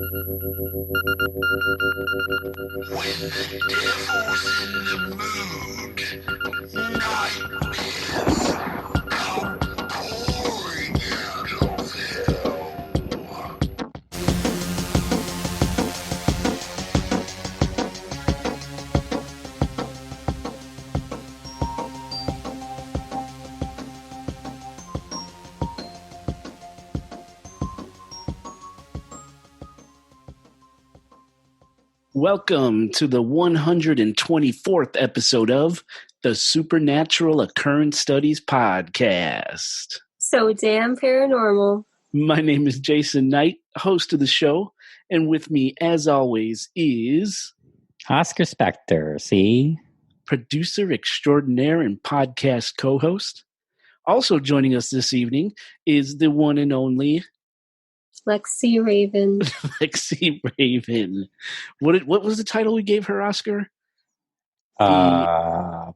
When the devil's in the mood, nightmares come pouring out of hell. Welcome to the 124th episode of the Supernatural Occurrence Studies Podcast. So damn paranormal. My name is Jason Knight, host of the show, and with me, as always, is Oscar Spector, see? Producer extraordinaire and podcast co-host. Also joining us this evening is the one and only Lexi Raven. Lexi Raven. What was the title we gave her, Oscar?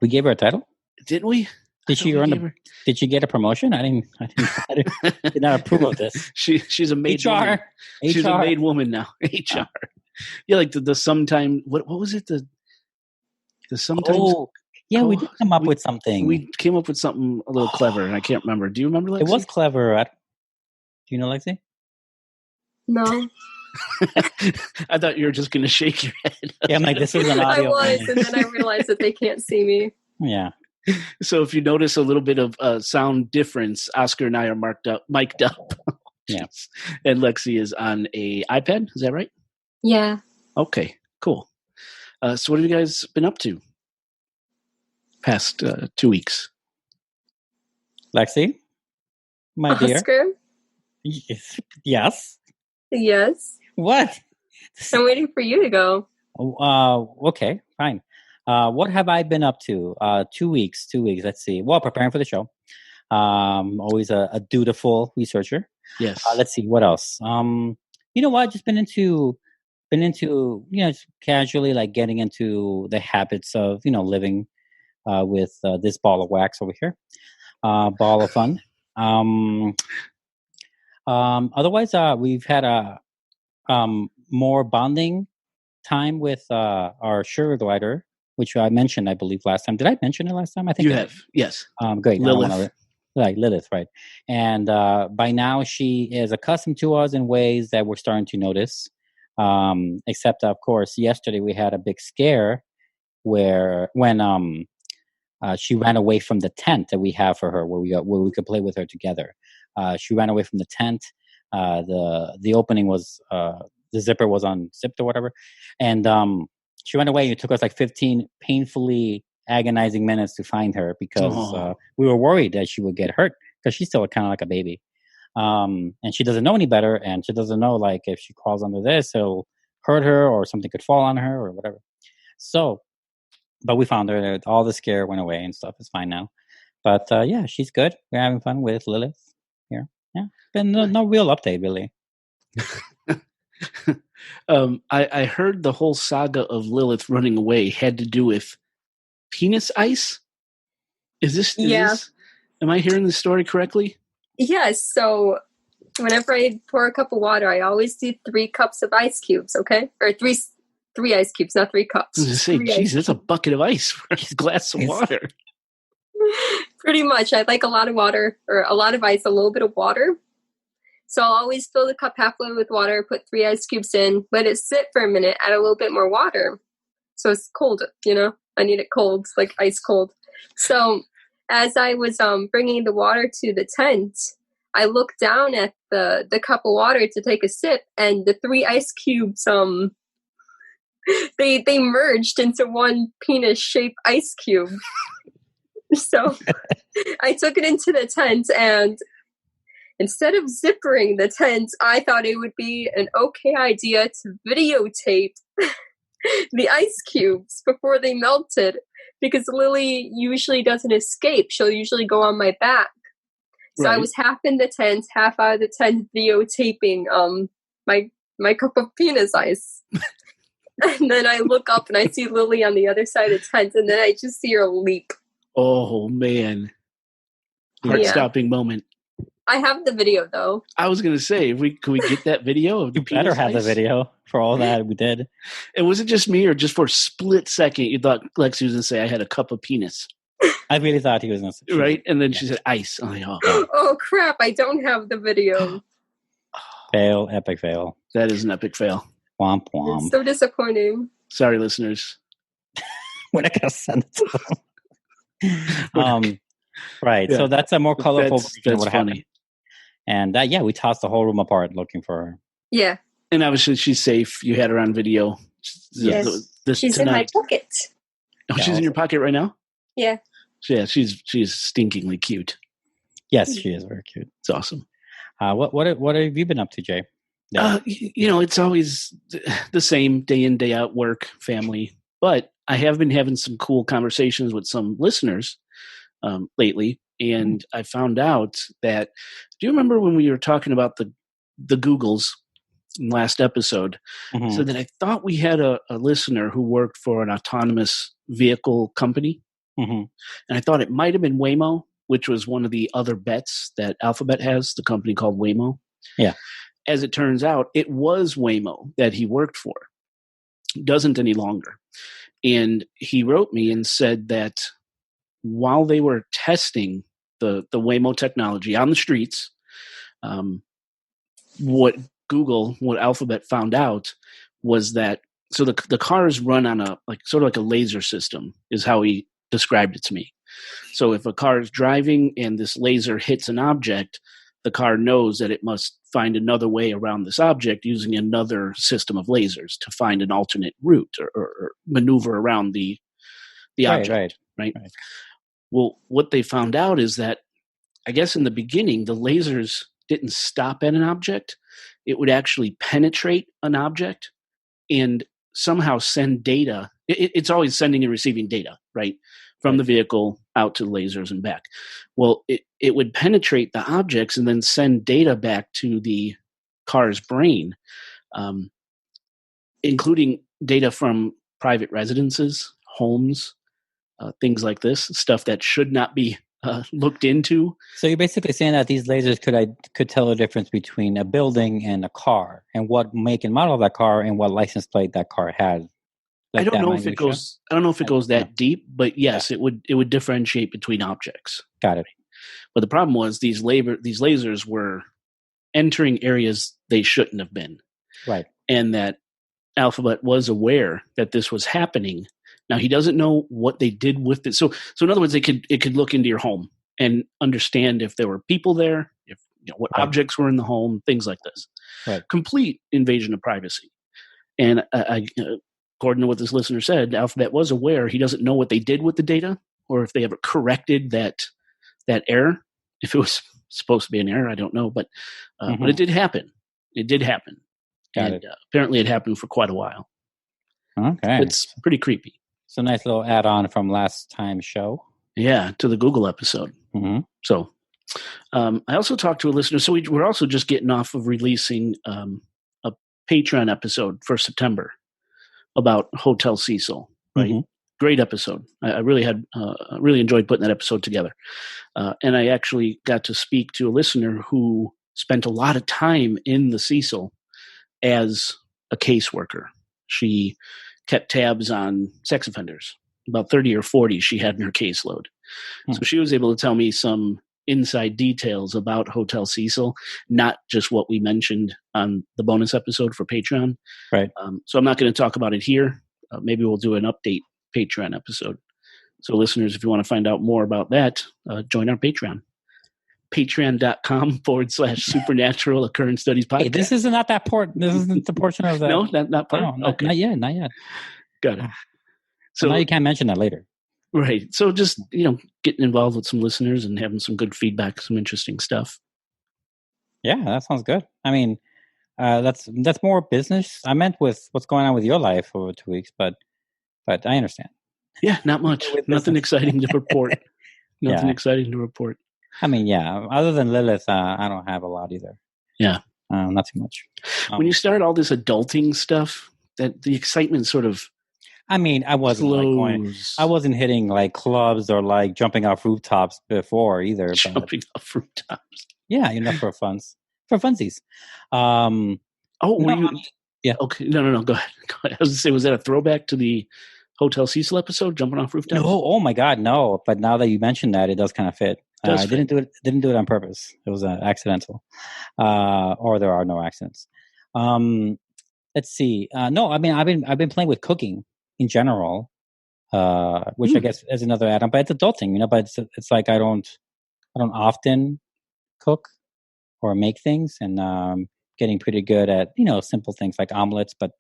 We gave her a title? Didn't we? Did she get a promotion? I did not approve of this. She's a maid HR. woman. She's a HR. maid woman now. HR. Yeah, like the sometime what was it? The sometimes we did come up with something. We came up with something a little clever, and I can't remember. Do you remember, Lexi? It was clever. Do you know Lexi? No. I thought you were just going to shake your head. Yeah, I'm like, this is an audio. I was, and then I realized that they can't see me. Yeah. So if you notice a little bit of sound difference, Oscar and I are mic'd up. Yeah. And Lexi is on a iPad. Is that right? Yeah. Okay, cool. So what have you guys been up to past 2 weeks? Lexi? My dear? Oscar? Yes. Yes. What? I'm waiting for you to go. Okay, fine. What have I been up to? 2 weeks. Let's see. Well, preparing for the show. Always a dutiful researcher. Yes. Let's see. What else? You know what? Just been into, just casually like getting into the habits of, living with this ball of wax over here. Ball of fun. Otherwise, we've had more bonding time with our sugar glider, which I mentioned, I believe, last time. Did I mention it last time? I think you have. Yes. Great. Lilith. Lilith, right. And by now, she is accustomed to us in ways that we're starting to notice. Except, of course, yesterday we had a big scare when she ran away from the tent that we have for her, where we could play with her together. She ran away from the tent. The opening was the zipper was unzipped or whatever, and she ran away. It took us like 15 painfully agonizing minutes to find her because we were worried that she would get hurt because she's still kind of like a baby, and she doesn't know any better, and she doesn't know like if she crawls under this, it'll hurt her or something could fall on her or whatever. So, but we found her. All the scare went away and stuff. It's fine now. But yeah, she's good. We're having fun with Lilith here. Yeah, been no real update really. I heard the whole saga of Lilith running away had to do with penis ice. Is this? Am I hearing the story correctly? Yes. So whenever I pour a cup of water, I always do 3 cups of ice cubes. Okay, or three ice cubes, not 3 cups. I was going to say, geez, that's a bucket of ice for a glass of water. Pretty much. I like a lot of water, or a lot of ice, a little bit of water. So I'll always fill the cup halfway with water, put 3 ice cubes in, let it sit for a minute, add a little bit more water. So it's cold, I need it cold, like ice cold. So as I was bringing the water to the tent, I looked down at the cup of water to take a sip, and the 3 ice cubes, they merged into one penis-shaped ice cube. So I took it into the tent, and instead of zippering the tent, I thought it would be an okay idea to videotape the ice cubes before they melted, because Lily usually doesn't escape. She'll usually go on my back. So right. I was half in the tent, half out of the tent, videotaping my cup of penis ice. And then I look up and I see Lily on the other side of the tent, and then I just see her leap. Oh, man. Heart-stopping moment. I have the video though. I was going to say, could we get that video of the You better have the video for all that we did. And was it just me, or just for a split second you thought Lexi was going to say I had a cup of penis? I really thought he was going to say. Right? And then she said ice. I'm like, oh crap, I don't have the video. Fail, epic fail. That is an epic fail. Womp womp. It's so disappointing. Sorry, listeners. We're not going to send it to them. Right. Yeah. So that's a more colorful version of what happened. And we tossed the whole room apart looking for her. Yeah. And obviously she's safe. You had her on video. Yes. She's tonight. In my pocket. Oh, she's in your pocket right now? Yeah. Yeah, she's stinkingly cute. Yes, she is very cute. It's awesome. What have you been up to, Jay? Yeah. It's always the same, day in, day out, work, family. But I have been having some cool conversations with some listeners lately. And I found out that, do you remember when we were talking about the Googles in last episode? Mm-hmm. So that I thought we had a listener who worked for an autonomous vehicle company. Mm-hmm. And I thought it might have been Waymo, which was one of the other bets that Alphabet has, the company called Waymo. Yeah. As it turns out, it was Waymo that he worked for. Doesn't any longer. And he wrote me and said that while they were testing the Waymo technology on the streets, what Alphabet found out was that, so the cars run on a sort of like a laser system is how he described it to me. So if a car is driving and this laser hits an object, the car knows that it must find another way around this object using another system of lasers to find an alternate route or maneuver around the object. Right. Well, what they found out is that, I guess in the beginning, the lasers didn't stop at an object. It would actually penetrate an object and somehow send data. It's always sending and receiving data, right? From the vehicle out to the lasers and back. Well, it would penetrate the objects and then send data back to the car's brain, including data from private residences, homes, things like this, stuff that should not be looked into. So you're basically saying that these lasers could tell the difference between a building and a car, and what make and model of that car, and what license plate that car had. I don't know if it goes that deep, but yes, it would differentiate between objects. Got it. But the problem was these lasers were entering areas they shouldn't have been. Right. And that Alphabet was aware that this was happening. Now, he doesn't know what they did with it. So in other words, it could look into your home and understand if there were people there, if what objects were in the home, things like this. Right. Complete invasion of privacy. And according to what this listener said, Alphabet was aware. He doesn't know what they did with the data, or if they ever corrected that error. If it was supposed to be an error, I don't know, but it did happen. It did happen. Got it. Apparently, it happened for quite a while. Okay, it's pretty creepy. It's a nice little add-on from last time's show. Yeah, to the Google episode. Mm-hmm. So, I also talked to a listener. So we're also just getting off of releasing a Patreon episode for September about Hotel Cecil. Right, great episode. I really enjoyed putting that episode together, and I actually got to speak to a listener who spent a lot of time in the Cecil as a caseworker. She kept tabs on sex offenders, about 30 or 40 she had in her caseload. So she was able to tell me some inside details about Hotel Cecil, not just what we mentioned on the bonus episode for Patreon. Right. So I'm not going to talk about it here. Maybe we'll do an update Patreon episode. So listeners, if you want to find out more about that, join our Patreon. Patreon.com/supernatural Occurrence Studies Podcast. Hey, this isn't that part. This isn't the portion of that. No, not part. No, okay. Not yet. Got it. So now you can't mention that later. Right. So just, getting involved with some listeners and having some good feedback, some interesting stuff. Yeah, that sounds good. I mean, that's more business. I meant with what's going on with your life over 2 weeks, but I understand. Yeah, not much. Nothing exciting to report. Exciting to report. I mean, yeah, other than Lilith, I don't have a lot either. Yeah. Not too much. When you start all this adulting stuff, that the excitement sort of I mean, I wasn't hitting like clubs or like jumping off rooftops before either. Jumping off rooftops. Yeah, for funsies. Oh, were no, you? yeah. Okay. No. Go ahead. I was going to say, was that a throwback to the Hotel Cecil episode, jumping off rooftops? No, oh my God, no. But now that you mentioned that, it does kind of fit. I didn't do it on purpose. It was accidental, or there are no accidents. Let's see. No, I mean, I've been playing with cooking in general, which I guess is another add-on. But it's adulting, But it's like I don't often cook or make things, and getting pretty good at simple things like omelets, but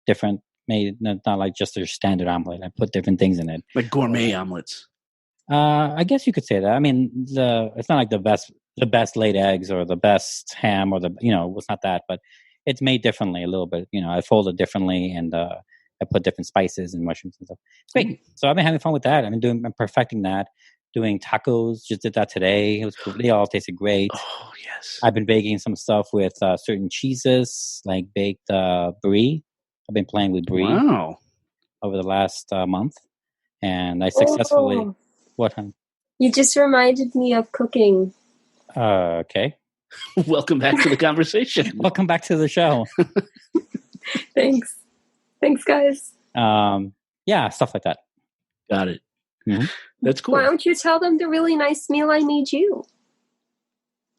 different. Made not like just your standard omelet. I put different things in it, like gourmet omelets. I guess you could say that. I mean, it's not like the best laid eggs or the best ham or it's not that, but it's made differently a little bit. I fold it differently, and I put different spices and mushrooms and stuff. It's great. So I've been having fun with that. I'm perfecting that. Doing tacos. Just did that today. It was cool. They all tasted great. Oh yes. I've been baking some stuff with certain cheeses, like baked brie. I've been playing with brie over the last month, and I successfully. Oh. What, honey? You just reminded me of cooking. Okay. Welcome back to the conversation. Welcome back to the show. Thanks, guys. Yeah, stuff like that. Got it. Mm-hmm. That's cool. Why don't you tell them the really nice meal I made you?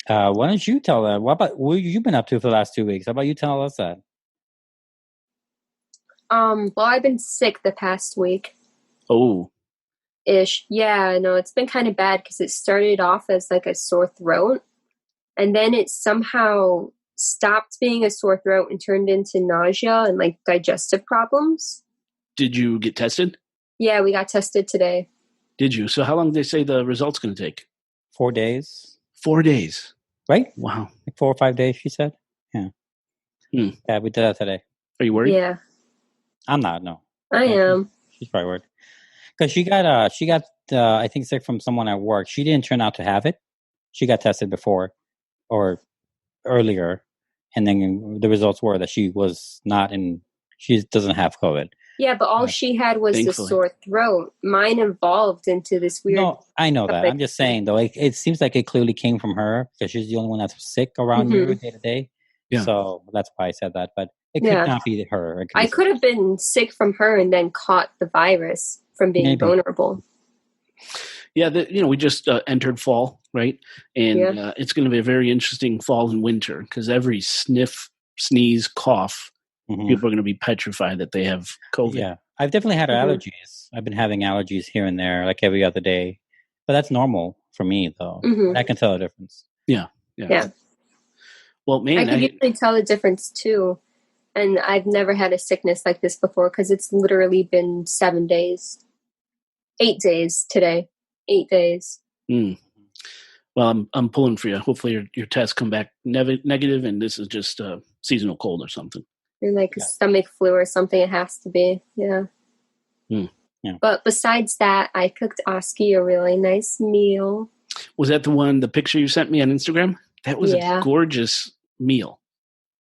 Why don't you tell them? What have you been up to for the last 2 weeks? How about you tell us that? Well, I've been sick the past week. Oh. Ish. Yeah, no, it's been kind of bad because it started off as like a sore throat, and then it somehow stopped being a sore throat and turned into nausea and like digestive problems. Did you get tested? Yeah, we got tested today. Did you? So how long did they say the results going to take? 4 days. 4 days. Right? Wow. Like 4 or 5 days, she said. Yeah. Yeah, we did that today. Are you worried? Yeah. I'm not, no. I am. She's probably worried. Because she got I think sick from someone at work. She didn't turn out to have it. She got tested before or earlier, and then the results were that she doesn't have COVID. Yeah, but all she had was the sore throat. Mine evolved into this weird... No, I know that. I'm just saying, though, it seems like it clearly came from her because she's the only one that's sick around you day to day. Yeah. So that's why I said that. But it could not be her. I could have been sick from her and then caught the virus from being vulnerable. Yeah, we just entered fall, right? And it's going to be a very interesting fall and winter because every sniff, sneeze, cough, people are going to be petrified that they have COVID. Yeah, I've definitely had allergies. I've been having allergies here and there, like every other day. But that's normal for me, though. I can tell the difference. Yeah. Well, man, I can usually tell the difference, too. And I've never had a sickness like this before because it's literally been 7 days. 8 days today. 8 days. Well, I'm pulling for you. Hopefully your tests come back negative and this is just a seasonal cold or something. Or like a stomach flu or something. It has to be. Yeah. Yeah. But besides that, I cooked Oski a really nice meal. Was that the picture you sent me on Instagram? That was a gorgeous meal.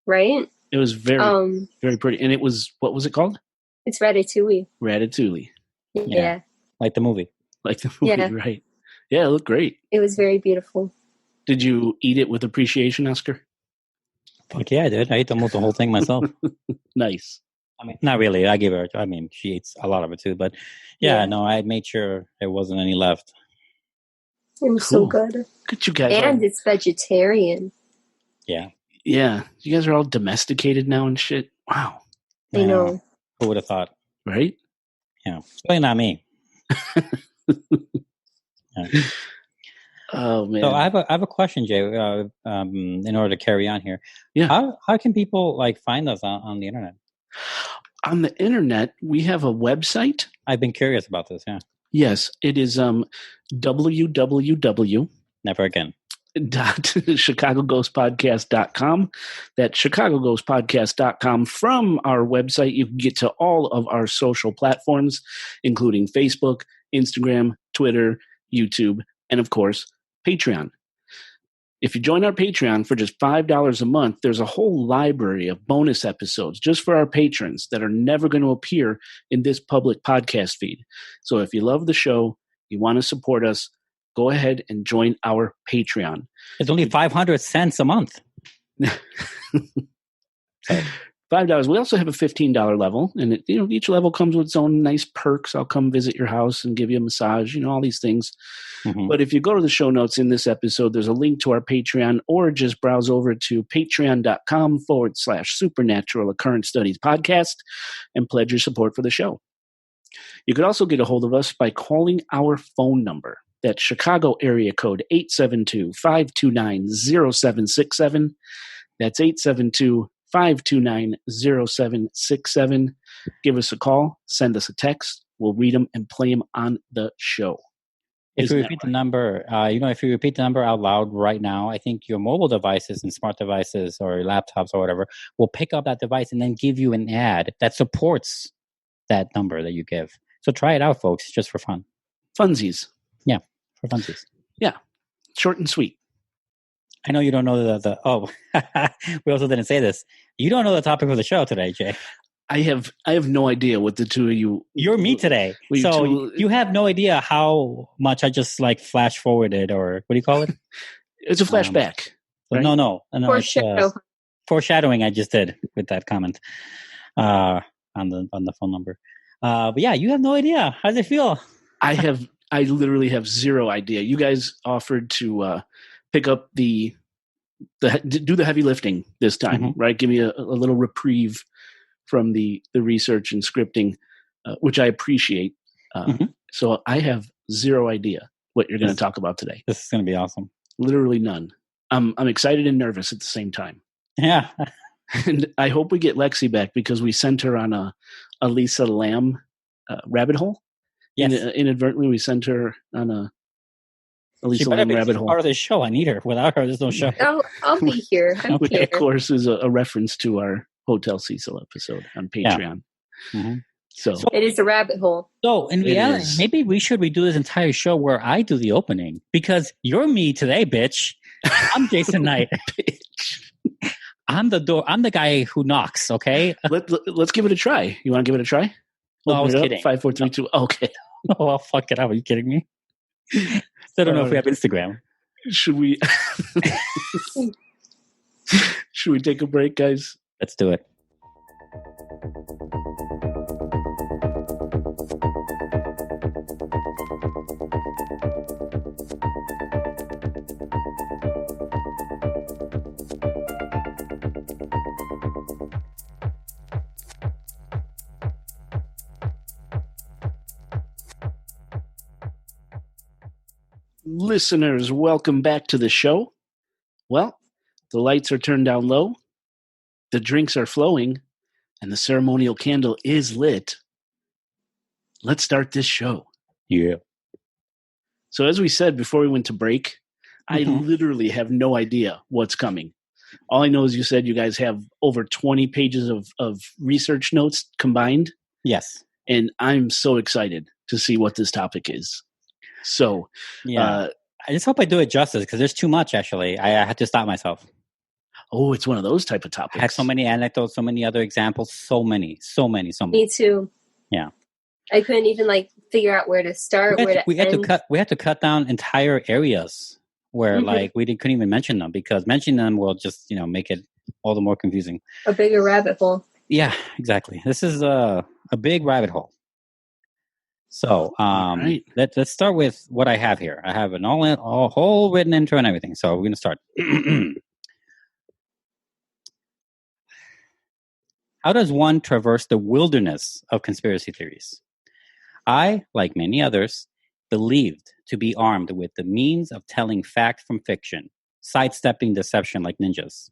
Right? It was very, very pretty. And it was, what was it called? It's ratatouille. Ratatouille. Yeah. Like the movie. Right. Yeah, it looked great. It was very beautiful. Did you eat it with appreciation, Oscar? Fuck yeah, I did. I ate almost the whole thing myself. Nice. I mean, not really. I gave her. I mean, she eats a lot of it too. But no, I made sure there wasn't any left. It was so good. Look at you guys. And it's vegetarian. Yeah. Yeah. You guys are all domesticated now and shit. Wow. I know. Who would have thought? Right? Yeah. It's really not me. Yeah. Oh man! So I have a question, Jay. In order to carry on here, how can people find us on the internet? On the internet, we have a website. I've been curious about this. Yeah. Yes, it is www. Never again. ChicagoGhostPodcast.com. That's ChicagoGhostPodcast.com. From our website, you can get to all of our social platforms, including Facebook, Instagram, Twitter, YouTube, and of course, Patreon. If you join our Patreon for just $5 a month, there's a whole library of bonus episodes just for our patrons that are never going to appear in this public podcast feed. So if you love the show, you want to support us, go ahead and join our Patreon. It's only 500 cents a month. $5. We also have a $15 level, and each level comes with its own nice perks. I'll come visit your house and give you a massage, all these things. Mm-hmm. But if you go to the show notes in this episode, there's a link to our Patreon, or just browse over to patreon.com/supernatural occurrence studies podcast and pledge your support for the show. You could also get a hold of us by calling our phone number. That's Chicago area code 872-529-0767. That's 872-529-0767. Give us a call. Send us a text. We'll read them and play them on the show. If you repeat the number, if you repeat the number out loud right now, I think your mobile devices and smart devices or laptops or whatever will pick up that device and then give you an ad that supports that number that you give. So try it out, folks, just for fun. Funsies. Yeah, for funsies. Yeah, short and sweet. I know you don't know we also didn't say this. You don't know the topic of the show today, Jay. I have no idea what the two of you... You're me today. So you have no idea how much I just flash forwarded, or what do you call it? It's a flashback. Right? No. Foreshadowing I just did with that comment on the phone number. But yeah, you have no idea. How does it feel? I literally have zero idea. You guys offered to pick up do the heavy lifting this time, mm-hmm. right? Give me a little reprieve from the research and scripting, which I appreciate. Mm-hmm. So I have zero idea what you're going to talk about today. This is going to be awesome. Literally none. I'm excited and nervous at the same time. Yeah. And I hope we get Lexi back, because we sent her on a Lisa Lamb rabbit hole. Yes. Inadvertently, we sent her on a Lisa Lamb rabbit hole. Part of the show. I need her. Without her, there's no show. I'll be here. Which, of course, is a reference to our Hotel Cecil episode on Patreon. Yeah. Mm-hmm. So it is a rabbit hole. So in reality, maybe we should redo this entire show where I do the opening, because you're me today, bitch. I'm Jason Knight. Bitch. I'm the guy who knocks. Okay. Let's give it a try. You want to give it a try? No, I was kidding. 5, 4, 3, 2. Okay. Oh, I'll fuck it up. Are you kidding me? I don't know if we have Instagram. Should we? Should we take a break, guys? Let's do it. Listeners, welcome back to the show. Well, the lights are turned down low, the drinks are flowing, and the ceremonial candle is lit. Let's start this show. Yeah. So as we said before we went to break, I literally have no idea what's coming. All I know is you said you guys have over 20 pages of research notes combined. Yes. And I'm so excited to see what this topic is. So, yeah, I just hope I do it justice, because there's too much, actually. I had to stop myself. Oh, it's one of those type of topics. I had so many anecdotes, so many other examples, so many. Me too. Yeah. I couldn't even figure out where to start. We had to cut down entire areas where we couldn't even mention them, because mentioning them will just make it all the more confusing. A bigger rabbit hole. Yeah, exactly. This is a big rabbit hole. So right. let's start with what I have here. I have a whole written intro and everything. So we're going to start. How does one traverse the wilderness of conspiracy theories? I, like many others, believed to be armed with the means of telling fact from fiction, sidestepping deception like ninjas.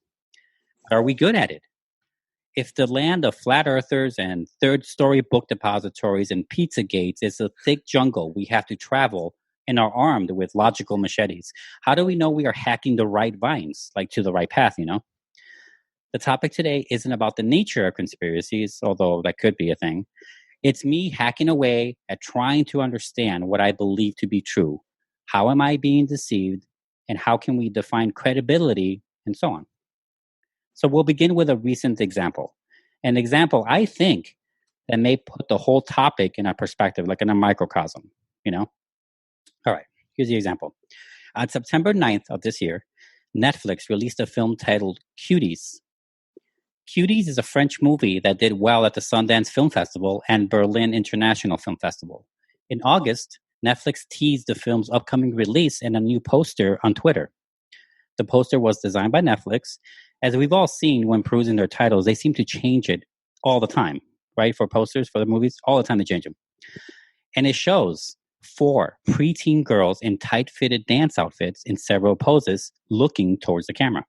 But are we good at it? If the land of flat earthers and third-story book depositories and pizza gates is a thick jungle we have to travel and are armed with logical machetes, how do we know we are hacking the right vines, to the right path, The topic today isn't about the nature of conspiracies, although that could be a thing. It's me hacking away at trying to understand what I believe to be true. How am I being deceived? And how can we define credibility, and so on. So we'll begin with a recent example. An example, I think, that may put the whole topic in a perspective, in a microcosm, All right. Here's the example. On September 9th of this year, Netflix released a film titled Cuties. Cuties is a French movie that did well at the Sundance Film Festival and Berlin International Film Festival. In August, Netflix teased the film's upcoming release in a new poster on Twitter. The poster was designed by Netflix. As we've all seen when perusing their titles, they seem to change it all the time, right? For posters, for the movies, all the time they change them. And it shows 4 preteen girls in tight-fitted dance outfits in several poses looking towards the camera.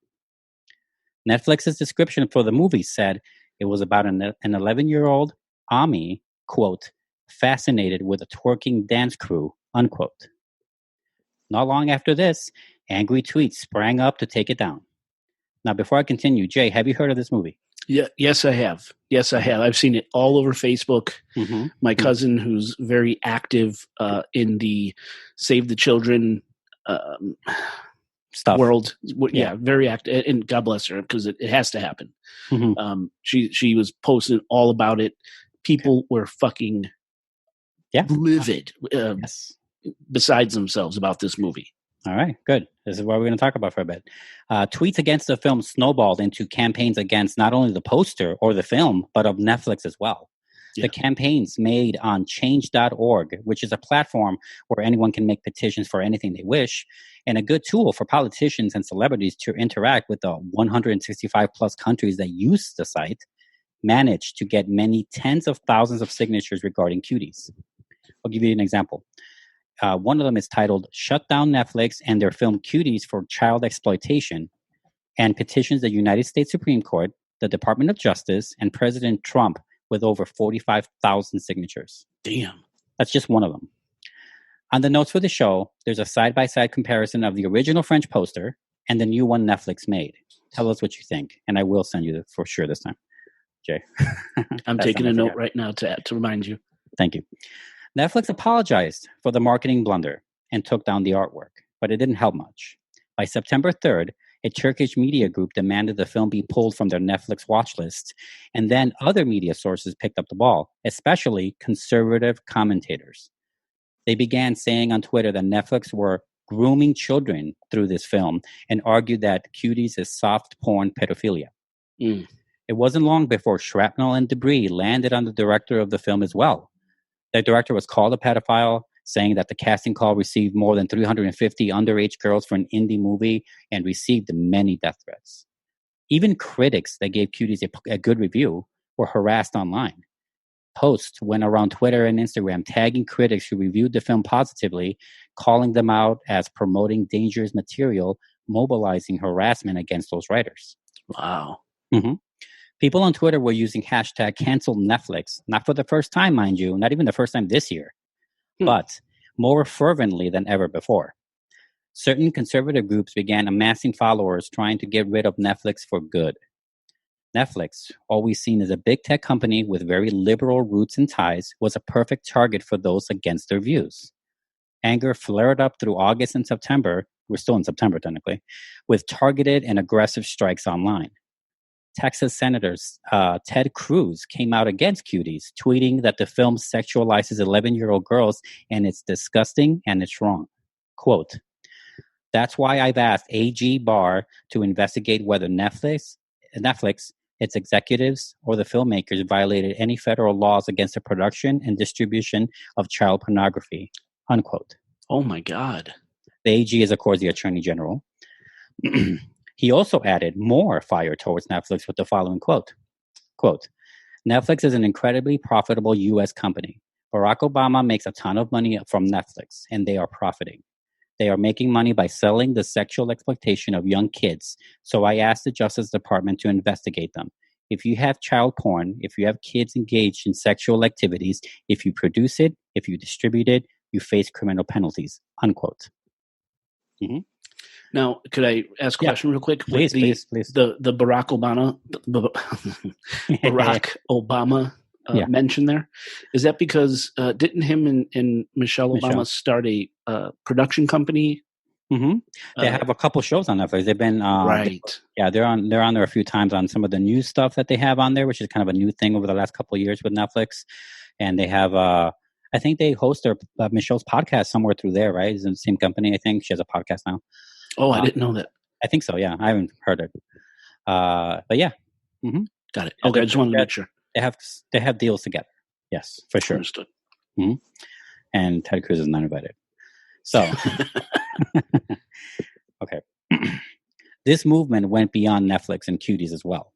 Netflix's description for the movie said it was about an 11-year-old Ami, quote, fascinated with a twerking dance crew, unquote. Not long after this, angry tweets sprang up to take it down. Now, before I continue, Jay, have you heard of this movie? Yeah, yes, I have. Yes, I have. I've seen it all over Facebook. Mm-hmm. My cousin, who's very active in the Save the Children Stuff. world, very active, and God bless her, because it has to happen. Mm-hmm. She was posting all about it. People were fucking livid, Yes. besides themselves about this movie. All right, good. This is what we're going to talk about for a bit. Tweets against the film snowballed into campaigns against not only the poster or the film, but of Netflix as well. Yeah. The campaigns made on change.org, which is a platform where anyone can make petitions for anything they wish, and a good tool for politicians and celebrities to interact with the 165 plus countries that use the site, managed to get many tens of thousands of signatures regarding cuties. I'll give you an example. One of them is titled Shut Down Netflix and Their Film Cuties for Child Exploitation, and petitions the United States Supreme Court, the Department of Justice, and President Trump with over 45,000 signatures. Damn. That's just one of them. On the notes for the show, there's a side-by-side comparison of the original French poster and the new one Netflix made. Tell us what you think, and I will send you for sure this time. Jay. I'm taking a note right now to remind you. Thank you. Netflix apologized for the marketing blunder and took down the artwork, but it didn't help much. By September 3rd, a Turkish media group demanded the film be pulled from their Netflix watch list, and then other media sources picked up the ball, especially conservative commentators. They began saying on Twitter that Netflix were grooming children through this film and argued that Cuties is soft porn pedophilia. It wasn't long before shrapnel and debris landed on the director of the film as well. The director was called a pedophile, saying that the casting call received more than 350 underage girls for an indie movie and received many death threats. Even critics that gave Cuties a good review were harassed online. Posts went around Twitter and Instagram tagging critics who reviewed the film positively, calling them out as promoting dangerous material, mobilizing harassment against those writers. Wow. Mm-hmm. People on Twitter were using hashtag cancel Netflix, not for the first time, mind you, not even the first time this year, but more fervently than ever before. Certain conservative groups began amassing followers trying to get rid of Netflix for good. Netflix, always seen as a big tech company with very liberal roots and ties, was a perfect target for those against their views. Anger flared up through August and September, we're still in September technically, with targeted and aggressive strikes online. Texas Senator Ted Cruz came out against Cuties, tweeting that the film sexualizes 11-year-old girls and it's disgusting and it's wrong. Quote, "That's why I've asked AG Barr to investigate whether Netflix, its executives, or the filmmakers violated any federal laws against the production and distribution of child pornography." Unquote. Oh my God. The AG is, of course, the Attorney General. He also added more fire towards Netflix with the following quote, "Netflix is an incredibly profitable U.S. company. Barack Obama makes a ton of money from Netflix, and they are profiting. They are making money by selling the sexual exploitation of young kids. So I asked the Justice Department to investigate them. If you have child porn, if you have kids engaged in sexual activities, if you produce it, if you distribute it, you face criminal penalties." Unquote. Mm-hmm. Now, could I ask a question real quick? Please. The Barack Obama mention there, is that because didn't him and Michelle Obama start a production company? Mm-hmm. They have a couple shows on Netflix. They've been right. They're on there a few times on some of the news stuff that they have on there, which is kind of a new thing over the last couple of years with Netflix. And they have I think they host their Michelle's podcast somewhere through there, right? It's in the same company. I think she has a podcast now. Oh, I didn't know that. I think so. Yeah, I haven't heard it. But yeah, Got it. Yeah, Okay, I just wanted to make sure. they have deals together. Yes, for sure. Understood. And Ted Cruz is not invited. So, okay. This movement went beyond Netflix and cuties as well.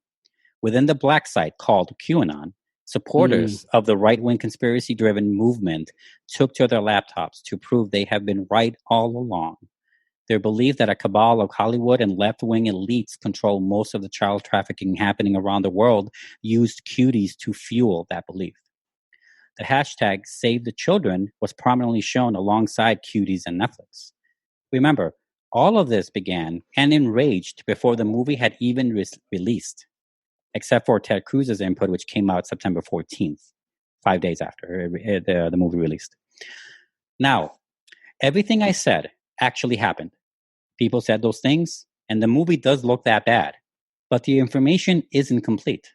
Within the black site called QAnon, supporters of the right-wing conspiracy-driven movement took to their laptops to prove they have been right all along. Their belief that a cabal of Hollywood and left-wing elites control most of the child trafficking happening around the world used cuties to fuel that belief. The hashtag Save the Children was prominently shown alongside cuties and Netflix. Remember, all of this began and enraged before the movie had even released, except for Ted Cruz's input, which came out September 14th, 5 days after the movie released. Now, everything I said actually happened. People said those things, and the movie does look that bad, but the information isn't complete.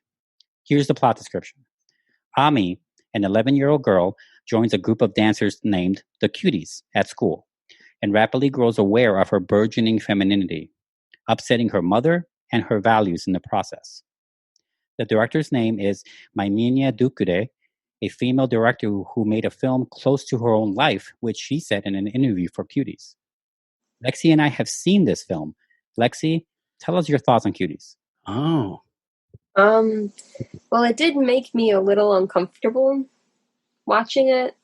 Here's the plot description. Ami, an 11-year-old girl, joins a group of dancers named the Cuties at school and rapidly grows aware of her burgeoning femininity, upsetting her mother and her values in the process. The director's name is Maimenia Dukure, a female director who made a film close to her own life, which she said in an interview for Cuties. Lexi and I have seen this film. Lexi, tell us your thoughts on Cuties. Oh. Well, it did make me a little uncomfortable watching it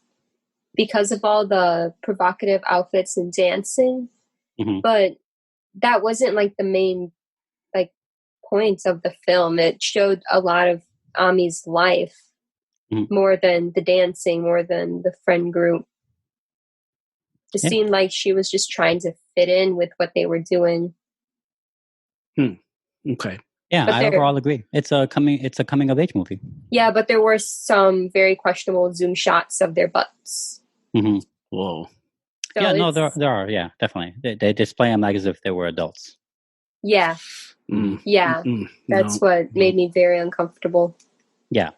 because of all the provocative outfits and dancing. But that wasn't like the main points of the film. It showed a lot of Ami's life more than the dancing, more than the friend group. It seemed like she was just trying to fit in with what they were doing. Okay. Yeah, I overall agree. It's a coming of age movie. Yeah, but there were some very questionable zoom shots of their butts. Whoa. So yeah, no, there are. Yeah, definitely. They display them like as if they were adults. Yeah. That's what made me very uncomfortable. Yeah.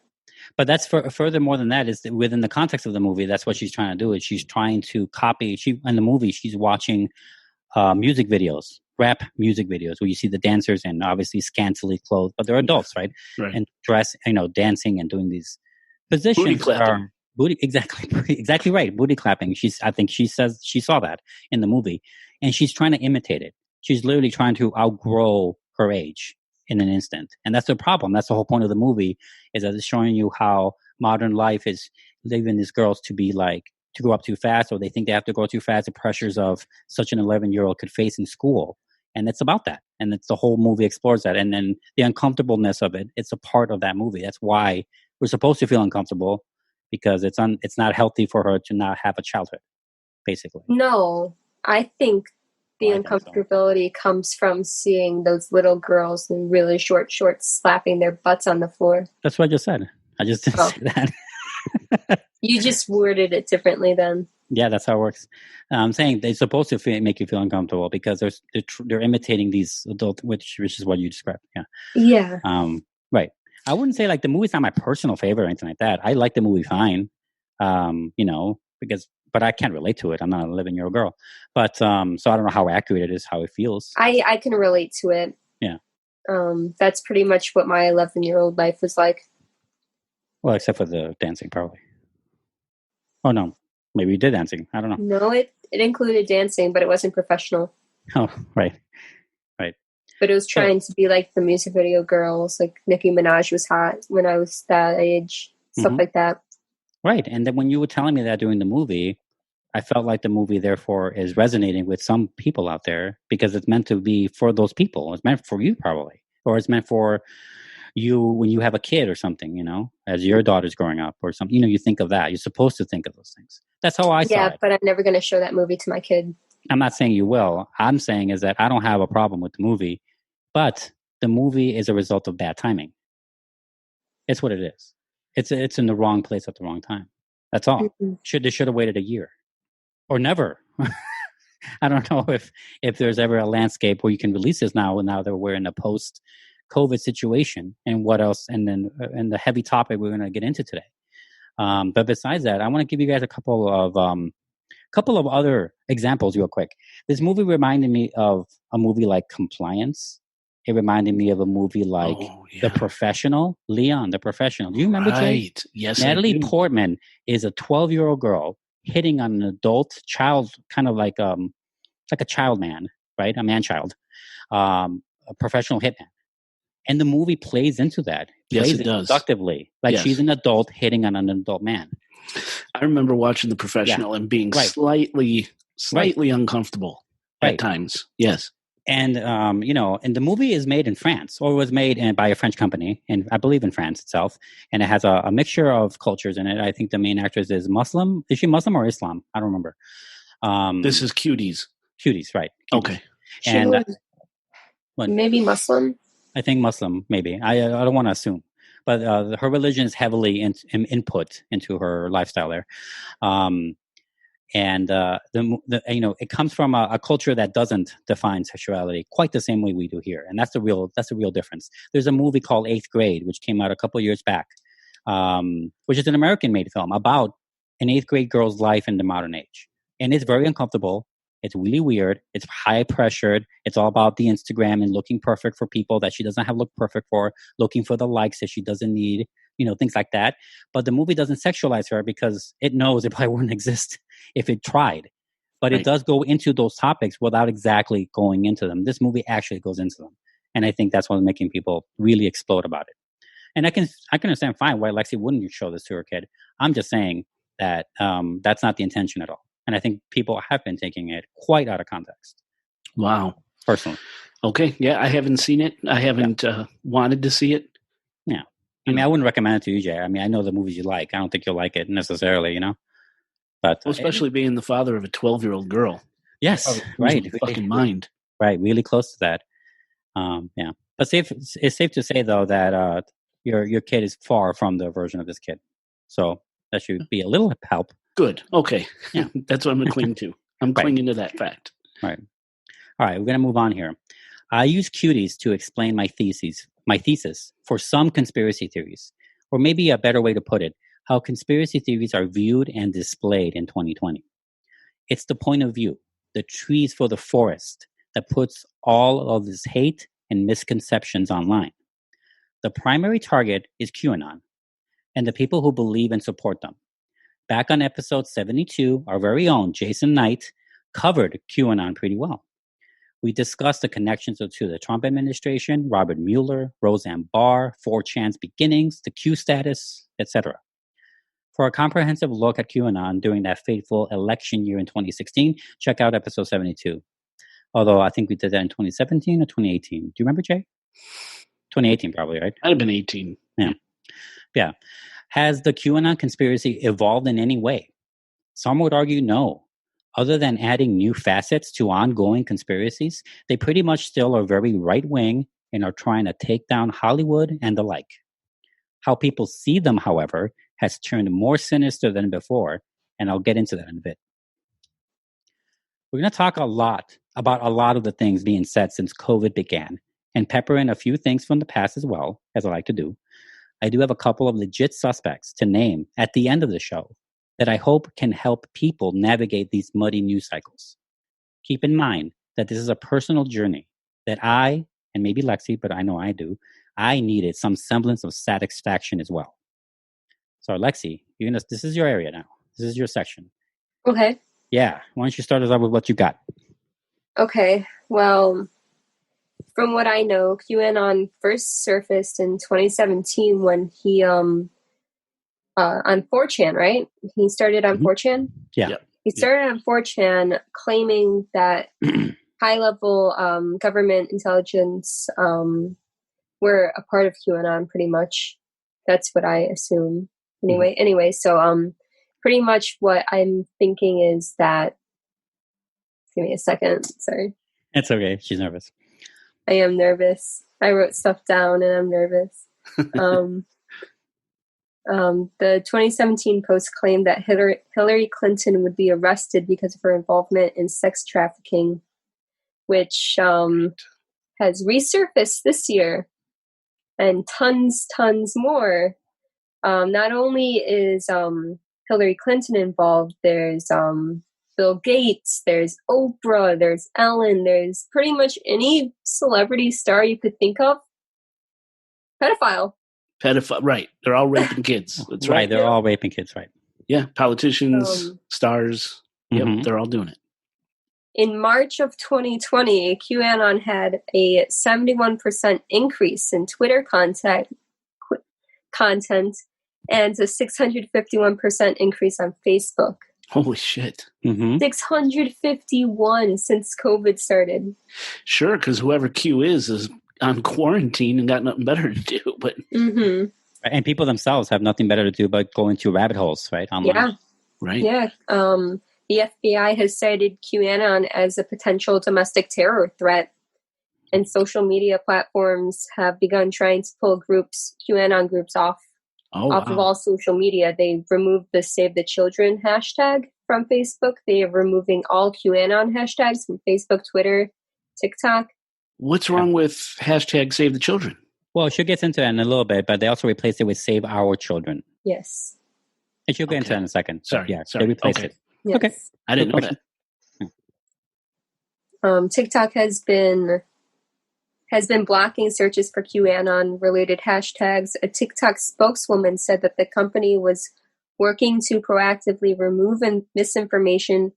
But that's further more than that is that within the context of the movie, that's what she's trying to do. Is she's trying to copy. In the movie, she's watching music videos, rap music videos, where you see the dancers and obviously scantily clothed, but they're adults, right? And dress, dancing and doing these positions. Booty clapping. Exactly right. Booty clapping. I think she says she saw that in the movie, and she's trying to imitate it. She's literally trying to outgrow her age in an instant. And that's the problem. That's the whole point of the movie, is that it's showing you how modern life is leaving these girls to grow up too fast, or they think they have to grow too fast, the pressures of such an 11-year-old could face in school. And it's about that. And it's the whole movie explores that. And then the uncomfortableness of it, it's a part of that movie. That's why we're supposed to feel uncomfortable, because it's not healthy for her to not have a childhood, basically. No, I think the uncomfortability comes from seeing those little girls in really short shorts slapping their butts on the floor. That's what I just said. I just didn't say that. You just worded it differently then. Yeah, that's how it works. I'm saying they're supposed to make you feel uncomfortable because they're imitating these adult, which is what you described. Yeah. Yeah. Right. I wouldn't say the movie's not my personal favorite or anything like that. I like the movie fine. But I can't relate to it. I'm not an 11-year-old girl. But so I don't know how accurate it is, how it feels. I can relate to it. Yeah. That's pretty much what my 11-year-old life was like. Well, except for the dancing, probably. Oh, no. Maybe you did dancing. I don't know. No, it included dancing, but it wasn't professional. Oh, right. But it was trying to be like the music video girls. Like Nicki Minaj was hot when I was that age. Stuff like that. Right. And then when you were telling me that during the movie, I felt like the movie, therefore, is resonating with some people out there because it's meant to be for those people. It's meant for you, probably. Or it's meant for you when you have a kid or something, as your daughter's growing up or something. You think of that. You're supposed to think of those things. That's how I saw it. Yeah, but I'm never going to show that movie to my kid. I'm not saying you will. I'm saying is that I don't have a problem with the movie, but the movie is a result of bad timing. It's what it is. It's in the wrong place at the wrong time. That's all. They should have waited a year or never. I don't know if there's ever a landscape where you can release this now that we're in a post-COVID situation, and what else, and then and the heavy topic we're going to get into today. But besides that, I want to give you guys a couple of other examples real quick. This movie reminded me of a movie like Compliance. It reminded me of a movie like The Professional, Leon, The Professional. Do you remember, Jay? Right. Yes, Natalie I do. Portman is a 12-year-old girl hitting on an adult child, kind of like a child man, right? A man-child, a professional hitman. And the movie plays into that. Yes, Plays it does. Seductively. Like she's an adult hitting on an adult man. I remember watching The Professional and being slightly uncomfortable at times. Yes. And, and the movie is made in France, or was made by a French company, and I believe in France itself. And it has a mixture of cultures in it. I think the main actress is Muslim. Is she Muslim or Islam? I don't remember. This is Cuties. Cuties, right. Cuties. Okay. And maybe Muslim? I think Muslim, maybe. I don't want to assume. But her religion is heavily input into her lifestyle there. And it comes from a culture that doesn't define sexuality quite the same way we do here, and that's the real difference. There's a movie called Eighth Grade, which came out a couple of years back, which is an American-made film about an eighth grade girl's life in the modern age, and it's very uncomfortable. It's really weird. It's high pressured. It's all about the Instagram and looking perfect for people that she doesn't have look perfect for, looking for the likes that she doesn't need. Things like that. But the movie doesn't sexualize her because it knows it probably wouldn't exist if it tried. But it does go into those topics without exactly going into them. This movie actually goes into them. And I think that's what's making people really explode about it. And I can understand fine why Lexi wouldn't show this to her kid. I'm just saying that that's not the intention at all. And I think people have been taking it quite out of context. Wow. Personally. Okay. Yeah, I haven't seen it. I haven't wanted to see it. Yeah. I mean, I wouldn't recommend it to you, Jay. I mean, I know the movies you like. I don't think you'll like it necessarily, But especially being the father of a 12-year-old girl. Yes, right. Fucking mind. Right, really close to that. Yeah, but it's safe to say though that your kid is far from the version of this kid, so that should be a little help. Good. Okay. Yeah. That's what I'm going to cling to. I'm clinging to that fact. Right. All right, we're going to move on here. I use cuties to explain my thesis for some conspiracy theories, or maybe a better way to put it, how conspiracy theories are viewed and displayed in 2020. It's the point of view, the trees for the forest, that puts all of this hate and misconceptions online. The primary target is QAnon and the people who believe and support them. Back on episode 72, our very own Jason Knight covered QAnon pretty well. We discussed the connections to the Trump administration, Robert Mueller, Roseanne Barr, 4chan's beginnings, the Q status, etc. For a comprehensive look at QAnon during that fateful election year in 2016, check out episode 72. Although I think we did that in 2017 or 2018. Do you remember, Jay? 2018 probably, right? I'd have been 18. Yeah. Has the QAnon conspiracy evolved in any way? Some would argue no. Other than adding new facets to ongoing conspiracies, they pretty much still are very right-wing and are trying to take down Hollywood and the like. How people see them, however, has turned more sinister than before, and I'll get into that in a bit. We're going to talk a lot about a lot of the things being said since COVID began, and pepper in a few things from the past as well, as I like to do. I do have a couple of legit suspects to name at the end of the show that I hope can help people navigate these muddy news cycles. Keep in mind that this is a personal journey that I, and maybe Lexi, but I know I do, I needed some semblance of satisfaction as well. So Lexi, this is your area now. This is your section. Okay. Yeah. Why don't you start us out with what you got? Okay. Well, from what I know, QAnon first surfaced in 2017 when he on 4chan, right? He started on 4chan? Yeah. He started on 4chan claiming that high-level government intelligence were a part of QAnon pretty much. That's what I assume. Anyway, so pretty much what I'm thinking is that, give me a second, sorry. It's okay. She's nervous. I am nervous. I wrote stuff down and I'm nervous. The 2017 post claimed that Hillary Clinton would be arrested because of her involvement in sex trafficking, which has resurfaced this year, and tons more Not only is Hillary Clinton involved, there's Bill Gates, there's Oprah, there's Ellen, there's pretty much any celebrity star you could think of. Pedophile. Right. They're all raping kids. That's right. They're all raping kids, right? Yeah. Politicians, stars. Yep. They're all doing it. In March of 2020, QAnon had a 71% increase in Twitter content and a 651% increase on Facebook. Holy shit. 651 since COVID started. Sure, because whoever Q is on quarantine and got nothing better to do. But and people themselves have nothing better to do but go into rabbit holes, right? Online. Yeah. Right. Yeah. The FBI has cited QAnon as a potential domestic terror threat, and social media platforms have begun trying to pull QAnon groups off of all social media. They removed the Save the Children hashtag from Facebook. They are removing all QAnon hashtags from Facebook, Twitter, TikTok. What's wrong with hashtag Save the Children? Well, she'll get into that in a little bit, but they also replaced it with Save Our Children. Yes. And she'll get into that in a second. Sorry. They replaced it. Yes. Okay. I didn't know that. TikTok has been blocking searches for QAnon related hashtags. A TikTok spokeswoman said that the company was working to proactively remove misinformation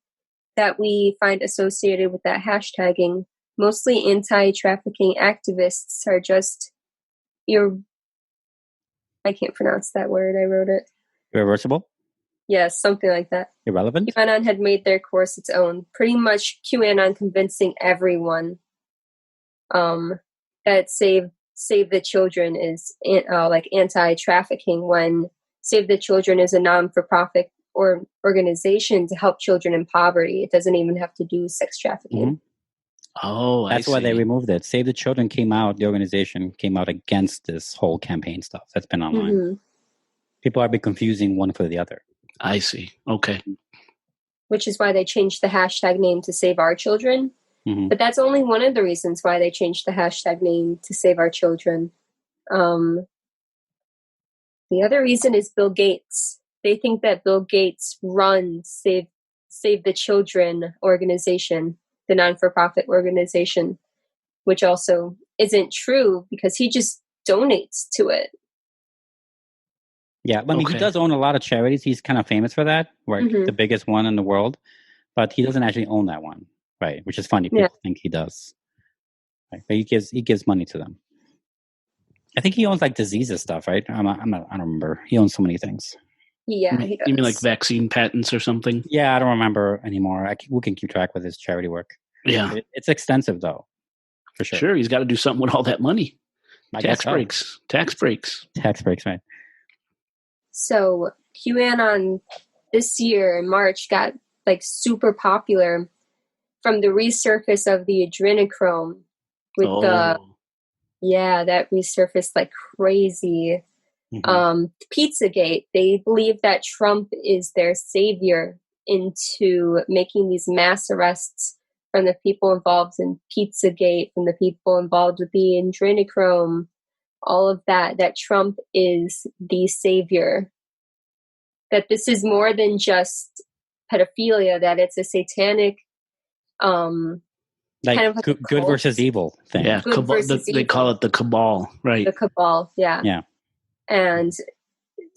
that we find associated with that hashtagging. Mostly anti-trafficking activists are just I can't pronounce that word. I wrote it. Irreversible? Yes, something like that. Irrelevant? QAnon had made their course its own. Pretty much QAnon convincing everyone that Save the Children is like anti-trafficking, when Save the Children is a non-for-profit organization to help children in poverty. It doesn't even have to do sex trafficking. Oh, that's why they removed it. Save the Children the organization came out against this whole campaign stuff that's been online. People have been confusing one for the other. I see. Okay. Which is why they changed the hashtag name to Save Our Children. But that's only one of the reasons why they changed the hashtag name to Save Our Children. The other reason is Bill Gates. They think that Bill Gates runs Save the Children organization, the non-for-profit organization, which also isn't true because he just donates to it. Yeah, I mean, he does own a lot of charities. He's kind of famous for that, right? The biggest one in the world. But he doesn't actually own that one, right? Which is funny. People think he does. Right? But he gives money to them. I think he owns like diseases stuff, right? I don't remember. He owns so many things. Yeah, he does. You mean like vaccine patents or something? Yeah, I don't remember anymore. We can keep track with his charity work. Yeah. It's extensive, though, for sure. Sure, he's got to do something with all that money. Tax breaks, right. So QAnon this year in March got like super popular from the resurface of the Adrenochrome with that resurfaced like crazy. Pizzagate. They believe that Trump is their savior into making these mass arrests from the people involved in Pizzagate, from the people involved with the Adrenochrome, all of that Trump is the savior. That this is more than just pedophilia, that it's a satanic like kind of like good versus evil thing. Yeah, they call it the Cabal, right? The Cabal, yeah. Yeah. And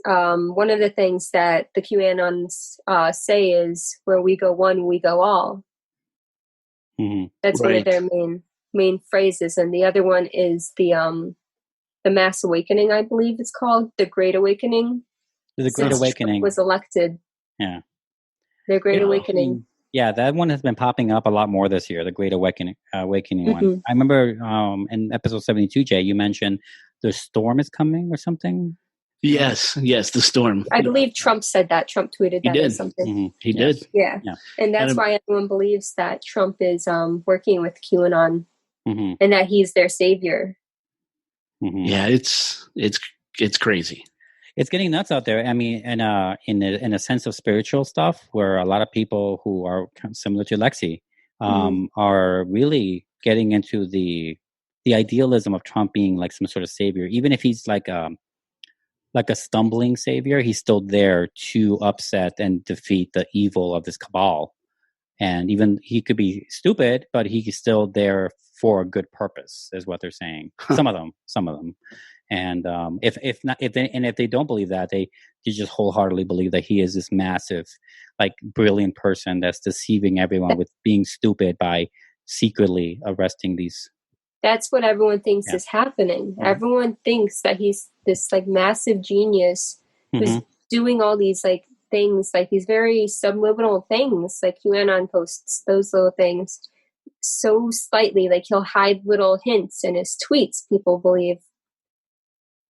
one of the things that the QAnons say is, where we go one, we go all. That's one of their main phrases. And the other one is the Mass Awakening, I believe it's called, the Great Awakening. The Great Awakening Trump was elected. Yeah. The Great Awakening. Yeah, that one has been popping up a lot more this year, the Great Awakening one. I remember in episode 72, Jay, you mentioned the storm is coming or something? Yes, the storm. I believe Trump said that. Trump tweeted that or something. He did. Yeah. And that's why everyone believes that Trump is working with QAnon and that he's their savior. Yeah, it's crazy. It's getting nuts out there. I mean, in a sense of spiritual stuff, where a lot of people who are similar to Lexi are really getting into the idealism of Trump being like some sort of savior, even if he's like like a stumbling savior. He's still there to upset and defeat the evil of this cabal. And even he could be stupid, but he's still there for a good purpose, is what they're saying. Some of them. And if they don't believe that, they just wholeheartedly believe that he is this massive, like, brilliant person that's deceiving everyone with being stupid by secretly arresting these. That's what everyone thinks is happening. Mm-hmm. Everyone thinks that he's this like massive genius who's doing all these like things, like these very subliminal things, like QAnon posts those little things so slightly, like he'll hide little hints in his tweets. People believe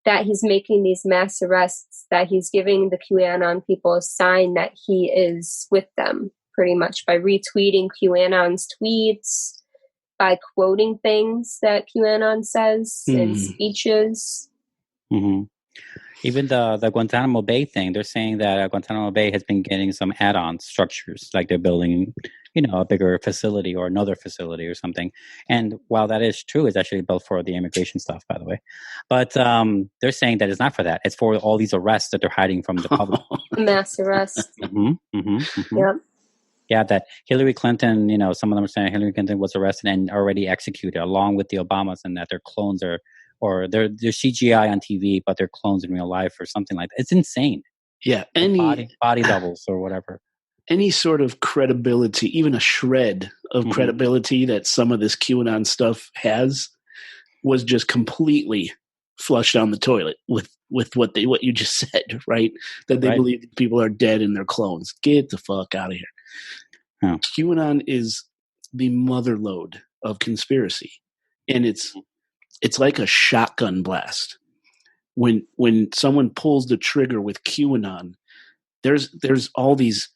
that he's making these mass arrests, that he's giving the QAnon people a sign that he is with them, pretty much by retweeting QAnon's tweets, by quoting things that QAnon says in speeches. Mm-hmm. Even the Guantanamo Bay thing, they're saying that Guantanamo Bay has been getting some add-on structures, like they're building, a bigger facility or another facility or something. And while that is true, it's actually built for the immigration stuff, by the way. But they're saying that it's not for that. It's for all these arrests that they're hiding from the public. Mass arrests. Yep. Yeah, that Hillary Clinton, some of them are saying Hillary Clinton was arrested and already executed along with the Obamas, and that their clones are, or they're CGI on TV, but they're clones in real life or something like that. It's insane. Yeah. Body doubles or whatever. Any sort of credibility, even a shred of credibility that some of this QAnon stuff has, was just completely flushed down the toilet with what you just said, right? That they believe people are dead and they're clones. Get the fuck out of here. Oh. QAnon is the motherlode of conspiracy, and it's like a shotgun blast. When someone pulls the trigger with QAnon, there's all these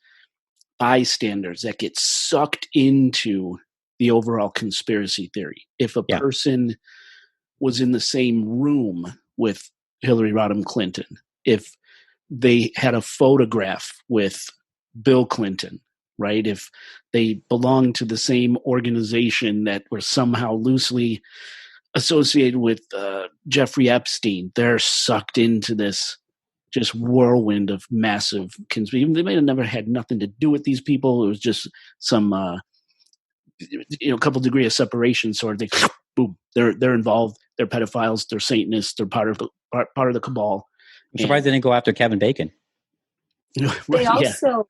bystanders that get sucked into the overall conspiracy theory. If a person was in the same room with Hillary Rodham Clinton, if they had a photograph with Bill Clinton, right? If they belonged to the same organization that were somehow loosely associated with Jeffrey Epstein, they're sucked into this just whirlwind of massive conspiracy. They may have never had nothing to do with these people. It was just some, couple degree of separation. So they, boom, they're involved. They're pedophiles. They're Satanists. They're part of the cabal. I'm surprised they didn't go after Kevin Bacon. They also,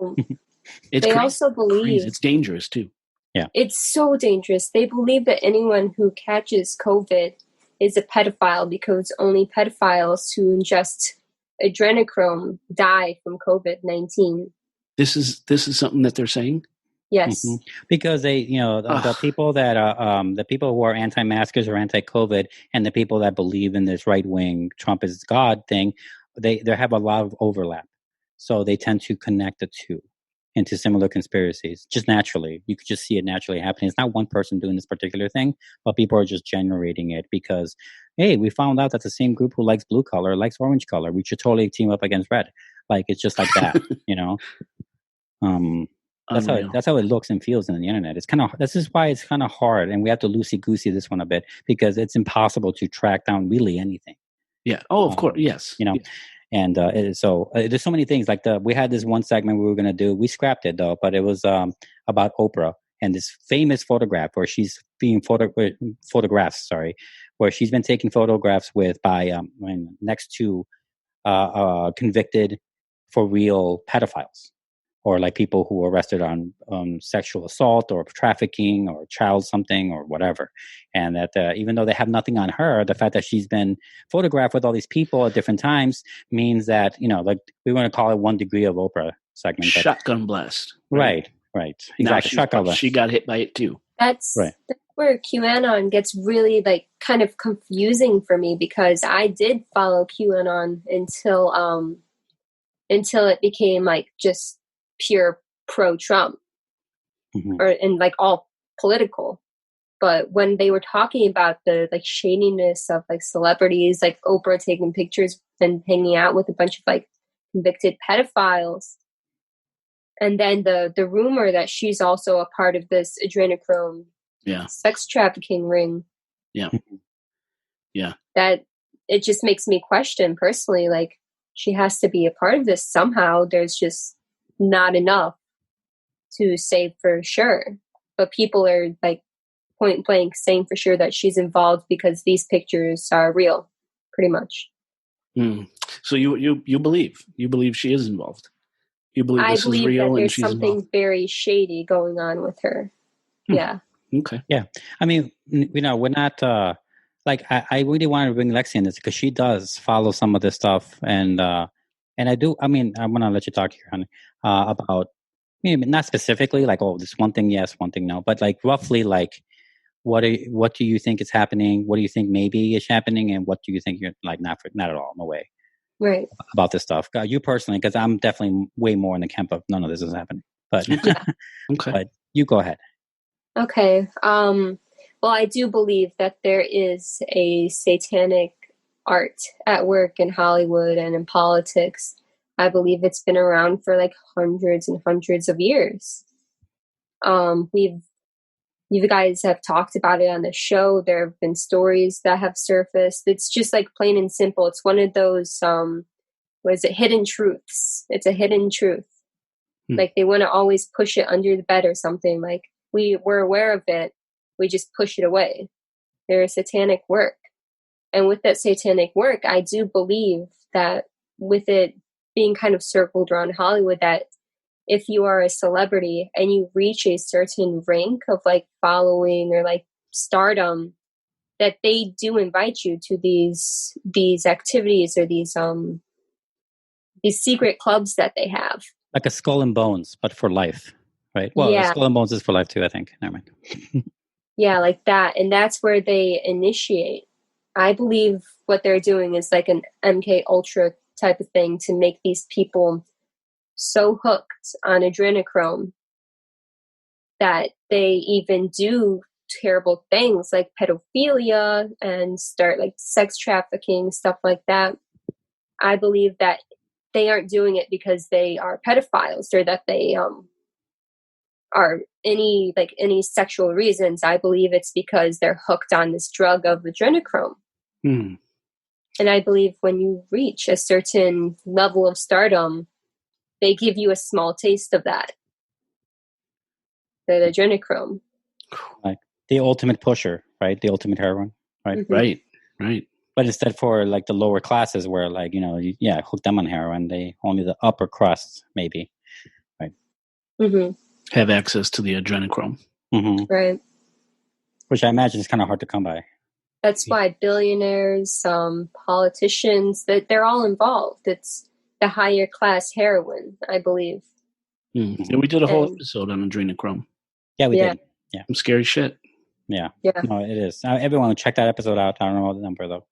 also believe it's dangerous too. Yeah, it's so dangerous. They believe that anyone who catches COVID is a pedophile because only pedophiles who ingest Adrenochrome die from COVID-19. This is something that they're saying. Yes, because they, the people that the people who are anti-maskers or anti-COVID, and the people that believe in this right-wing Trump is God thing, they have a lot of overlap. So they tend to connect the two into similar conspiracies, just naturally. You could just see it naturally happening. It's not one person doing this particular thing, but people are just generating it because, hey, we found out that the same group who likes blue color likes orange color. We should totally team up against red. Like, it's just like that, That's how it looks and feels in the internet. This is why it's kind of hard, and we have to loosey-goosey this one a bit because it's impossible to track down really anything. Yeah. Oh, of course. Yes. And so there's so many things. Like we had this one segment we were going to do. We scrapped it though, but it was about Oprah and this famous photograph where she's being photographed. Where she's been taking photographs next to convicted for real pedophiles, or like people who were arrested on sexual assault or trafficking or child something or whatever. And that even though they have nothing on her, the fact that she's been photographed with all these people at different times means that, like we want to call it 1 degree of Oprah segment. Shotgun blast. Right. Exactly. Shotgun blast. She got hit by it too. That's where QAnon gets really like kind of confusing for me, because I did follow QAnon until it became like just pure pro-Trump and like all political. But when they were talking about the like shadiness of like celebrities, like Oprah taking pictures and hanging out with a bunch of like convicted pedophiles, and then the rumor that she's also a part of this Adrenochrome sex trafficking ring, that it just makes me question personally, like, she has to be a part of this somehow. There's just not enough to say for sure. But people are like point blank saying for sure that she's involved because these pictures are real, pretty much. So you believe she is involved. You believe this is real that and there's she's something involved. very shady going on with her. Yeah. Okay. Yeah. I mean, we're not, I really want to bring Lexi in this because she does follow some of this stuff. And I do, I mean, I'm going to let you talk here, honey, about, not specifically like, oh, this one thing, yes, one thing, no, but like roughly like, what do you think is happening? What do you think maybe is happening? And what do you think you're like, not at all, no way. Right. About this stuff. You personally, because I'm definitely way more in the camp of none of this is happening. But, Okay. But you go ahead. Okay. Well, I do believe that there is a satanic art at work in Hollywood and in politics. I believe it's been around for like hundreds and hundreds of years. You guys have talked about it on the show. There have been stories that have surfaced. It's just like plain and simple. It's one of those, hidden truths. It's a hidden truth. Like they want to always push it under the bed or something. Like we're aware of it. We just push it away. There's satanic work. And with that satanic work, I do believe that with it being kind of circled around Hollywood, that if you are a celebrity and you reach a certain rank of like following or like stardom, that they do invite you to these activities or these secret clubs that they have. Like a Skull and Bones, but for life, right? Well, Yeah. Skull and Bones is for life too, I think. Never mind. Yeah, like that. And that's where they initiate. I believe what they're doing is like an MK Ultra type of thing to make these people so hooked on adrenochrome that they even do terrible things like pedophilia and start like sex trafficking, stuff like that. I believe that they aren't doing it because they are pedophiles or that they are any sexual reasons. I believe it's because they're hooked on this drug of adrenochrome. And I believe when you reach a certain level of stardom, they give you a small taste of that. The adrenochrome. Like the ultimate pusher, right? The ultimate heroin, right? Mm-hmm. Right. But instead for like the lower classes where like, hook them on heroin, they only the upper crust maybe, right? Mm-hmm. Have access to the adrenochrome. Mm-hmm. Right. Which I imagine is kind of hard to come by. That's why billionaires, politicians, that they're all involved. It's the higher class heroin, I believe. Yeah, we did a whole episode on adrenochrome. Yeah, we did. Yeah. Some scary shit. Yeah. Yeah. No, it is. Everyone check that episode out. I don't know the number though. Do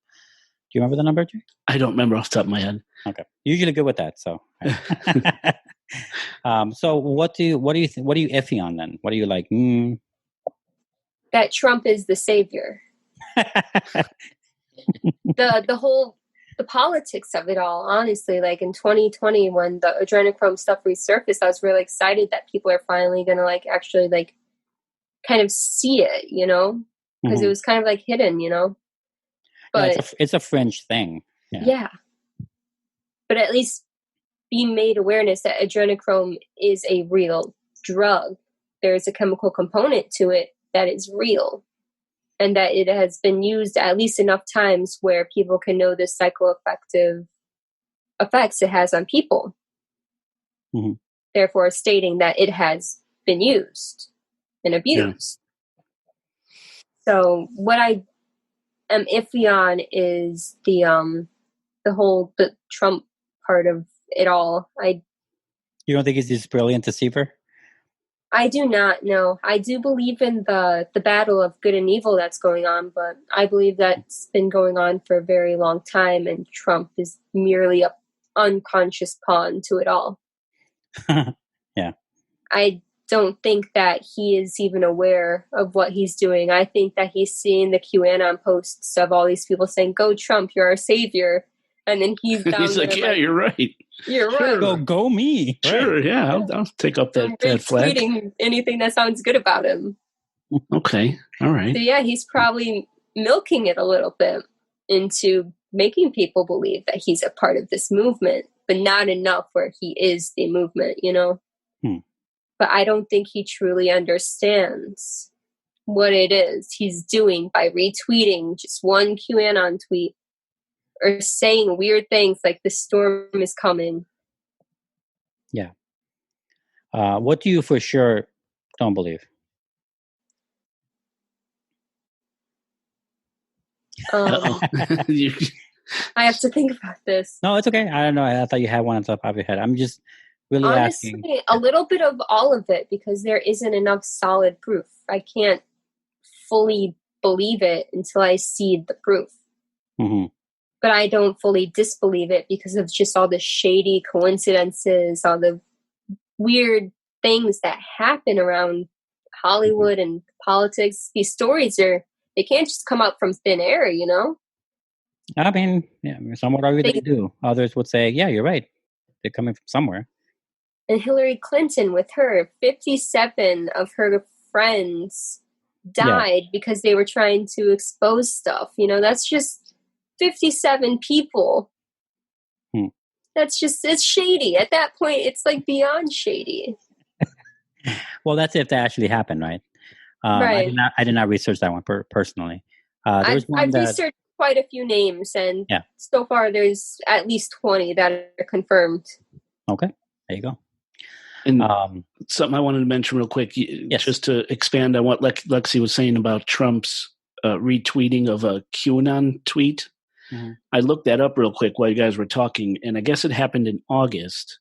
you remember the number, Jay? I don't remember off the top of my head. Okay. Usually good with that. So, so what do you iffy on then? What do you like? That Trump is the savior. The politics of it all, honestly, like in 2020 when the adrenochrome stuff resurfaced, I was really excited that people are finally gonna like actually like kind of see it, because it was kind of like hidden, but yeah, it's a fringe thing. Yeah, but at least being made awareness that adrenochrome is a real drug. There's a chemical component to it that is real. And that it has been used at least enough times where people can know the psychoactive effects it has on people. Mm-hmm. Therefore, stating that it has been used and abused. Yeah. So, what I am iffy on is the Trump part of it all. You don't think he's this brilliant deceiver? I do not know. I do believe in the battle of good and evil that's going on, but I believe that's been going on for a very long time, and Trump is merely an unconscious pawn to it all. Yeah. I don't think that he is even aware of what he's doing. I think that he's seeing the QAnon posts of all these people saying, "Go Trump, you're our savior." And then he's down he's like, "Yeah, you're right. You're right. Go me. Sure, right. Yeah, I'll take up that flag. Retweeting anything that sounds good about him. Okay, all right. So yeah, he's probably milking it a little bit into making people believe that he's a part of this movement, but not enough where he is the movement, you know? But I don't think he truly understands what it is he's doing by retweeting just one QAnon tweet or saying weird things like the storm is coming. Yeah. What do you for sure don't believe? I have to think about this. No, it's okay. I don't know. I thought you had one on top of your head. I'm just really honestly asking. A little bit of all of it, because there isn't enough solid proof. I can't fully believe it until I see the proof. But I don't fully disbelieve it because of just all the shady coincidences, all the weird things that happen around Hollywood and politics. These stories they can't just come up from thin air, you know? I mean, yeah, some would argue they do. Others would say, yeah, you're right. They're coming from somewhere. And Hillary Clinton, with her, 57 of her friends died because they were trying to expose stuff. You know, that's just 57 people. That's just, it's shady. At that point, it's like beyond shady. Well, that's if that actually happened, right? Right. I did not research that one personally. I've researched quite a few names, and so far there's at least 20 that are confirmed. Okay, there you go. And something I wanted to mention real quick, just to expand on what Lexi was saying about Trump's retweeting of a QAnon tweet. I looked that up real quick while you guys were talking, and I guess it happened in August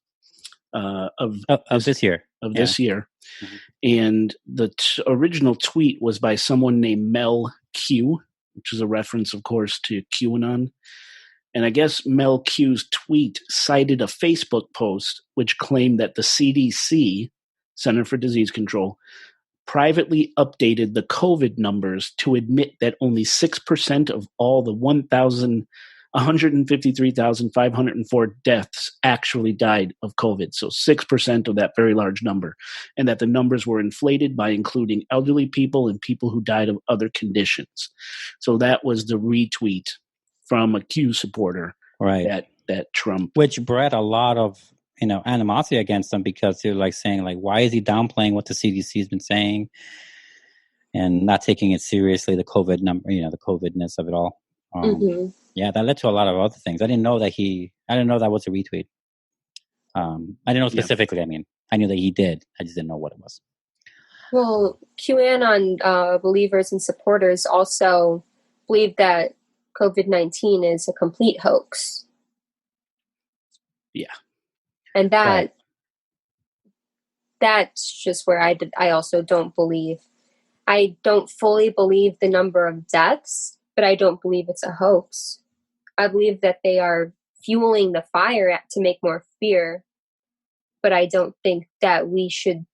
of this year. This year. And the original tweet was by someone named Mel Q, which is a reference, of course, to QAnon. And I guess Mel Q's tweet cited a Facebook post which claimed that the CDC, Center for Disease Control, privately updated the COVID numbers to admit that only 6% of all the 153,504 deaths actually died of COVID. So 6% of that very large number. And that the numbers were inflated by including elderly people and people who died of other conditions. So that was the retweet from a Q supporter, right? That Trump, which bred a lot of animosity against them, because they're like saying, like, why is he downplaying what the CDC has been saying and not taking it seriously? The COVID number, the COVIDness of it all. Yeah, that led to a lot of other things. I didn't know that was a retweet. I didn't know specifically. I mean, I knew that he did. I just didn't know what it was. Well, QAnon believers and supporters also believe that COVID-19 is a complete hoax. Yeah. And that's just where I also don't believe. I don't fully believe the number of deaths, but I don't believe it's a hoax. I believe that they are fueling the fire to make more fear, but I don't think that we should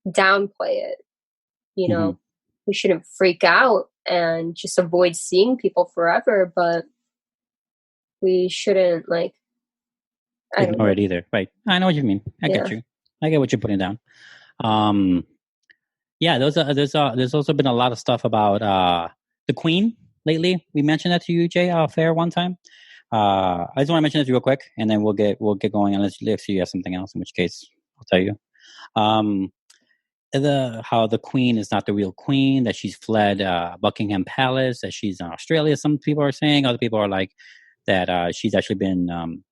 downplay it. We shouldn't freak out and just avoid seeing people forever, but we shouldn't ignore it either. Right. I know what you mean. I get you. I get what you're putting down. There's also been a lot of stuff about the Queen lately. We mentioned that to you, Jay, fair one time. I just want to mention this real quick, and then we'll get going unless you have something else, in which case I'll tell you. How the Queen is not the real Queen, that she's fled Buckingham Palace, that she's in Australia. Some people are saying, other people are like that she's actually been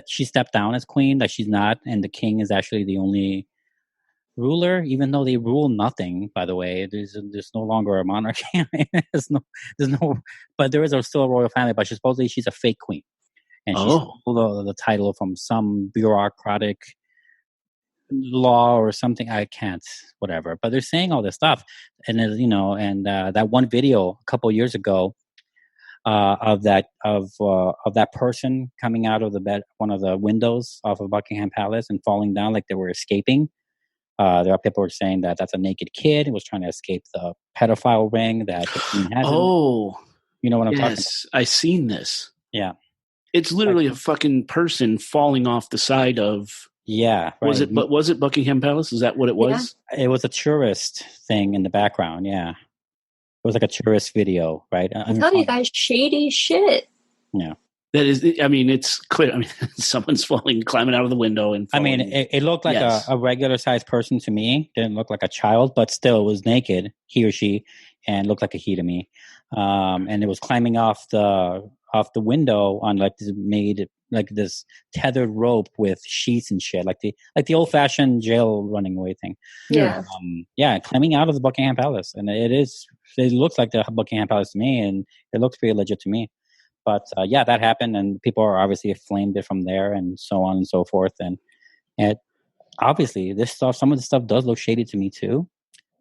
she stepped down as Queen, that she's not, and the King is actually the only ruler, even though they rule nothing. By the way, there's no longer a monarchy. there's no, but there is still a royal family. But supposedly she's a fake queen, and she stole the title from some bureaucratic law or something. I can't, whatever. But they're saying all this stuff, and that one video a couple years ago of that person coming out of the bed, one of the windows off of Buckingham Palace, and falling down like they were escaping. There are people who are saying that that's a naked kid who was trying to escape the pedophile ring that the Queen has. Oh, you know what I'm talking about? Yes, I seen this. Yeah, it's literally a fucking person falling off the side of. Yeah, right. Was it Buckingham Palace? Is that what it was? Yeah. It was a tourist thing in the background. Yeah. was like a tourist video, right? I tell you guys, shady shit. Yeah. That is, I mean, it's clear. I mean, someone's climbing out of the window and I mean, falling. it looked like a regular sized person to me. Didn't look like a child, but still was naked, he or she, and looked like a he to me. And it was climbing off the window on this tethered rope with sheets and shit, like the old fashioned jail running away thing. Yeah. Climbing out of the Buckingham Palace, and it looks like the Buckingham Palace to me, and it looks pretty legit to me. But that happened, and people are obviously flamed it from there, and so on and so forth. And obviously, some of the stuff does look shady to me too.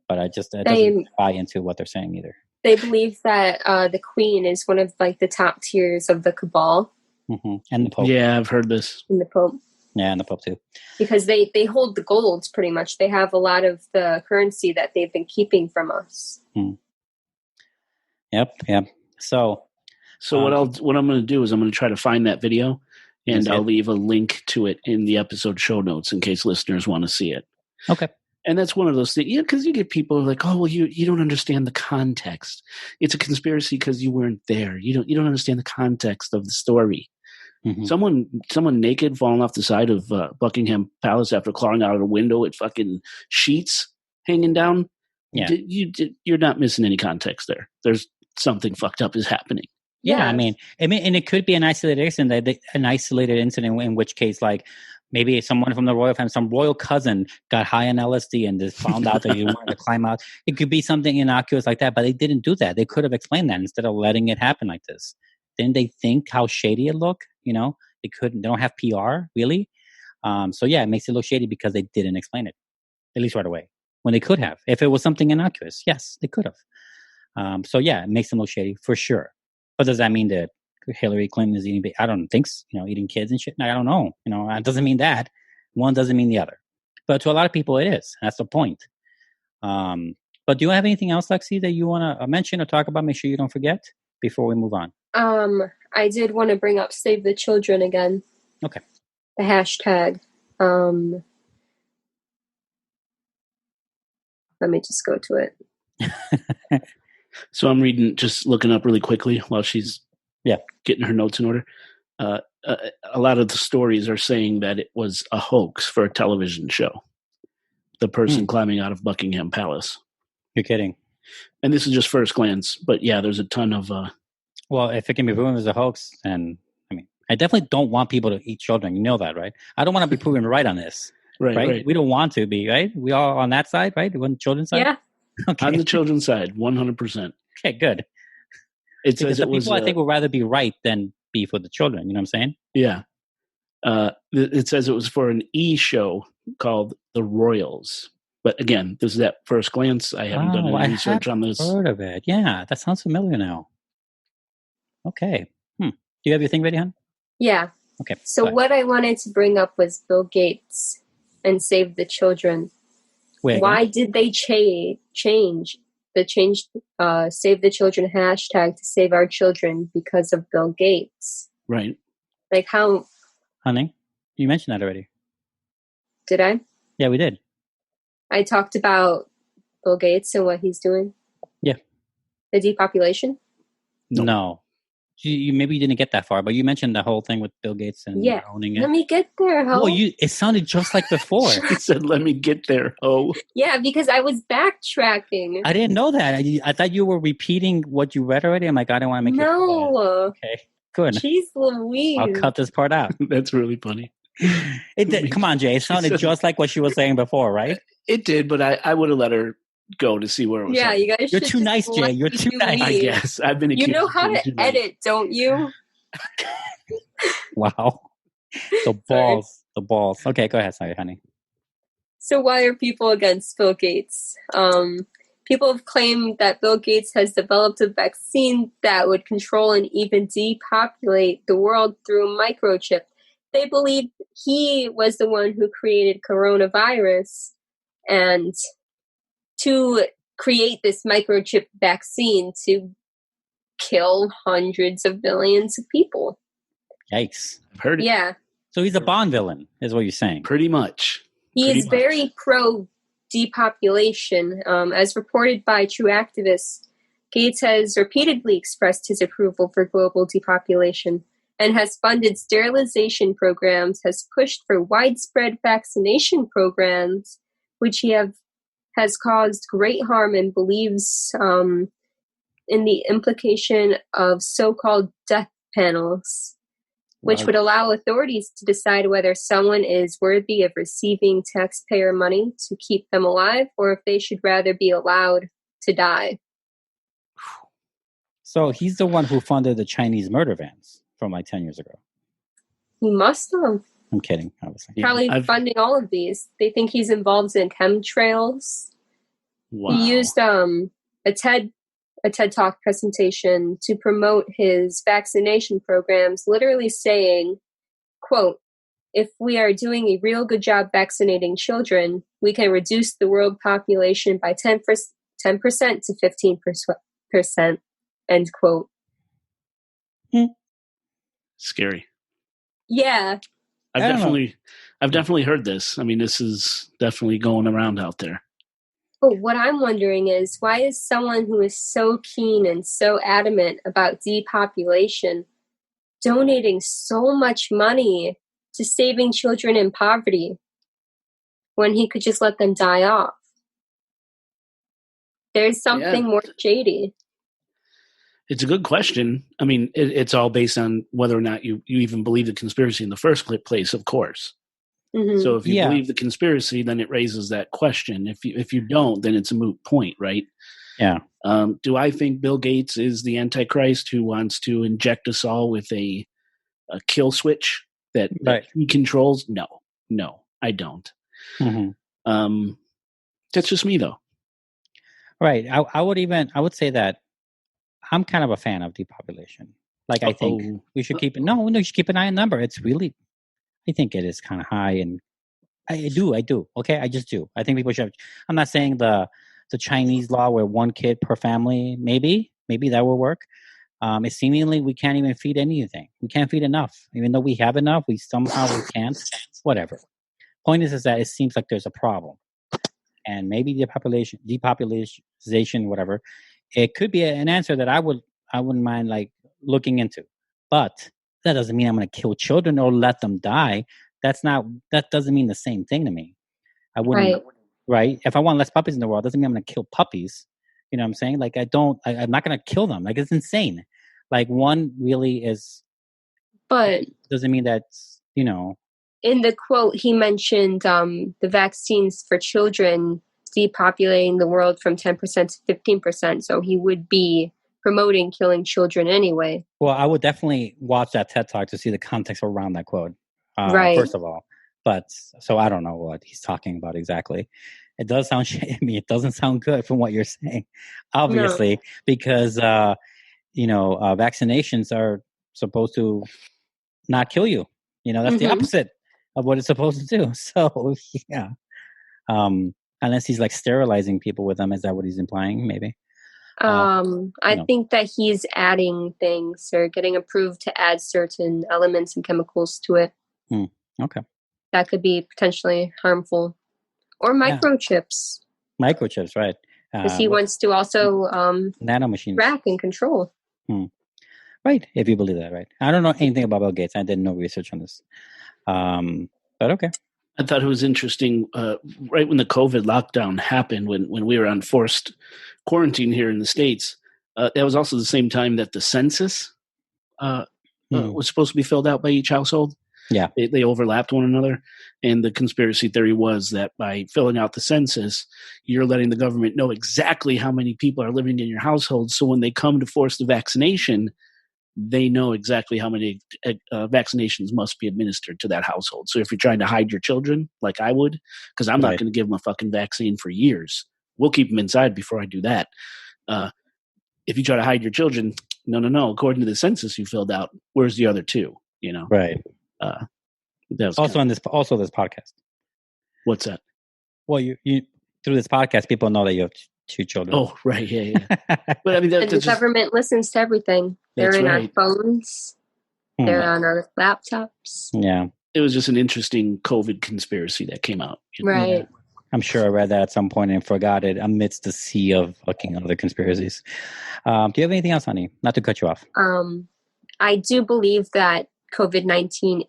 But it doesn't buy into what they're saying either. They believe that the Queen is one of like the top tiers of the Cabal, and the Pope. Yeah, I've heard this. And the Pope. Yeah, and the Pope too. Because they hold the golds pretty much. They have a lot of the currency that they've been keeping from us. Yep. So what I'm going to do is I'm going to try to find that video, and I'll leave a link to it in the episode show notes in case listeners want to see it. Okay. And that's one of those things, because you get people like, oh, well, you don't understand the context. It's a conspiracy because you weren't there. You don't understand the context of the story. Mm-hmm. Someone naked falling off the side of Buckingham Palace after clawing out of a window with fucking sheets hanging down. Yeah, you're not missing any context there. There's something fucked up is happening. Yeah, I mean, and it could be an isolated incident, in which case, like, maybe someone from the royal family, some royal cousin got high on LSD and just found out that you wanted to climb out. It could be something innocuous like that, but they didn't do that. They could have explained that instead of letting it happen like this. Didn't they think how shady it looked? They don't have PR, really. It makes it look shady because they didn't explain it, at least right away, when they could have. If it was something innocuous, yes, they could have. It makes them look shady for sure. But does that mean that Hillary Clinton is eating? I don't think so. Eating kids and shit. I don't know. It doesn't mean that. One doesn't mean the other. But to a lot of people, it is. That's the point. But do you have anything else, Lexi, that you want to mention or talk about? Make sure you don't forget before we move on. I did want to bring up Save the Children again. Okay. The hashtag. Let me just go to it. So I'm just looking up really quickly while she's getting her notes in order. A lot of the stories are saying that it was a hoax for a television show. The person climbing out of Buckingham Palace. You're kidding. And this is just first glance, but there's a ton of... Well, if it can be proven as a hoax, then, I definitely don't want people to eat children. You know that, right? I don't want to be proven right on this. Right? We don't want to be, right? We all on that side, right? On the children's side? Yeah. Okay. On the children's side, 100%. Okay, good. It says it was, people I think would rather be right than be for the children. You know what I'm saying? Yeah. It says it was for an show called The Royals. But again, this is at first glance. I haven't done any research on this. Heard of it? Yeah, that sounds familiar now. Okay. Do you have your thing ready, hon? Yeah. Okay. So what I wanted to bring up was Bill Gates and Save the Children. Why did they change Save the Children hashtag to save our children because of Bill Gates? Right. Like how... Honey, you mentioned that already. Did I? Yeah, we did. I talked about Bill Gates and what he's doing? Yeah. The depopulation? No. You maybe you didn't get that far, but you mentioned the whole thing with Bill Gates and owning it. Let me get there, ho. Well, it sounded just like before. He said, "Let me get there, ho." Yeah, because I was backtracking. I didn't know that. I thought you were repeating what you read already. I'm like, I don't want to make No. Okay, good. Jeez Louise. I'll cut this part out. That's really funny. It did. Come on, Jay. It sounded just like what she was saying before, right? It did, but I would have let her go to see where it was. Yeah, you guys. You're too nice, Jay. You're too nice. I guess I've been. You know how to edit, don't you? Wow. The balls. Okay, go ahead. Sorry, honey. So why are people against Bill Gates? People have claimed that Bill Gates has developed a vaccine that would control and even depopulate the world through a microchip. They believe he was the one who created coronavirus and to create this microchip vaccine to kill hundreds of millions of people. Yikes. I've heard it. Yeah. So he's a Bond villain, is what you're saying. Pretty much. He is very pro-depopulation. As reported by True Activists, Gates has repeatedly expressed his approval for global depopulation and has funded sterilization programs, has pushed for widespread vaccination programs, which has caused great harm, and believes in the implication of so-called death panels, which would allow authorities to decide whether someone is worthy of receiving taxpayer money to keep them alive, or if they should rather be allowed to die. So he's the one who funded the Chinese murder vans from like 10 years ago. He must have. I'm kidding, obviously. Probably funding all of these. They think he's involved in chemtrails. Wow. He used a TED Talk presentation to promote his vaccination programs, literally saying, quote, "If we are doing a real good job vaccinating children, we can reduce the world population by 10% to 15%, end quote." Scary. Yeah. I've definitely heard this. I mean, this is definitely going around out there. But what I'm wondering is, why is someone who is so keen and so adamant about depopulation donating so much money to saving children in poverty when he could just let them die off? There's something more shady. It's a good question. I mean, it's all based on whether or not you even believe the conspiracy in the first place, of course. Mm-hmm. So if you believe the conspiracy, then it raises that question. If you don't, then it's a moot point, right? Yeah. Do I think Bill Gates is the Antichrist who wants to inject us all with a kill switch that he controls? No, I don't. Mm-hmm. That's just me, though. Right. I would say that I'm kind of a fan of depopulation. Like, I think we should keep it. No, you should keep an eye on number. It's really, I think it is kind of high, and I do. Okay, I just do. I think people should. I'm not saying the Chinese law where one kid per family. Maybe that will work. It's seemingly we can't even feed anything. We can't feed enough, even though we have enough. We can't. Whatever. Point is that it seems like there's a problem, and maybe depopulation, whatever. It could be an answer that I wouldn't mind like looking into, but that doesn't mean I'm going to kill children or let them die. That doesn't mean the same thing to me. I wouldn't, right? If I want less puppies in the world, doesn't mean I'm going to kill puppies. You know what I'm saying? Like I'm not going to kill them. Like it's insane. Like one really is, but doesn't mean that's, in the quote, he mentioned the vaccines for children depopulating the world from 10% to 15%. So he would be promoting killing children anyway. Well, I would definitely watch that TED Talk to see the context around that quote. First of all, but so I don't know what he's talking about exactly. It does sound. It doesn't sound good from what you're saying, obviously, because vaccinations are supposed to not kill you. That's the opposite of what it's supposed to do. So yeah, unless he's like sterilizing people with them, is that what he's implying? Maybe. I think that he's adding things or getting approved to add certain elements and chemicals to it. Okay. That could be potentially harmful. Or microchips. Microchips, right. Because he wants to also nanomachines track and control. Right, if you believe that, right. I don't know anything about Bill Gates. I did no research on this. But okay. I thought it was interesting, right when the COVID lockdown happened, when we were on forced quarantine here in the States, that was also the same time that the census was supposed to be filled out by each household. Yeah. They overlapped one another. And the conspiracy theory was that by filling out the census, you're letting the government know exactly how many people are living in your household. So when they come to force the vaccination, they know exactly how many vaccinations must be administered to that household. So if you're trying to hide your children, like I would, because I'm not going to give them a fucking vaccine for years. We'll keep them inside before I do that. If you try to hide your children, no. According to the census you filled out, where's the other two? Right. Also this podcast. What's that? Well, you through this podcast, people know that you have two children. Oh, right, yeah. But I mean, and the government listens to everything. They're in our phones. They're on our laptops. Yeah. It was just an interesting COVID conspiracy that came out. Right. I'm sure I read that at some point and forgot it amidst the sea of fucking other conspiracies. Do you have anything else, honey? Not to cut you off. I do believe that COVID-19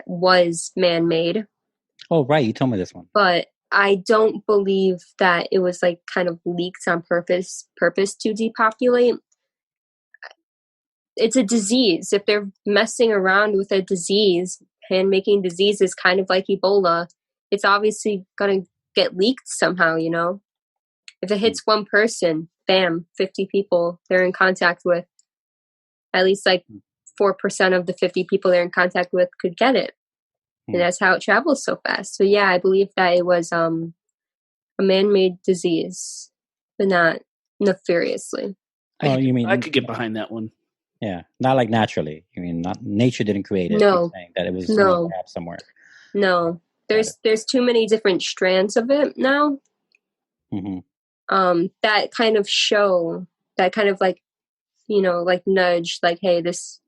was man-made. Oh, right. You told me this one. But I don't believe that it was like kind of leaked on purpose to depopulate. It's a disease. If they're messing around with a disease, hand-making disease is kind of like Ebola. It's obviously going to get leaked somehow, you know? If it hits one person, bam, 50 people they're in contact with. At least like 4% of the 50 people they're in contact with could get it. And that's how it travels so fast. So yeah, I believe that it was a man-made disease, but not nefariously. Oh, you mean I could get behind that one. Yeah, not like naturally. You mean not nature didn't create it? No. You're saying that it was perhaps somewhere. No, there's too many different strands of it now. Mm-hmm. That kind of show, that kind of like, you know, like nudge, like, hey, this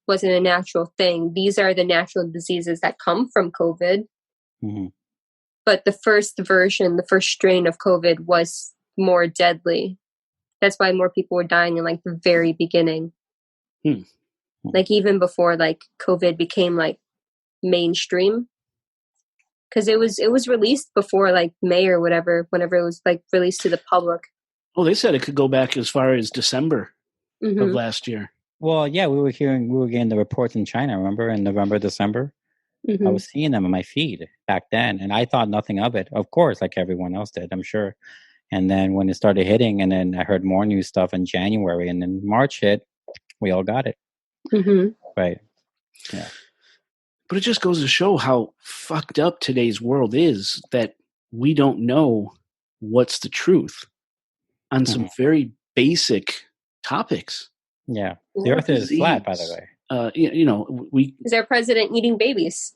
wasn't a natural thing. These are the natural diseases that come from COVID. Mm-hmm. But the first version, the first strain of COVID was more deadly. That's why more people were dying in like the very beginning. Like even before like COVID became like mainstream. Because it was released before like May or whatever, whenever it was like released to the public. Oh, they said it could go back as far as December of last year. Well, yeah, we were getting the reports in China, remember, in November, December? I was seeing them on my feed back then, and I thought nothing of it. Of course, like everyone else did, I'm sure. And then when it started hitting, and then I heard more new stuff in January, and then March hit, we all got it. Right. Yeah. But it just goes to show how fucked up today's world is, that we don't know what's the truth on some very basic topics. Yeah. The earth is flat, by the way. You know, is our president eating babies?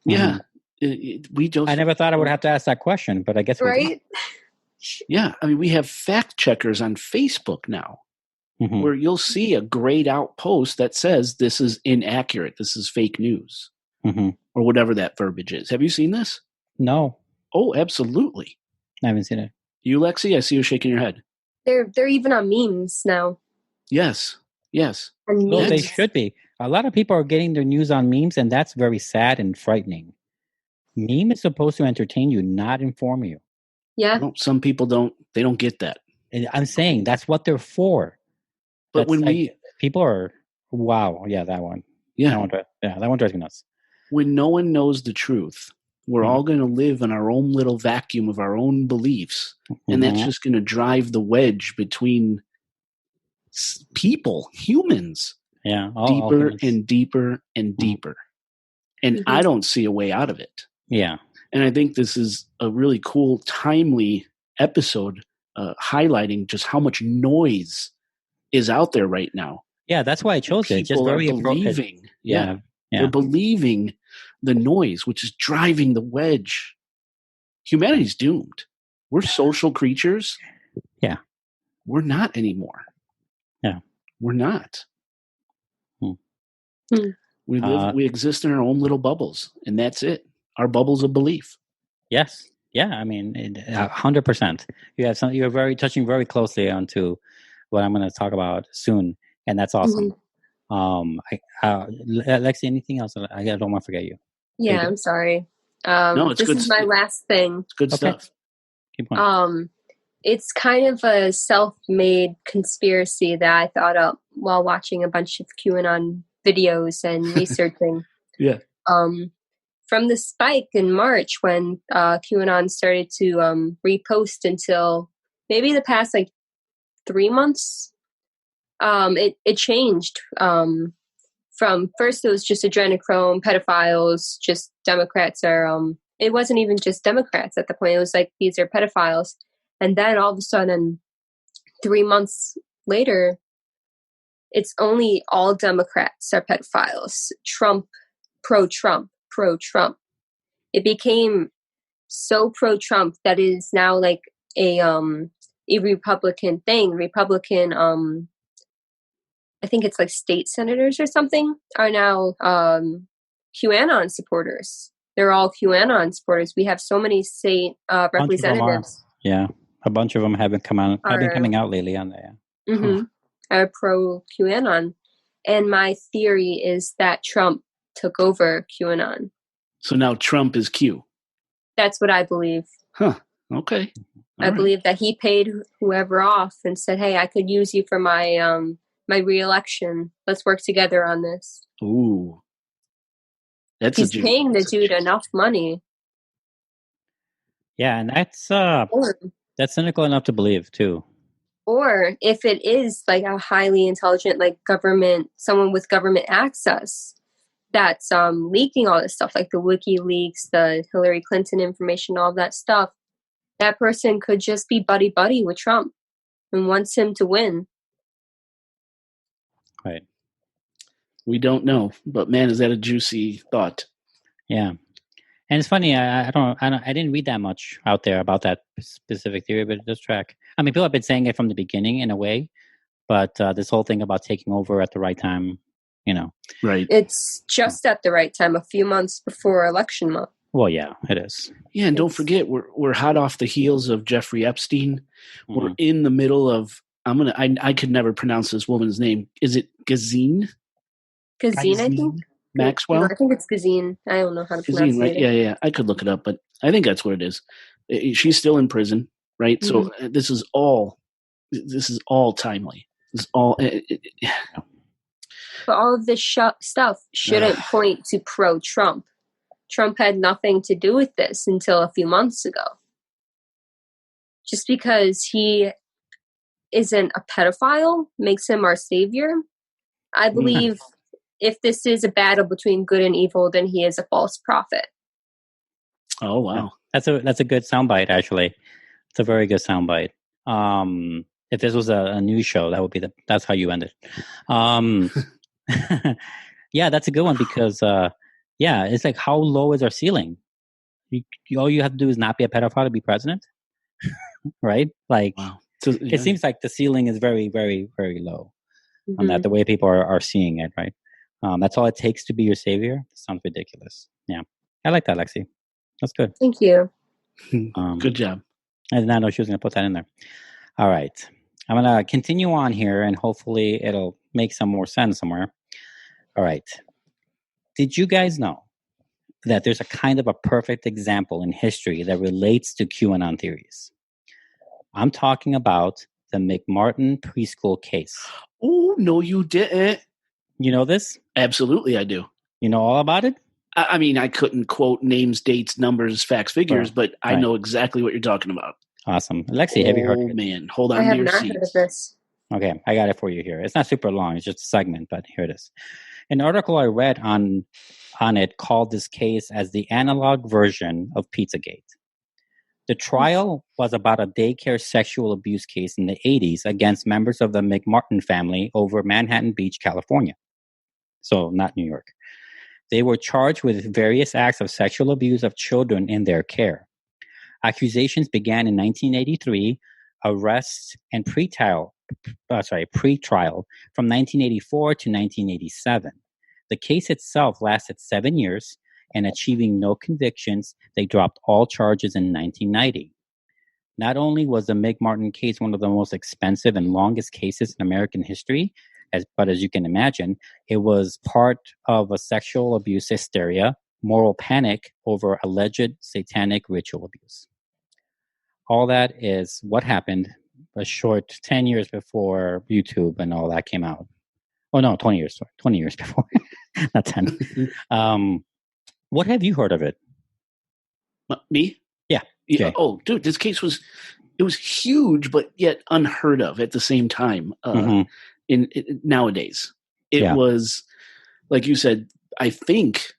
Yeah. We don't. I never thought I would have to ask that question, but I guess right. Yeah. I mean, we have fact checkers on Facebook now, where you'll see a grayed out post that says this is inaccurate. This is fake news, or whatever that verbiage is. Have you seen this? No. Oh, absolutely. I haven't seen it. You, Lexi? I see you shaking your head. They're even on memes now. Yes. Well, they should be. A lot of people are getting their news on memes, and that's very sad and frightening. Meme is supposed to entertain you, not inform you. Yeah. Well, some people don't. They don't get that. And I'm saying that's what they're for. But that's when people are, wow, yeah, that one. Yeah. That one drives me nuts. When no one knows the truth, we're all going to live in our own little vacuum of our own beliefs. And that's just going to drive the wedge between people, humans, deeper and deeper and deeper. And I don't see a way out of it. Yeah. And I think this is a really cool, timely episode highlighting just how much noise is out there right now. Yeah, that's why I chose it. Just very believing. They're believing the noise, which is driving the wedge. Humanity's doomed. We're social creatures. Yeah. We're not anymore. Yeah. We're not. We exist in our own little bubbles, and that's it. Our bubbles of belief. Yes. Yeah. I mean, 100%. You're touching very closely onto what I'm going to talk about soon, and that's awesome. Lexi, anything else? I don't want to forget you. Yeah, I'm sorry. No, it's this good. is my last thing. It's good stuff. Keep going. It's kind of a self-made conspiracy that I thought up while watching a bunch of QAnon videos and researching. Yeah. From the spike in March when QAnon started to repost until maybe the past like 3 months, it changed. From first it was just Adrenochrome, pedophiles, just Democrats are. It wasn't even just Democrats at the point. It was like these are pedophiles. And then all of a sudden, 3 months later, it's only all Democrats are pedophiles. Trump, pro-Trump. It became so pro-Trump that it is now like a Republican thing. Republican, I think it's like state senators or something, are now QAnon supporters. they're all QAnon supporters. We have so many state representatives. Yeah, a bunch of them have been coming out lately on there. Mm-hmm. Are pro QAnon, and my theory is that Trump took over QAnon. So now Trump is Q. That's what I believe. Huh. Okay. I believe that he paid whoever off and said, "Hey, I could use you for my my re-election. Let's work together on this." Ooh. He's paying the dude enough money. Yeah, and that's cynical enough to believe too. Or if it is like a highly intelligent, like someone with government access that's leaking all this stuff, like the WikiLeaks, the Hillary Clinton information, all that stuff, that person could just be buddy-buddy with Trump and wants him to win. Right. We don't know, but man, is that a juicy thought? Yeah. And it's funny, I didn't read that much out there about that specific theory, but it does track. I mean, people have been saying it from the beginning in a way, but this whole thing about taking over at the right time, Right. It's just at the right time, a few months before election month. Well, yeah, it is. Yeah, and don't forget, we're hot off the heels of Jeffrey Epstein. Mm-hmm. We're in the middle of I could never pronounce this woman's name. Is it Gazine? Gazine, I think. Maxwell? I think it's Gazine. I don't know how to pronounce it. Right? Yeah. I could look it up, but I think that's what it is. She's still in prison, right? Mm-hmm. So this is all timely. This is all. But all of this stuff shouldn't point to pro-Trump. Trump had nothing to do with this until a few months ago. Just because he isn't a pedophile makes him our savior. I believe if this is a battle between good and evil, then he is a false prophet. Oh, wow. That's a good soundbite, actually. It's a very good soundbite. If this was a news show, that's how you end it. Yeah, that's a good one because, it's like, how low is our ceiling? All you have to do is not be a pedophile to be president, right? Like, wow. So, it seems like the ceiling is very, very, very low on that, the way people are seeing it, right? That's all it takes to be your savior. That sounds ridiculous. Yeah. I like that, Lexi. That's good. Thank you. Good job. I did not know she was going to put that in there. All right. I'm going to continue on here and hopefully it'll make some more sense somewhere. All right. Did you guys know that there's a kind of a perfect example in history that relates to QAnon theories? I'm talking about the McMartin preschool case. Oh, no, you didn't. You know this? Absolutely, I do. You know all about it? I mean, I couldn't quote names, dates, numbers, facts, figures, but I know exactly what you're talking about. Awesome. Lexi, have you heard of it? Oh, man. Hold on to your seats. I have not heard of this. Okay, I got it for you here. It's not super long. It's just a segment, but here it is. An article I read on it called this case as the analog version of Pizzagate. The trial was about a daycare sexual abuse case in the 80s against members of the McMartin family over Manhattan Beach, California. So not New York. They were charged with various acts of sexual abuse of children in their care. Accusations began in 1983, arrests and pre-trial from 1984 to 1987. The case itself lasted 7 years, and achieving no convictions, they dropped all charges in 1990. Not only was the McMartin case one of the most expensive and longest cases in American history, but as you can imagine, it was part of a sexual abuse hysteria, moral panic over alleged satanic ritual abuse. All that is what happened a short 10 years before YouTube and all that came out. Oh, no, 20 years. Sorry, 20 years before. Not 10. What have you heard of it? Me? Yeah. Okay. Oh, dude, this case was huge, but yet unheard of at the same time. Nowadays, it was, like you said, I think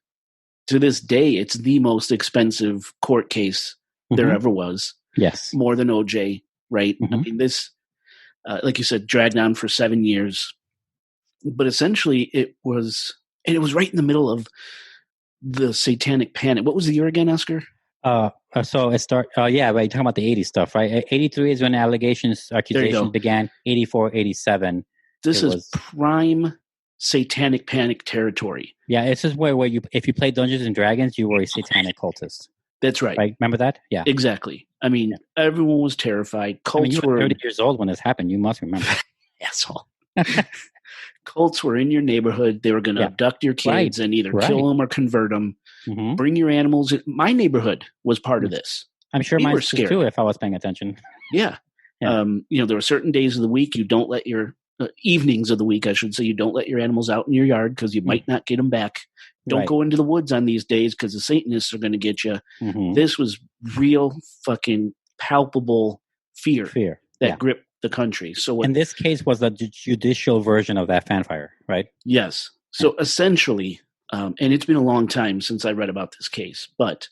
to this day, it's the most expensive court case there ever was. Yes. More than OJ, right? I mean, this, like you said, dragged on for 7 years, but essentially it was right in the middle of the satanic panic. What was the year again, Oscar? So it right, you're talking about the 80s stuff, right? 83 is when accusations began. 84, 87. This is prime satanic panic territory. Yeah, this is where you, if you play Dungeons and Dragons, you were a satanic cultist. That's right. Right? Remember that? Yeah. Exactly. I mean, everyone was terrified. Cults you were were 30 years old when this happened. You must remember. asshole. Cults were in your neighborhood. They were going to abduct your kids and either kill them or convert them. Mm-hmm. Bring your animals. My neighborhood was part of this. I'm sure mine was scared too if I was paying attention. Yeah. You know, there were certain days of the week you don't let your evenings of the week, I should say, you don't let your animals out in your yard because you might not get them back. Don't go into the woods on these days because the Satanists are going to get you. Mm-hmm. This was real fucking palpable fear that gripped the country. So in this case was the judicial version of that fanfare, right? Yes. So essentially, and it's been a long time since I read about this case, but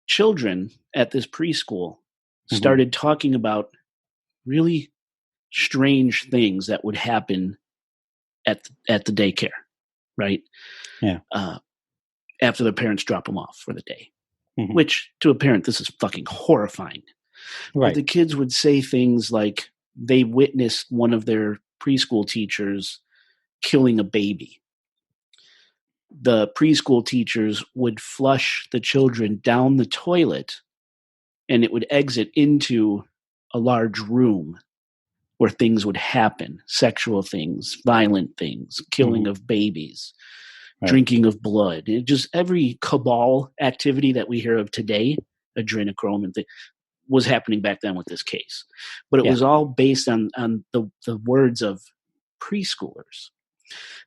children at this preschool started talking about really strange things that would happen at the daycare, right? Yeah. After their parents drop them off for the day, which to a parent, this is fucking horrifying. Right. But the kids would say things like they witnessed one of their preschool teachers killing a baby. The preschool teachers would flush the children down the toilet and it would exit into a large room where things would happen, sexual things, violent things, killing of babies, drinking of blood. It just every cabal activity that we hear of today, Adrenochrome and things, was happening back then with this case. But it was all based on the words of preschoolers.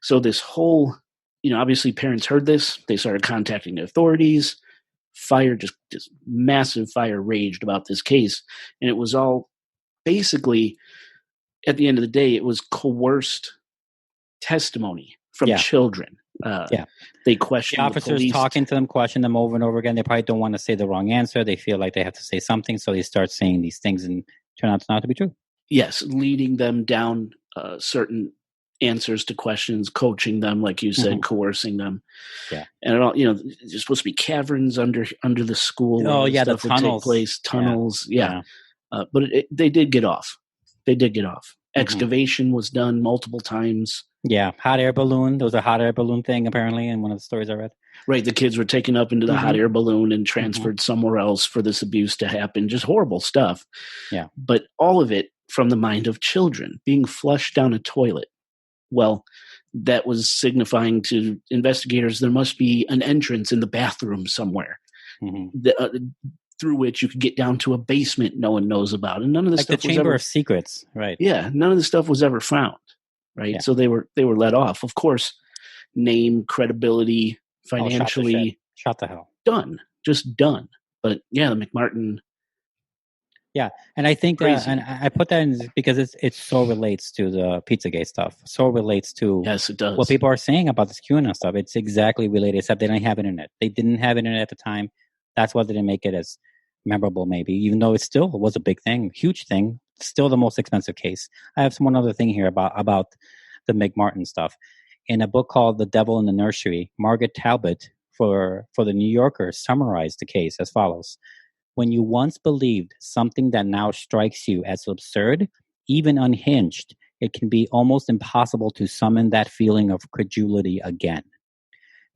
So this whole, you know, obviously parents heard this. They started contacting the authorities. Fire, just massive fire raged about this case. And it was all basically, at the end of the day, it was coerced testimony from children. They questioned the officers police. Talking to them, question them over and over again. They probably don't want to say the wrong answer. They feel like they have to say something, so they start saying these things and turn out not to be true. Yes, leading them down certain answers to questions, coaching them, like you said, coercing them. Yeah, and it all, you know, there's supposed to be caverns under the school. Oh yeah, the stuff tunnels. would take place, tunnels. But they did get off. They did get off. Excavation was done multiple times. Yeah, hot air balloon. There was a hot air balloon thing apparently in one of the stories I read. Right, the kids were taken up into the hot air balloon and transferred somewhere else for this abuse to happen. Just horrible stuff. Yeah. But all of it from the mind of children, being flushed down a toilet. Well, that was signifying to investigators there must be an entrance in the bathroom somewhere through which you could get down to a basement no one knows about. And none of this like stuff the was Chamber ever, of Secrets, right? Yeah, none of the stuff was ever found. Right. Yeah. So they were let off. Of course, name, credibility, financially shot the hell. Done. Just done. But yeah, the McMartin. Yeah. And I think and I put that in because it so relates to the Pizzagate stuff. So relates to yes, it does. What people are saying about this QAnon stuff. It's exactly related, except they didn't have internet. They didn't have internet at the time. That's why they didn't make it as memorable, maybe, even though it still was a big thing, huge thing. Still the most expensive case. I have one other thing here about the McMartin stuff. In a book called The Devil in the Nursery, Margaret Talbot for the New Yorker summarized the case as follows. When you once believed something that now strikes you as absurd, even unhinged, it can be almost impossible to summon that feeling of credulity again.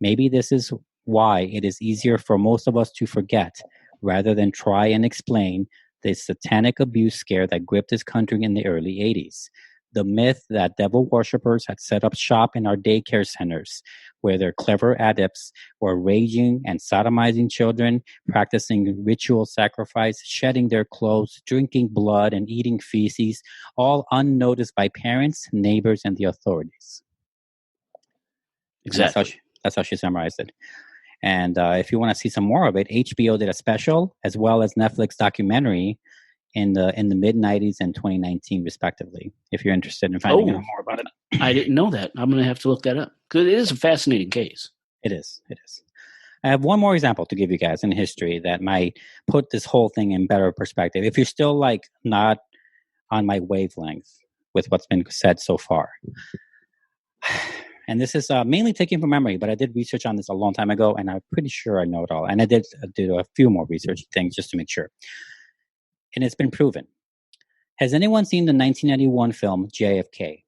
Maybe this is why it is easier for most of us to forget rather than try and explain the satanic abuse scare that gripped this country in the early 80s. The myth that devil worshippers had set up shop in our daycare centers, where their clever adepts were raging and sodomizing children, practicing ritual sacrifice, shedding their clothes, drinking blood, and eating feces, all unnoticed by parents, neighbors, and the authorities. Exactly. That's how she summarized it. And if you want to see some more of it, HBO did a special as well as Netflix documentary in the mid-90s and 2019, respectively, if you're interested in finding out more about it. I didn't know that. I'm going to have to look that up because it is a fascinating case. It is. I have one more example to give you guys in history that might put this whole thing in better perspective. If you're still like not on my wavelength with what's been said so far. And this is mainly taken from memory, but I did research on this a long time ago, and I'm pretty sure I know it all. And I did do a few more research things just to make sure. And it's been proven. Has anyone seen the 1991 film JFK?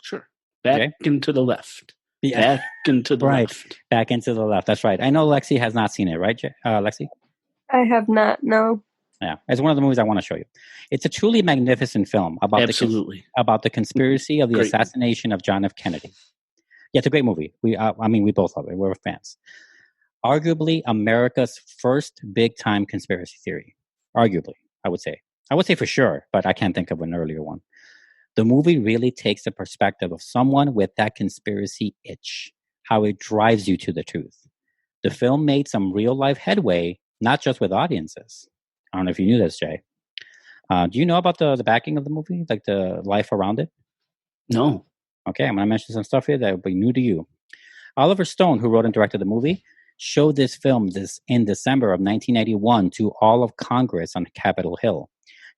Sure. Back into the left. Back into the left. Back into the left. That's right. I know Lexi has not seen it, right, Lexi? I have not, no. Yeah, it's one of the movies I want to show you. It's a truly magnificent film about the conspiracy of the assassination of John F. Kennedy. Yeah, it's a great movie. We both love it. We're fans. Arguably, America's first big-time conspiracy theory. Arguably, I would say. I would say for sure, but I can't think of an earlier one. The movie really takes the perspective of someone with that conspiracy itch, how it drives you to the truth. The film made some real-life headway, not just with audiences. I don't know if you knew this, Jay. Do you know about the backing of the movie, like the life around it? No. Okay, I'm going to mention some stuff here that will be new to you. Oliver Stone, who wrote and directed the movie, showed this film in December of 1991 to all of Congress on Capitol Hill.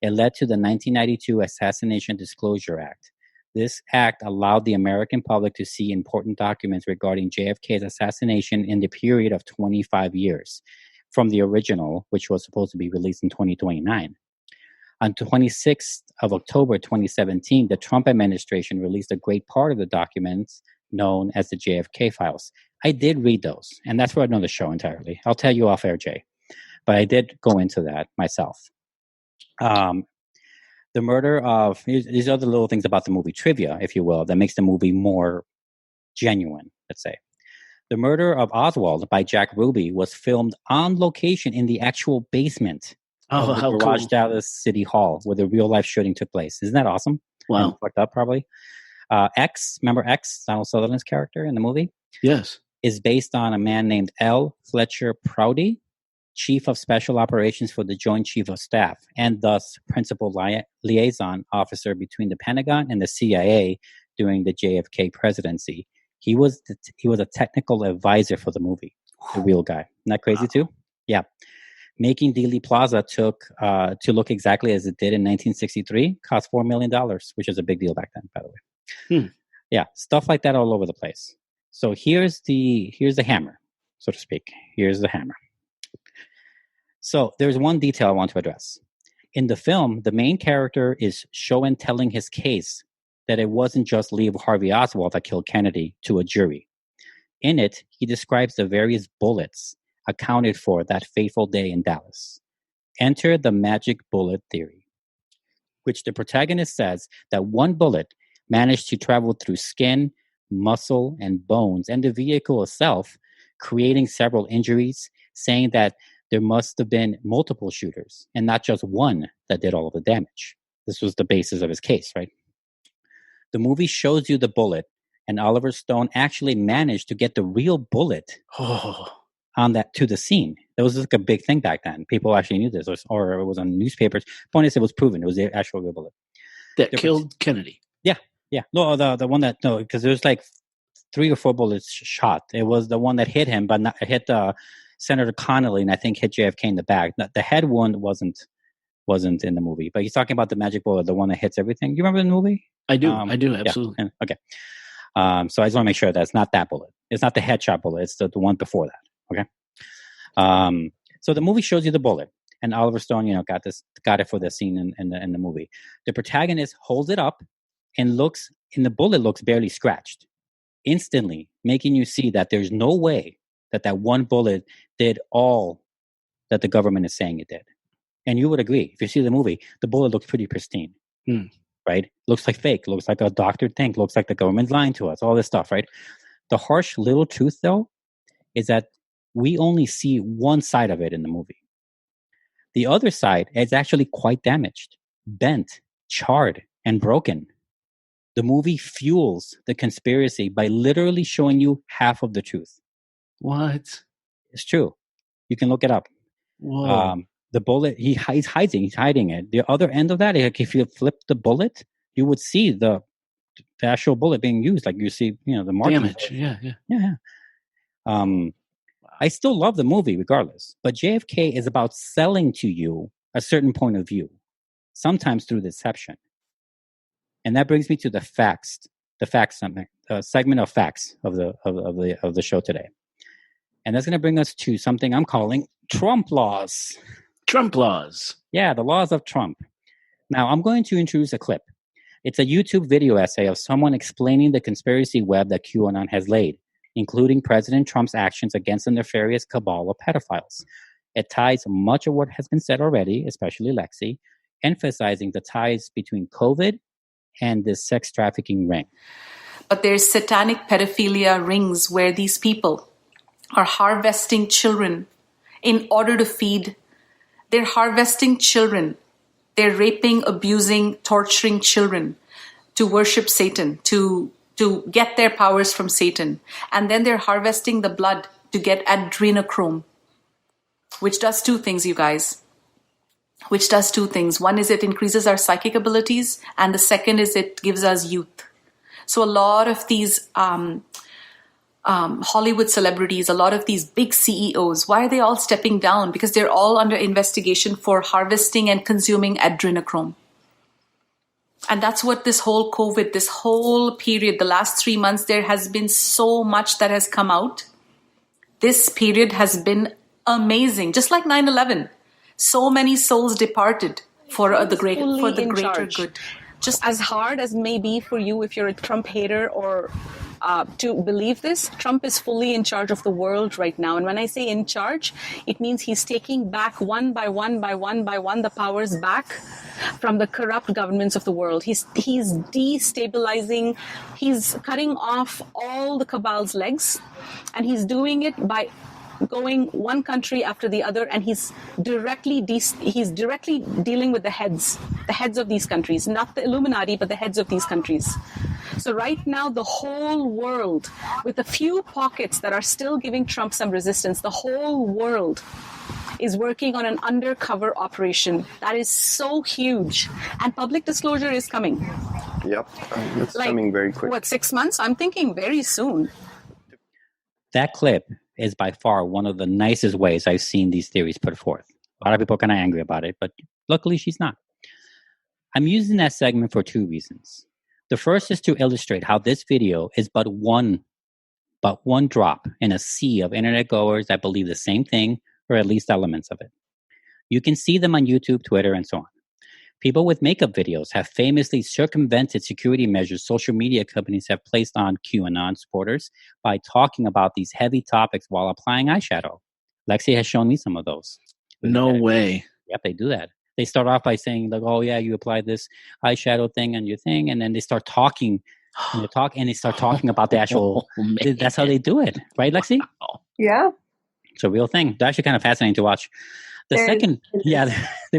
It led to the 1992 Assassination Disclosure Act. This act allowed the American public to see important documents regarding JFK's assassination in the period of 25 years, from the original, which was supposed to be released in 2029. On 26th of October 2017, the Trump administration released a great part of the documents known as the JFK files. I did read those, and that's for another show entirely. I'll tell you off air, Jay. But I did go into that myself. The murder of... These are the little things about the movie, trivia, if you will, that makes the movie more genuine, let's say. The murder of Oswald by Jack Ruby was filmed on location in the actual basement of the Garage Dallas City Hall, where the real-life shooting took place. Isn't that awesome? Wow. And fucked up, probably. X, remember X, Donald Sutherland's character in the movie? Yes. Is based on a man named L. Fletcher Prouty, Chief of Special Operations for the Joint Chief of Staff, and thus principal liaison officer between the Pentagon and the CIA during the JFK presidency. He was a technical advisor for the movie, the real guy. Isn't that crazy too? Yeah. Making Dealey Plaza took to look exactly as it did in 1963 cost $4 million, which was a big deal back then, by the way. Yeah, stuff like that all over the place. So here's the hammer, so to speak. Here's the hammer. So there's one detail I want to address. In the film, the main character is shown telling his case that it wasn't just Lee Harvey Oswald that killed Kennedy to a jury. In it, he describes the various bullets accounted for that fateful day in Dallas. Enter the magic bullet theory, which the protagonist says that one bullet managed to travel through skin, muscle, and bones, and the vehicle itself, creating several injuries, saying that there must have been multiple shooters and not just one that did all of the damage. This was the basis of his case, right? The movie shows you the bullet, and Oliver Stone actually managed to get the real bullet on that to the scene. That was like a big thing back then. People actually knew this, or it was on newspapers. Point is, it was proven. It was the actual real bullet that killed Kennedy. Yeah. No, the one that because there was like 3 or 4 bullets shot. It was the one that hit him, but not hit Senator Connolly, and I think hit JFK in the back. The head wound wasn't in the movie, but he's talking about the magic bullet, the one that hits everything. You remember the movie? I do, absolutely. Yeah. Okay. So I just want to make sure that it's not that bullet. It's not the headshot bullet. It's the one before that. Okay. So the movie shows you the bullet, and Oliver Stone, got it for the scene in the movie. The protagonist holds it up and the bullet looks barely scratched, instantly making you see that there's no way that one bullet did all that the government is saying it did. And you would agree, if you see the movie, the bullet looks pretty pristine, right? Looks like fake, looks like a doctored thing, looks like the government's lying to us, all this stuff, right? The harsh little truth, though, is that we only see one side of it in the movie. The other side is actually quite damaged, bent, charred, and broken. The movie fuels the conspiracy by literally showing you half of the truth. What? It's true. You can look it up. Whoa. The bullet, he's hiding it. The other end of that, if you flip the bullet, you would see the actual bullet being used. Like you see, the damage. Yeah. I still love the movie regardless, but JFK is about selling to you a certain point of view, sometimes through deception. And that brings me to the segment of facts of the show today. And that's going to bring us to something I'm calling Trump laws. Trump laws. Yeah, the laws of Trump. Now, I'm going to introduce a clip. It's a YouTube video essay of someone explaining the conspiracy web that QAnon has laid, including President Trump's actions against the nefarious cabal of pedophiles. It ties much of what has been said already, especially Lexi, emphasizing the ties between COVID and this sex trafficking ring. But there's satanic pedophilia rings where these people are harvesting children in order to feed. They're harvesting children. They're raping, abusing, torturing children to worship Satan, to get their powers from Satan. And then they're harvesting the blood to get adrenochrome, which does two things, you guys. Which does two things. One is it increases our psychic abilities, and the second is it gives us youth. So a lot of these Hollywood celebrities, a lot of these big CEOs, why are they all stepping down? Because they're all under investigation for harvesting and consuming adrenochrome. And that's what this whole COVID, this whole period, the last 3 months, there has been so much that has come out. This period has been amazing, just like 9/11. So many souls departed for the greater good. Just as hard as may be for you if you're a Trump hater or to believe this, Trump is fully in charge of the world right now. And when I say in charge, it means he's taking back one by one the powers back from the corrupt governments of the world. He's destabilizing, he's cutting off all the cabal's legs, and he's doing it by going one country after the other, and he's directly dealing with the heads of these countries, not the Illuminati, but the heads of these countries. So right now, the whole world, with a few pockets that are still giving Trump some resistance, the whole world is working on an undercover operation that is so huge, and public disclosure is coming. Yep, it's coming very quick. What, 6 months? I'm thinking very soon. That clip is by far one of the nicest ways I've seen these theories put forth. A lot of people are kind of angry about it, but luckily she's not. I'm using that segment for two reasons. The first is to illustrate how this video is but one drop in a sea of internet goers that believe the same thing, or at least elements of it. You can see them on YouTube, Twitter, and so on. People with makeup videos have famously circumvented security measures social media companies have placed on QAnon supporters by talking about these heavy topics while applying eyeshadow. Lexi has shown me some of those. No way. Yep, they do that. They start off by saying, like, oh, yeah, you applied this eyeshadow thing on your thing, and then they start talking, and they start talking about the actual, that's how they do it. Right, Lexi? Yeah. It's a real thing. It's actually kind of fascinating to watch. They're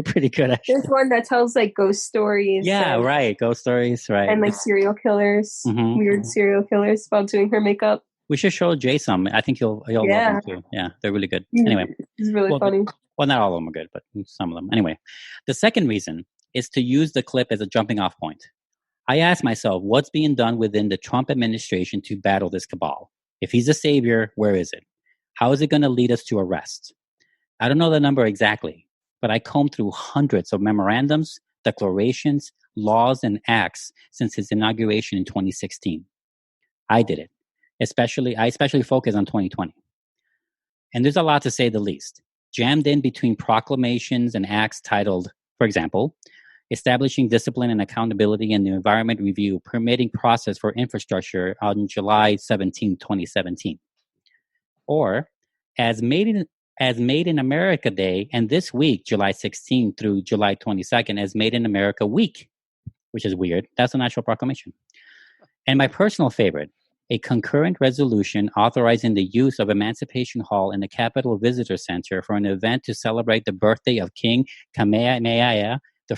pretty good, actually. There's one that tells like ghost stories. Yeah, right. Ghost stories, right. And like serial killers, weird serial killers about doing her makeup. We should show Jay some. I think he'll love them too. Yeah, they're really good. Anyway. It's really funny. Well, not all of them are good, but some of them. Anyway, the second reason is to use the clip as a jumping off point. I asked myself, what's being done within the Trump administration to battle this cabal? If he's a savior, where is it? How is it going to lead us to arrest? I don't know the number exactly, but I combed through hundreds of memorandums, declarations, laws, and acts since his inauguration in 2016. I did it. I especially focus on 2020. And there's a lot to say the least. Jammed in between proclamations and acts titled, for example, Establishing Discipline and Accountability in the Environment Review Permitting Process for Infrastructure on July 17, 2017. Or, as Made in America Day, and this week, July 16 through July 22nd, as Made in America Week, which is weird. That's an actual proclamation. And my personal favorite, a concurrent resolution authorizing the use of Emancipation Hall in the Capitol Visitor Center for an event to celebrate the birthday of King Kamehameha I,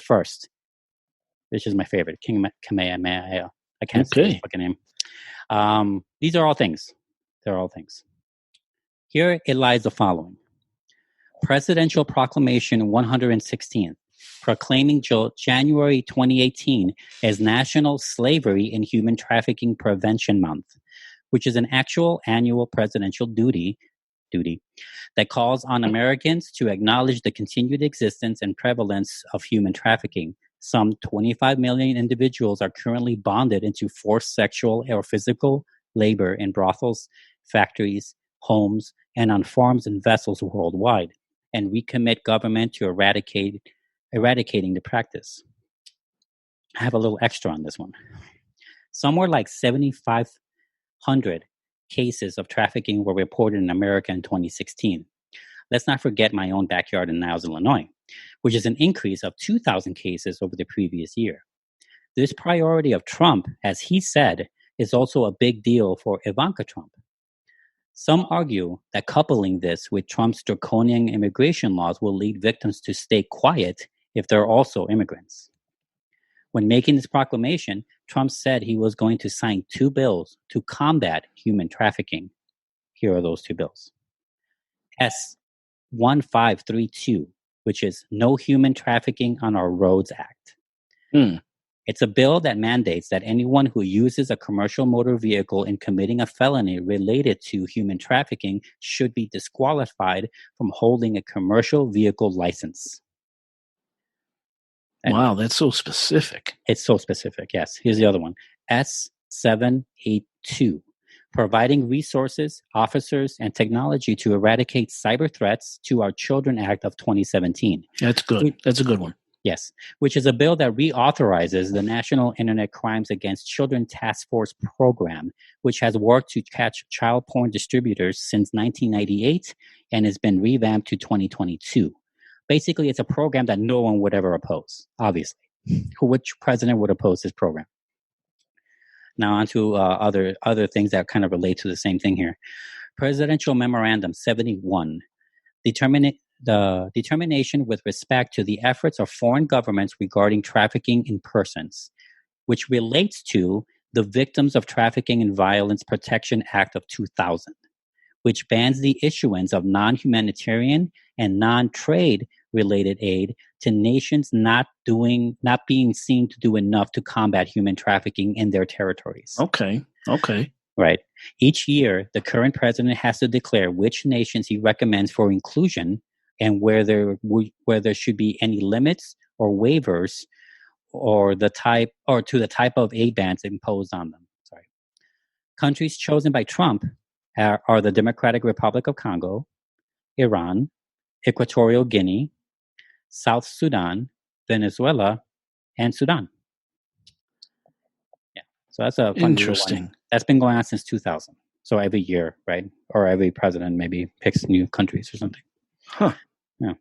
which is my favorite, King Kamehameha. I can't say his fucking name. These are all things. They're all things. Here it lies the following. Presidential Proclamation 116, proclaiming January 2018 as National Slavery and Human Trafficking Prevention Month, which is an actual annual presidential duty that calls on Americans to acknowledge the continued existence and prevalence of human trafficking. Some 25 million individuals are currently bonded into forced sexual or physical labor in brothels, factories, homes, and on farms and vessels worldwide, and we commit government to eradicating the practice. I have a little extra on this one. Somewhere like 7,500 cases of trafficking were reported in America in 2016. Let's not forget my own backyard in Niles, Illinois, which is an increase of 2,000 cases over the previous year. This priority of Trump, as he said, is also a big deal for Ivanka Trump. Some argue that coupling this with Trump's draconian immigration laws will lead victims to stay quiet if they're also immigrants. When making this proclamation, Trump said he was going to sign 2 bills to combat human trafficking. Here are those 2 bills. S-1532, which is No Human Trafficking on Our Roads Act. It's a bill that mandates that anyone who uses a commercial motor vehicle in committing a felony related to human trafficking should be disqualified from holding a commercial vehicle license. And wow, that's so specific. It's so specific, yes. Here's the other one. S-782, Providing Resources, Officers, and Technology to Eradicate Cyber Threats to Our Children Act of 2017. That's good. That's a good one. Yes, which is a bill that reauthorizes the National Internet Crimes Against Children Task Force program, which has worked to catch child porn distributors since 1998 and has been revamped to 2022. Basically, it's a program that no one would ever oppose, obviously. Which president would oppose this program? Now on to other things that kind of relate to the same thing here. Presidential Memorandum 71, the determination with respect to the efforts of foreign governments regarding trafficking in persons, which relates to the Victims of Trafficking and Violence Protection Act of 2000, which bans the issuance of non-humanitarian and non-trade related aid to nations not being seen to do enough to combat human trafficking in their territories. Okay. Right. Each year, the current president has to declare which nations he recommends for inclusion and where there should be any limits or waivers or to the type of aid bans imposed on them. Sorry. Countries chosen by Trump are the Democratic Republic of Congo, Iran, Equatorial Guinea, South Sudan, Venezuela, and Sudan. Yeah, so that's a fun interesting. That's been going on since 2000. So every year, right, or every president maybe picks new countries or something. Huh. Yeah.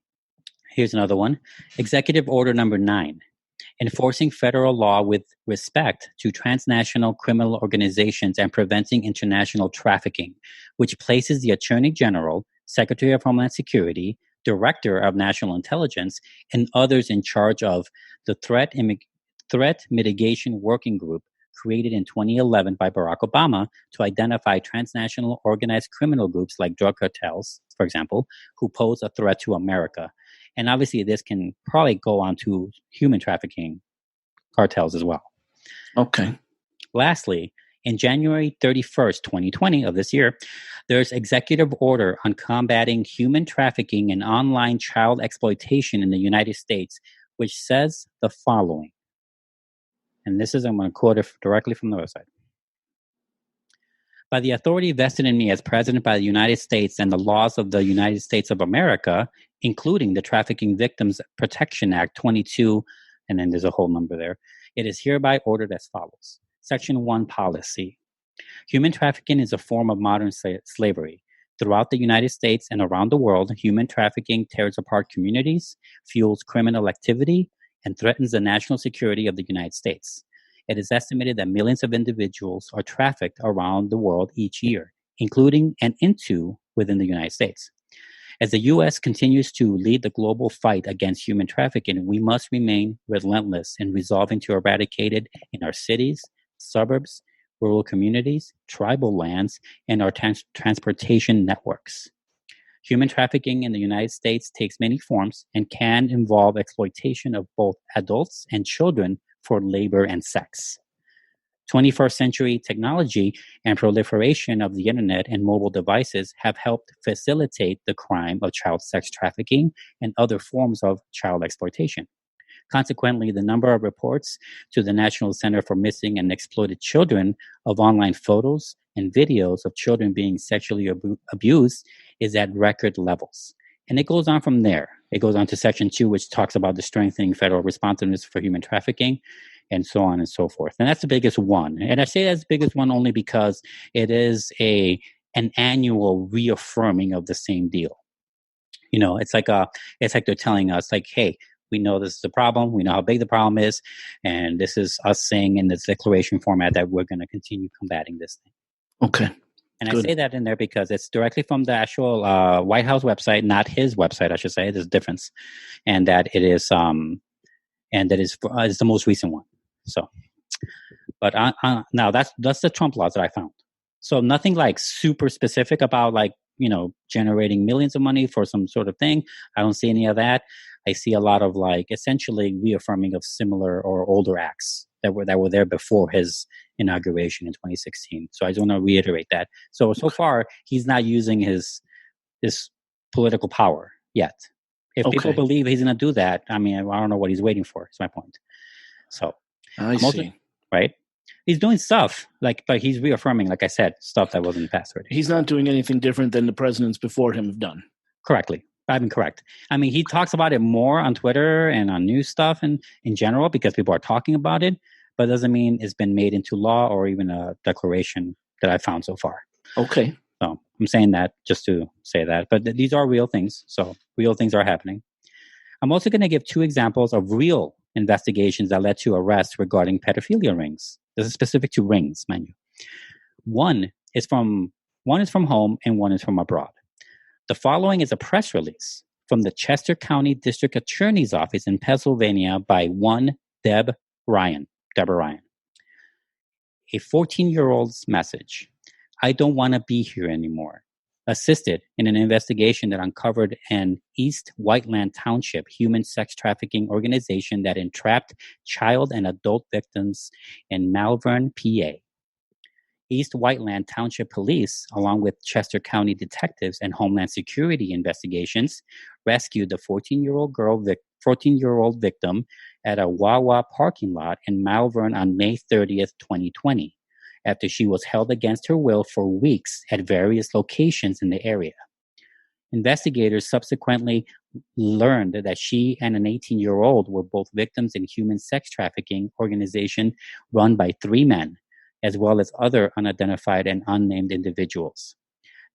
Here's another one: Executive Order Number 9, enforcing federal law with respect to transnational criminal organizations and preventing international trafficking, which places the Attorney General, Secretary of Homeland Security, Director of National Intelligence, and others in charge of the Threat Mitigation Working Group created in 2011 by Barack Obama to identify transnational organized criminal groups like drug cartels, for example, who pose a threat to America. And obviously this can probably go on to human trafficking cartels as well. Okay. Lastly, in January 31st, 2020 of this year, there's executive order on combating human trafficking and online child exploitation in the United States, which says the following. And this is, I'm going to quote it directly from the website. By the authority vested in me as president by the United States and the laws of the United States of America, including the Trafficking Victims Protection Act 22, and then there's a whole number there, it is hereby ordered as follows. Section 1 Policy. Human trafficking is a form of modern slavery. Throughout the United States and around the world, human trafficking tears apart communities, fuels criminal activity, and threatens the national security of the United States. It is estimated that millions of individuals are trafficked around the world each year, including and within the United States. As the U.S. continues to lead the global fight against human trafficking, we must remain relentless in resolving to eradicate it in our cities, suburbs, rural communities, tribal lands, and our transportation networks. Human trafficking in the United States takes many forms and can involve exploitation of both adults and children for labor and sex. 21st century technology and proliferation of the internet and mobile devices have helped facilitate the crime of child sex trafficking and other forms of child exploitation. Consequently, the number of reports to the National Center for Missing and Exploited Children of online photos and videos of children being sexually abused is at record levels. And it goes on from there. It goes on to Section 2, which talks about the strengthening federal responsiveness for human trafficking. and so on and so forth. And that's the biggest one. And I say that's the biggest one only because it is an annual reaffirming of the same deal. You know, it's like they're telling us, like, hey, we know this is a problem. We know how big the problem is. And this is us saying in this declaration format that we're going to continue combating this thing. Okay. And Good. I say that in there because it's directly from the actual White House website, not his website, I should say. There's a difference. And that it is, is the most recent one. So, but now that's the Trump laws that I found. So nothing like super specific about like, you know, generating millions of money for some sort of thing. I don't see any of that. I see a lot of like essentially reaffirming of similar or older acts that were there before his inauguration in 2016. So I just want to reiterate that. So far he's not using his political power yet. If people believe he's going to do that, I mean, I don't know what he's waiting for. Is my point. So I see. Right. He's doing stuff but he's reaffirming, like I said, stuff that wasn't passed already. He's not doing anything different than the presidents before him have done. Correctly. I've been correct. I mean, he talks about it more on Twitter and on news stuff and in general because people are talking about it, but it doesn't mean it's been made into law or even a declaration that I found so far. Okay. So I'm saying that just to say that, but these are real things. So real things are happening. I'm also going to give 2 examples of real investigations that led to arrests regarding pedophilia rings. This is specific to rings, mind you. One is from home and one is from abroad. The following is a press release from the Chester County District Attorney's Office in Pennsylvania by one Deborah Ryan. A 14-year-old's message. I don't want to be here anymore. Assisted in an investigation that uncovered an East Whiteland Township human sex trafficking organization that entrapped child and adult victims in Malvern, PA. East Whiteland Township Police, along with Chester County detectives and Homeland Security investigations, rescued the 14-year-old victim at a Wawa parking lot in Malvern on May 30th, 2020, after she was held against her will for weeks at various locations in the area. Investigators subsequently learned that she and an 18-year-old were both victims in human sex trafficking organization run by 3 men, as well as other unidentified and unnamed individuals.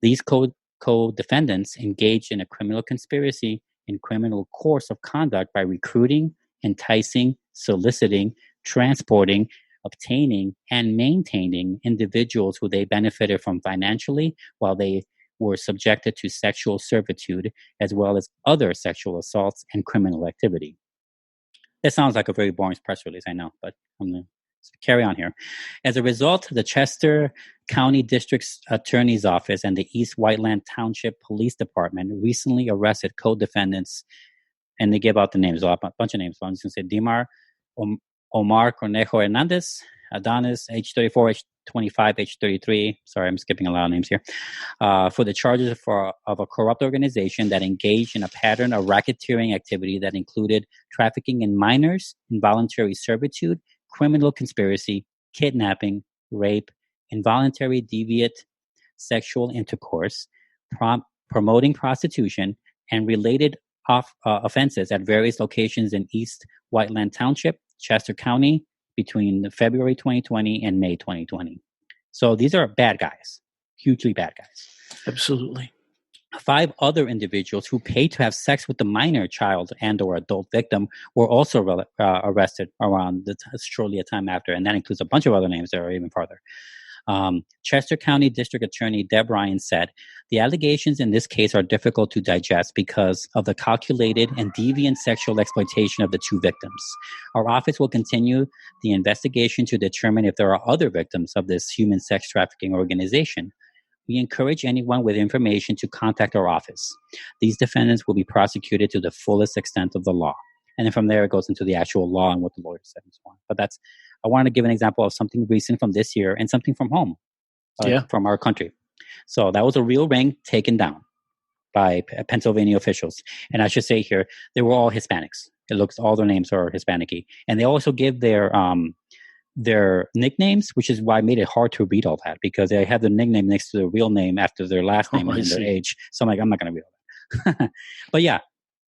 These co-defendants engaged in a criminal conspiracy and criminal course of conduct by recruiting, enticing, soliciting, transporting, obtaining, and maintaining individuals who they benefited from financially while they were subjected to sexual servitude, as well as other sexual assaults and criminal activity. That sounds like a very boring press release, I know, but I'm going to carry on here. As a result, the Chester County District Attorney's Office and the East Whiteland Township Police Department recently arrested co-defendants, and they give out the names, a bunch of names. So I'm just going to say Dimar, Omar Cornejo Hernandez, Adonis, age 34, age 25, age 33. Sorry, I'm skipping a lot of names here. For the charges of a corrupt organization that engaged in a pattern of racketeering activity that included trafficking in minors, involuntary servitude, criminal conspiracy, kidnapping, rape, involuntary deviant sexual intercourse, promoting prostitution, and related offenses at various locations in East Whiteland Township, Chester County, between February 2020 and May 2020. So these are bad guys, hugely bad guys. Absolutely. 5 other individuals who paid to have sex with the minor child and or adult victim were also arrested around shortly a time after, and that includes a bunch of other names that are even farther. Chester County District Attorney Deb Ryan said, the allegations in this case are difficult to digest because of the calculated and deviant sexual exploitation of the 2 victims. Our office will continue the investigation to determine if there are other victims of this human sex trafficking organization. We encourage anyone with information to contact our office. These defendants will be prosecuted to the fullest extent of the law. And then from there, it goes into the actual law and what the lawyer said and so on. But I wanted to give an example of something recent from this year and something from home, from our country. So that was a real ring taken down by Pennsylvania officials. And I should say here, they were all Hispanics. It looks, all their names are Hispanic-y. And they also give their nicknames, which is why I made it hard to read all that, because they have the nickname next to their real name after their last name and their age. So I'm like, I'm not going to read all that. But yeah,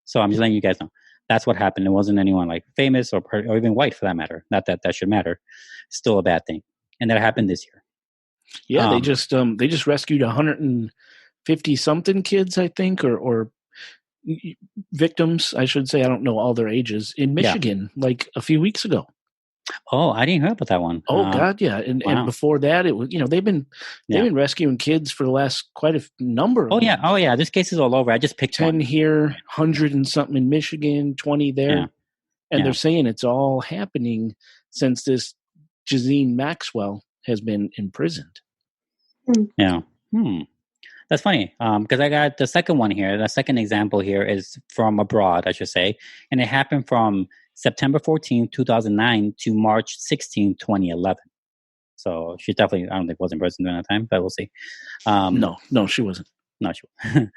so I'm just letting you guys know. That's what happened. It wasn't anyone like famous or even white for that matter. Not that that should matter. Still a bad thing. And that happened this year. Yeah, they just rescued 150 something kids, I think, or victims, I should say. I don't know all their ages in Michigan, like a few weeks ago. Oh, I didn't hear about that one. Oh God, yeah, and before that, it was they've been rescuing kids for the last quite a number of years. Yeah. This case is all over. I just picked 10 one. here, 100 and something in Michigan, 20 there, and they're saying it's all happening since this Ghislaine Maxwell has been imprisoned. Yeah. That's funny because I got the second one here. The second example here is from abroad, I should say, and it happened from September 14, 2009 to March 16, 2011. So she definitely, I don't think, was in prison during that time, but we'll see. No, she wasn't. No, she wasn't.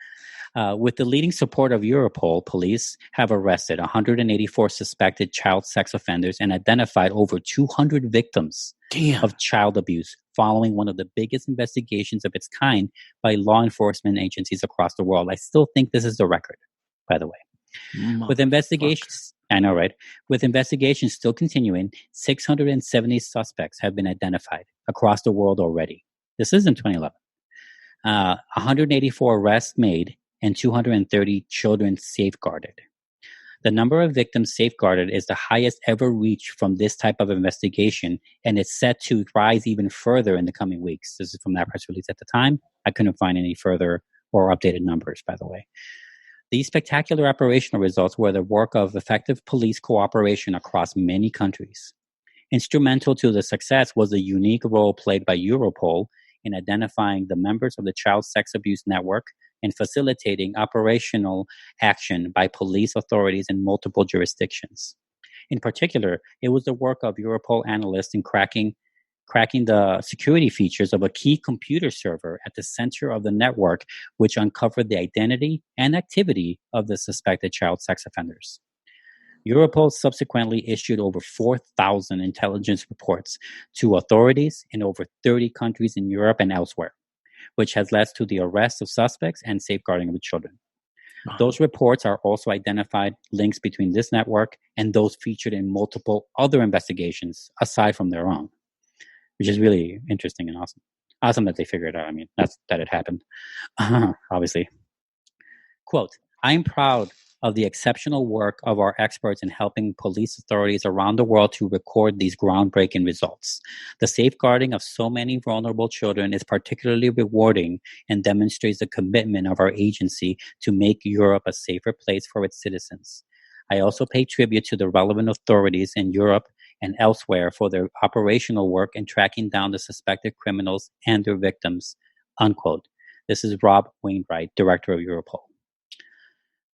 With the leading support of Europol, police have arrested 184 suspected child sex offenders and identified over 200 victims of child abuse following one of the biggest investigations of its kind by law enforcement agencies across the world. I still think this is the record, by the way. With investigations, I know, right? With investigations still continuing, 670 suspects have been identified across the world already. This is in 2011. 184 arrests made and 230 children safeguarded. The number of victims safeguarded is the highest ever reached from this type of investigation, and it's set to rise even further in the coming weeks. This is from that press release at the time. I couldn't find any further or updated numbers, by the way. These spectacular operational results were the work of effective police cooperation across many countries. Instrumental to the success was the unique role played by Europol in identifying the members of the child sex abuse network and facilitating operational action by police authorities in multiple jurisdictions. In particular, it was the work of Europol analysts in cracking the security features of a key computer server at the center of the network, which uncovered the identity and activity of the suspected child sex offenders. Europol subsequently issued over 4,000 intelligence reports to authorities in over 30 countries in Europe and elsewhere, which has led to the arrest of suspects and safeguarding of the children. Wow. Those reports are also identified links between this network and those featured in multiple other investigations aside from their own, which is really interesting and awesome. Awesome that they figured it out. I mean, that it happened, obviously. Quote, I am proud of the exceptional work of our experts in helping police authorities around the world to record these groundbreaking results. The safeguarding of so many vulnerable children is particularly rewarding and demonstrates the commitment of our agency to make Europe a safer place for its citizens. I also pay tribute to the relevant authorities in Europe and elsewhere for their operational work in tracking down the suspected criminals and their victims, unquote. This is Rob Wainwright, director of Europol.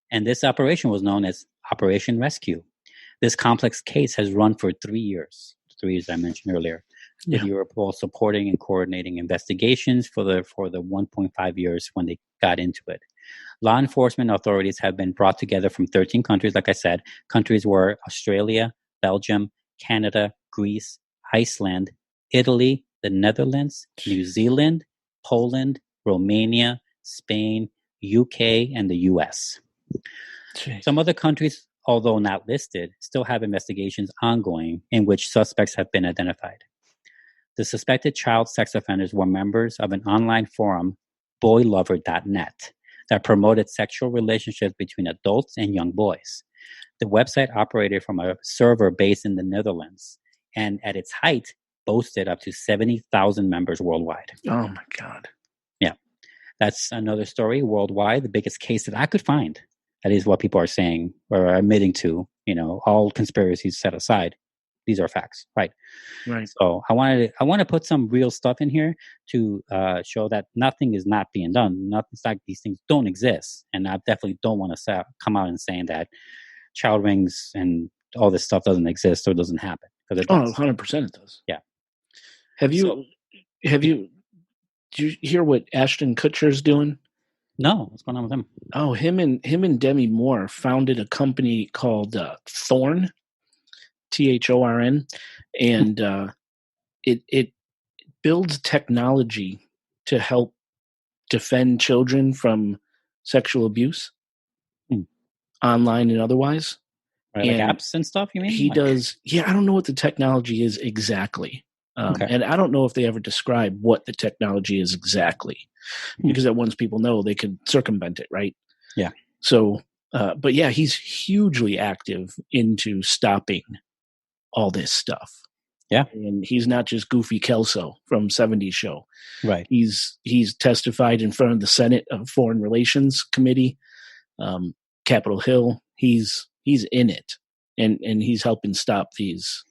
And this operation was known as Operation Rescue. This complex case has run for 3 years, 3 years I mentioned earlier, with Europol supporting and coordinating investigations for the 1.5 years when they got into it. Law enforcement authorities have been brought together from 13 countries, like I said. Countries were Australia, Belgium, Canada, Greece, Iceland, Italy, the Netherlands, New Zealand, Poland, Romania, Spain, UK, and the US. Jeez. Some other countries, although not listed, still have investigations ongoing in which suspects have been identified. The suspected child sex offenders were members of an online forum, boylover.net, that promoted sexual relationships between adults and young boys. The website operated from a server based in the Netherlands, and at its height, boasted up to 70,000 members worldwide. Oh my God. Yeah. That's another story worldwide, the biggest case that I could find. That is what people are saying or admitting to, all conspiracies set aside. These are facts, right? Right. So I want to put some real stuff in here to show that nothing is not being done. Nothing's like these things don't exist. And I definitely don't want to come out and saying that child rings and all this stuff doesn't exist or doesn't happen. Because it does. 100% it does. Yeah. Did you hear what Ashton Kutcher's doing? No, what's going on with him? Oh, him and Demi Moore founded a company called Thorn, THORN, and it builds technology to help defend children from sexual abuse, online and otherwise. Right, like And apps and stuff, you mean? He Like- does. Yeah, I don't know what the technology is exactly. Okay. And I don't know if they ever describe what the technology is exactly, because that once people know, they could circumvent it, right? Yeah. So, but yeah, he's hugely active into stopping all this stuff. Yeah. And he's not just Goofy Kelso from 70s Show. Right. He's testified in front of the Senate Foreign Relations Committee, Capitol Hill. He's in it, and he's helping stop these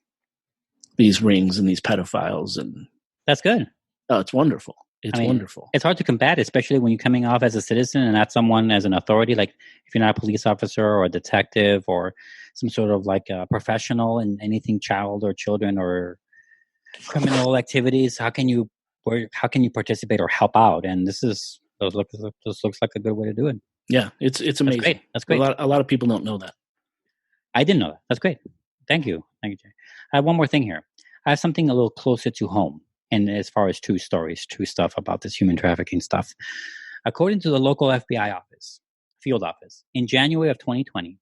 rings and these pedophiles. And That's good. oh, it's wonderful. It's wonderful. It's hard to combat, especially when you're coming off as a citizen and not someone as an authority. Like if you're not a police officer or a detective or some sort of like a professional in anything child or children or criminal activities, how can you participate or help out? And this looks like a good way to do it. Yeah, it's amazing. That's great. A lot of people don't know that. I didn't know that. That's great. Thank you, Jay. I have one more thing here. I have something a little closer to home. And as far as true stuff about this human trafficking stuff. According to the local FBI field office, in January of 2020,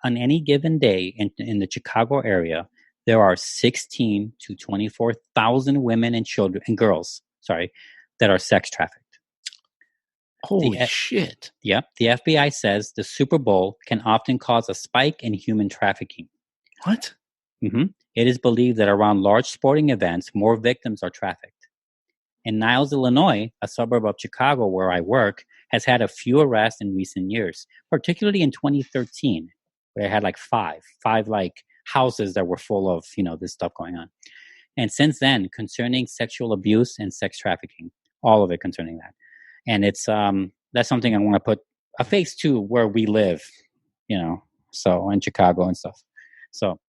on any given day in the Chicago area, there are 16 to 24,000 women and children and girls, that are sex trafficked. Holy shit. Yep. The FBI says the Super Bowl can often cause a spike in human trafficking. What? Mm-hmm. It is believed that around large sporting events, more victims are trafficked. In Niles, Illinois, a suburb of Chicago where I work, has had a few arrests in recent years, particularly in 2013, where it had like five like houses that were full of, this stuff going on. And since then, concerning sexual abuse and sex trafficking, all of it concerning that. And it's, that's something I want to put a face to where we live, so in Chicago and stuff. So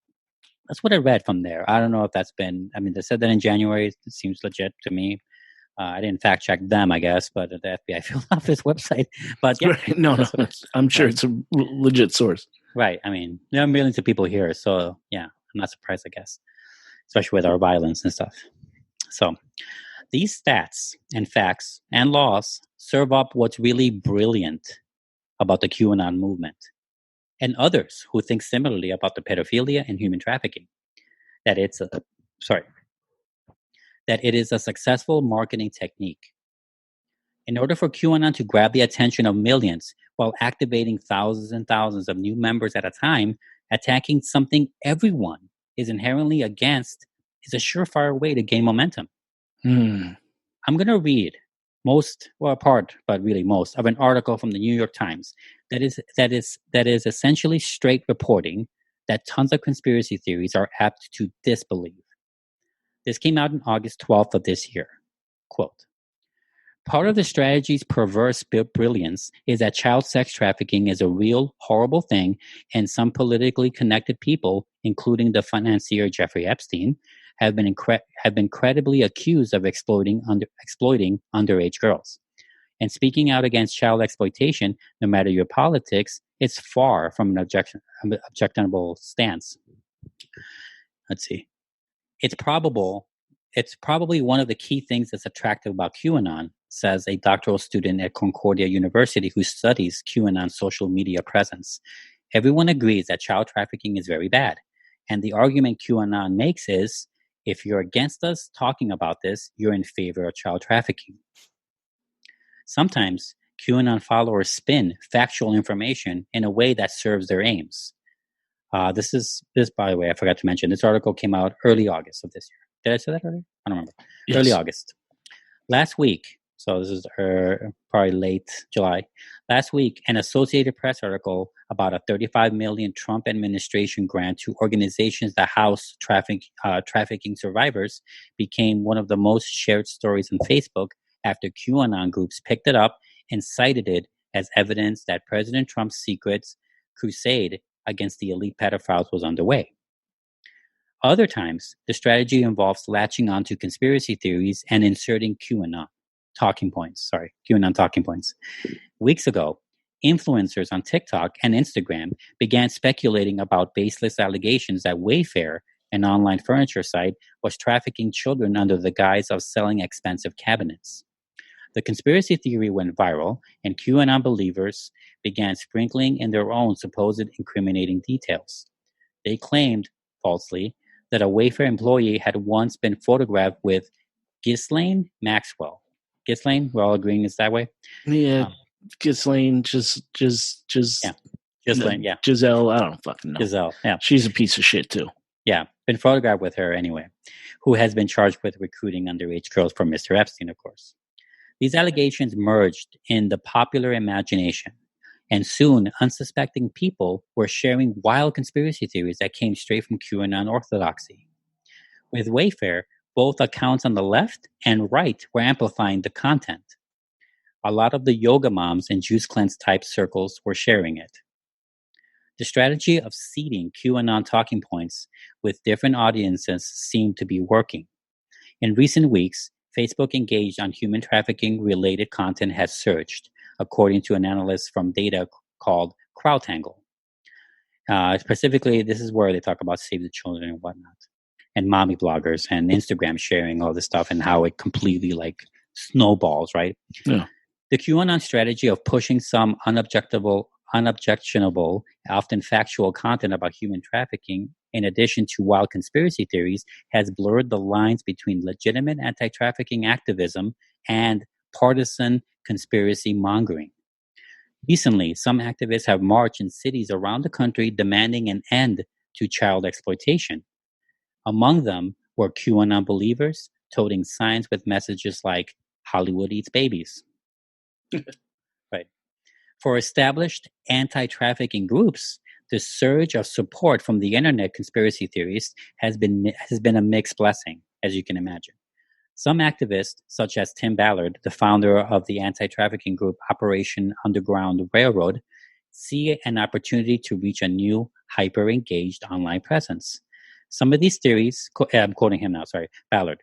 that's what I read from there. I don't know if that's been, they said that in January. It seems legit to me. I didn't fact check them, I guess, but the FBI field office website. But yeah, right. No, I'm sure it's a legit source. Right. There are millions of people here. So yeah, I'm not surprised, I guess, especially with our violence and stuff. So these stats and facts and laws serve up what's really brilliant about the QAnon movement and others who think similarly about the pedophilia and human trafficking, that it is a successful marketing technique. In order for QAnon to grab the attention of millions while activating thousands and thousands of new members at a time, attacking something everyone is inherently against is a surefire way to gain momentum. I'm going to read most of an article from the New York Times that is essentially straight reporting that tons of conspiracy theories are apt to disbelieve. This came out on August 12th of this year. Quote, part of the strategy's perverse brilliance is that child sex trafficking is a real, horrible thing, and some politically connected people, including the financier Jeffrey Epstein, have been credibly accused of exploiting underage girls. And speaking out against child exploitation, no matter your politics, it's far from an objectionable stance. Let's see. It's probably one of the key things that's attractive about QAnon, says a doctoral student at Concordia University who studies QAnon's social media presence. Everyone agrees that child trafficking is very bad. And the argument QAnon makes is, if you're against us talking about this, you're in favor of child trafficking. Sometimes QAnon followers spin factual information in a way that serves their aims. This, by the way, I forgot to mention, this article came out early August of this year. Did I say that earlier? I don't remember. Yes. Early August. Last week, so this is probably late July. Last week, an Associated Press article about a $35 million Trump administration grant to organizations that house trafficking survivors became one of the most shared stories on Facebook after QAnon groups picked it up and cited it as evidence that President Trump's secret crusade against the elite pedophiles was underway. Other times, the strategy involves latching onto conspiracy theories and inserting QAnon talking points. Weeks ago, influencers on TikTok and Instagram began speculating about baseless allegations that Wayfair, an online furniture site, was trafficking children under the guise of selling expensive cabinets. The conspiracy theory went viral, and QAnon believers began sprinkling in their own supposed incriminating details. They claimed, falsely, that a Wayfair employee had once been photographed with Ghislaine Maxwell. Ghislaine, we're all agreeing it's that way? Yeah, Ghislaine, Yeah. Ghislaine, yeah. Giselle, I don't fucking know. Giselle, yeah. She's a piece of shit too. Yeah, been photographed with her anyway, who has been charged with recruiting underage girls for Mr. Epstein, of course. These allegations merged in the popular imagination, and soon unsuspecting people were sharing wild conspiracy theories that came straight from QAnon orthodoxy. With Wayfair, both accounts on the left and right were amplifying the content. A lot of the yoga moms and juice cleanse type circles were sharing it. The strategy of seeding QAnon talking points with different audiences seemed to be working. In recent weeks, Facebook engaged on human trafficking related content has surged, according to an analyst from data called CrowdTangle. Specifically, this is where they talk about Save the Children and whatnot, and mommy bloggers and Instagram sharing all this stuff and how it completely like snowballs, right? Yeah. The QAnon strategy of pushing some unobjectionable, often factual content about human trafficking, in addition to wild conspiracy theories, has blurred the lines between legitimate anti-trafficking activism and partisan conspiracy mongering. Recently, some activists have marched in cities around the country demanding an end to child exploitation. Among them were QAnon believers toting signs with messages like "Hollywood eats babies." Right. For established anti-trafficking groups, the surge of support from the internet conspiracy theorists has been a mixed blessing, as you can imagine. Some activists, such as Tim Ballard, the founder of the anti-trafficking group Operation Underground Railroad, see an opportunity to reach a new, hyper-engaged online presence. Some of these theories, I'm quoting him now, sorry, Ballard,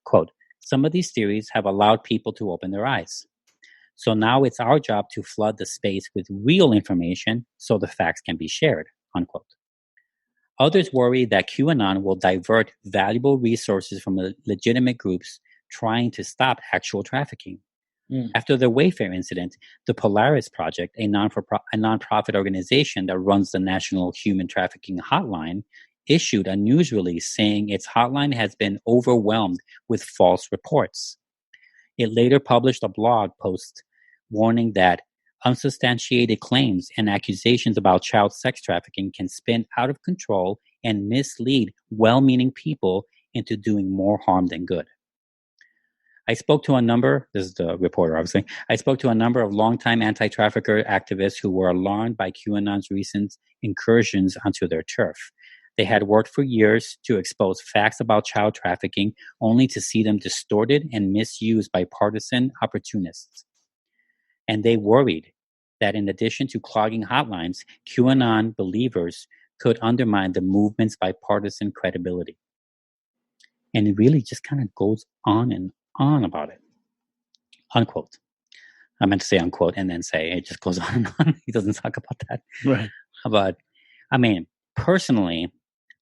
quote, "Some of these theories have allowed people to open their eyes. So now it's our job to flood the space with real information so the facts can be shared," unquote. Others worry that QAnon will divert valuable resources from legitimate groups trying to stop actual trafficking. After the Wayfair incident, the Polaris Project, a nonprofit organization that runs the National Human Trafficking Hotline, issued a news release saying its hotline has been overwhelmed with false reports. It later published a blog post warning that unsubstantiated claims and accusations about child sex trafficking can spin out of control and mislead well-meaning people into doing more harm than good. This is the reporter, obviously. I spoke to a number of longtime anti-trafficker activists who were alarmed by QAnon's recent incursions onto their turf. They had worked for years to expose facts about child trafficking, only to see them distorted and misused by partisan opportunists. And they worried that in addition to clogging hotlines, QAnon believers could undermine the movement's bipartisan credibility. And it really just kind of goes on and on about it. Unquote. I meant to say unquote and then say it just goes on and on. He doesn't talk about that. Right. But, I mean, personally,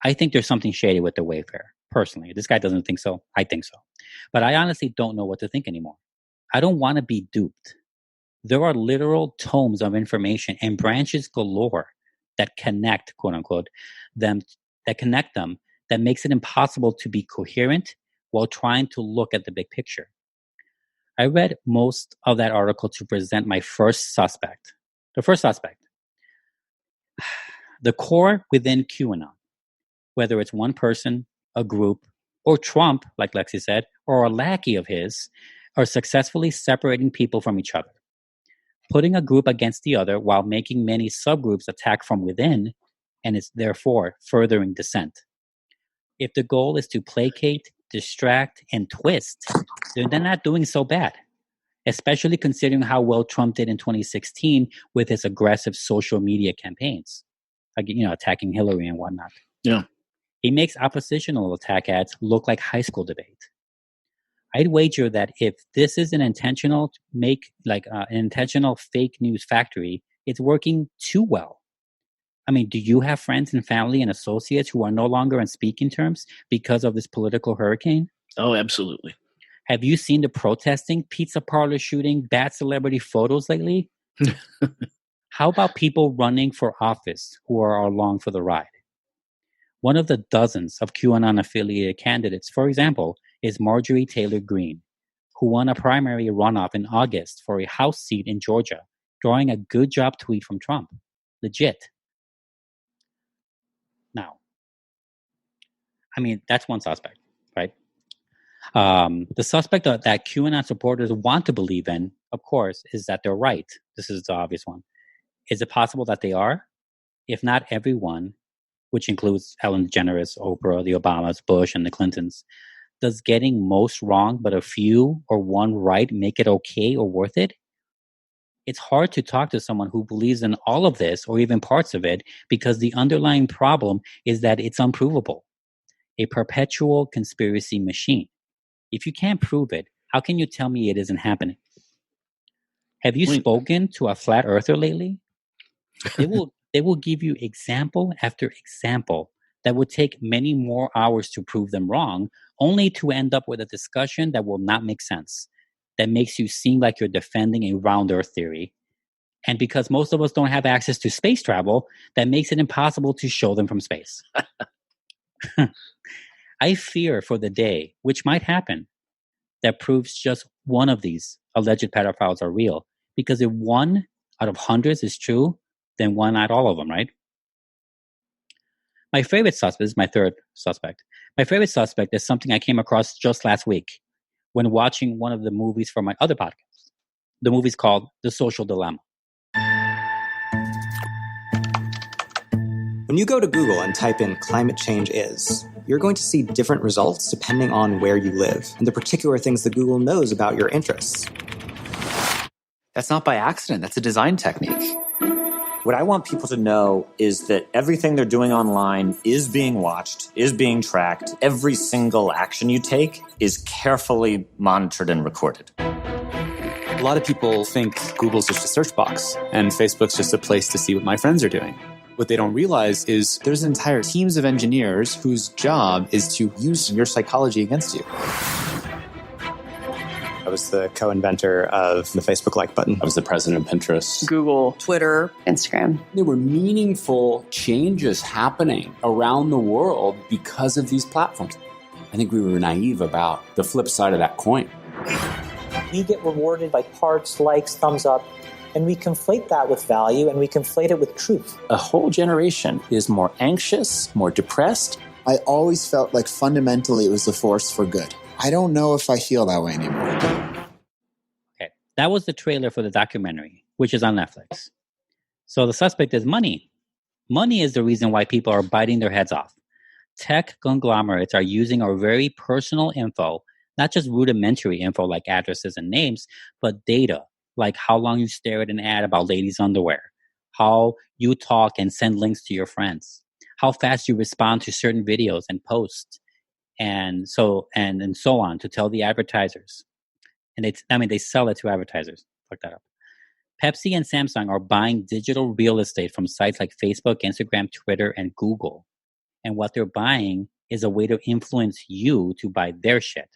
I think there's something shady with the Wayfair. Personally. This guy doesn't think so. I think so. But I honestly don't know what to think anymore. I don't want to be duped. There are literal tomes of information and branches galore that connect, quote unquote, that makes it impossible to be coherent while trying to look at the big picture. I read most of that article to present my first suspect. The first suspect. The core within QAnon, whether it's one person, a group, or Trump, like Lexi said, or a lackey of his, are successfully separating people from each other, putting a group against the other while making many subgroups attack from within, and is therefore furthering dissent. If the goal is to placate, distract, and twist, they're not doing so bad, especially considering how well Trump did in 2016 with his aggressive social media campaigns, attacking Hillary and whatnot. Yeah. He makes oppositional attack ads look like high school debate. I'd wager that if this is an intentional fake news factory, it's working too well. I mean, do you have friends and family and associates who are no longer on speaking terms because of this political hurricane? Oh, absolutely. Have you seen the protesting, pizza parlor shooting, bad celebrity photos lately? How about people running for office who are along for the ride? One of the dozens of QAnon-affiliated candidates, for example, is Marjorie Taylor Greene, who won a primary runoff in August for a House seat in Georgia, drawing a good job tweet from Trump. Legit. Now, I mean, that's one suspect, right? The suspect that QAnon supporters want to believe in, of course, is that they're right. This is the obvious one. Is it possible that they are? If not everyone, which includes Ellen DeGeneres, Oprah, the Obamas, Bush, and the Clintons, does getting most wrong but a few or one right make it okay or worth it? It's hard to talk to someone who believes in all of this or even parts of it because the underlying problem is that it's unprovable. A perpetual conspiracy machine. If you can't prove it, how can you tell me it isn't happening? Have you spoken to a flat earther lately? They will give you example after example that would take many more hours to prove them wrong, only to end up with a discussion that will not make sense, that makes you seem like you're defending a round earth theory. And because most of us don't have access to space travel, that makes it impossible to show them from space. I fear for the day, which might happen, that proves just one of these alleged pedophiles are real. Because if one out of hundreds is true, then why not all of them, right? My favorite suspect is my third suspect. My favorite suspect is something I came across just last week when watching one of the movies for my other podcast. The movie's called The Social Dilemma. When you go to Google and type in climate change is, you're going to see different results depending on where you live and the particular things that Google knows about your interests. That's not by accident. That's a design technique. What I want people to know is that everything they're doing online is being watched, is being tracked. Every single action you take is carefully monitored and recorded. A lot of people think Google's just a search box and Facebook's just a place to see what my friends are doing. What they don't realize is there's entire teams of engineers whose job is to use your psychology against you. I was the co-inventor of the Facebook like button. I was the president of Pinterest, Google, Twitter, Instagram. There were meaningful changes happening around the world because of these platforms. I think we were naive about the flip side of that coin. We get rewarded by hearts, likes, thumbs up, and we conflate that with value and we conflate it with truth. A whole generation is more anxious, more depressed. I always felt like fundamentally it was a force for good. I don't know if I feel that way anymore. Okay, that was the trailer for the documentary, which is on Netflix. So the suspect is money. Money is the reason why people are biting their heads off. Tech conglomerates are using our very personal info, not just rudimentary info like addresses and names, but data, like how long you stare at an ad about ladies' underwear, how you talk and send links to your friends, how fast you respond to certain videos and posts, and so on to tell the advertisers. And they sell it to advertisers. Fuck that up. Pepsi and Samsung are buying digital real estate from sites like Facebook, Instagram, Twitter, and Google. And what they're buying is a way to influence you to buy their shit.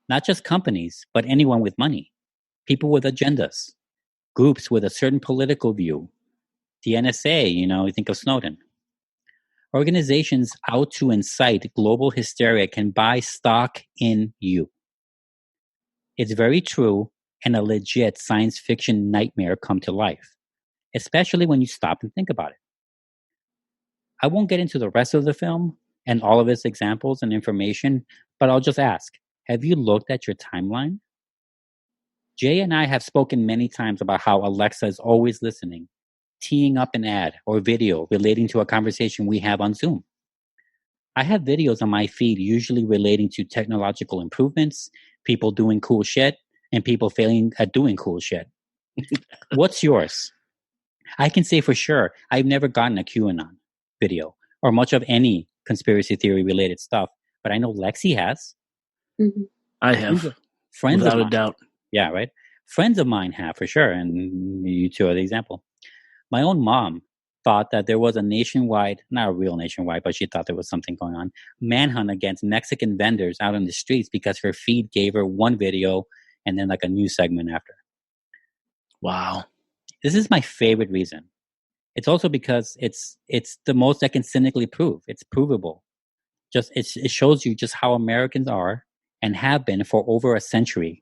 Not just companies, but anyone with money. People with agendas. Groups with a certain political view. The NSA, you think of Snowden. Organizations out to incite global hysteria can buy stock in you. It's very true and a legit science fiction nightmare come to life, especially when you stop and think about it. I won't get into the rest of the film and all of its examples and information, but I'll just ask, have you looked at your timeline? Jay and I have spoken many times about how Alexa is always listening, teeing up an ad or video relating to a conversation we have on Zoom. I have videos on my feed usually relating to technological improvements, people doing cool shit, and people failing at doing cool shit. What's yours? I can say for sure I've never gotten a QAnon video or much of any conspiracy theory related stuff, but I know Lexi has. Mm-hmm. I have. Friends without of mine. a doubt. Yeah, right? Friends of mine have for sure, and you two are the example. My own mom thought that there was a nationwide, not a real nationwide, but she thought there was something going on, manhunt against Mexican vendors out in the streets because her feed gave her one video and then like a news segment after. Wow. This is my favorite reason. It's also because it's the most I can cynically prove. It's provable. It shows you just how Americans are and have been for over a century.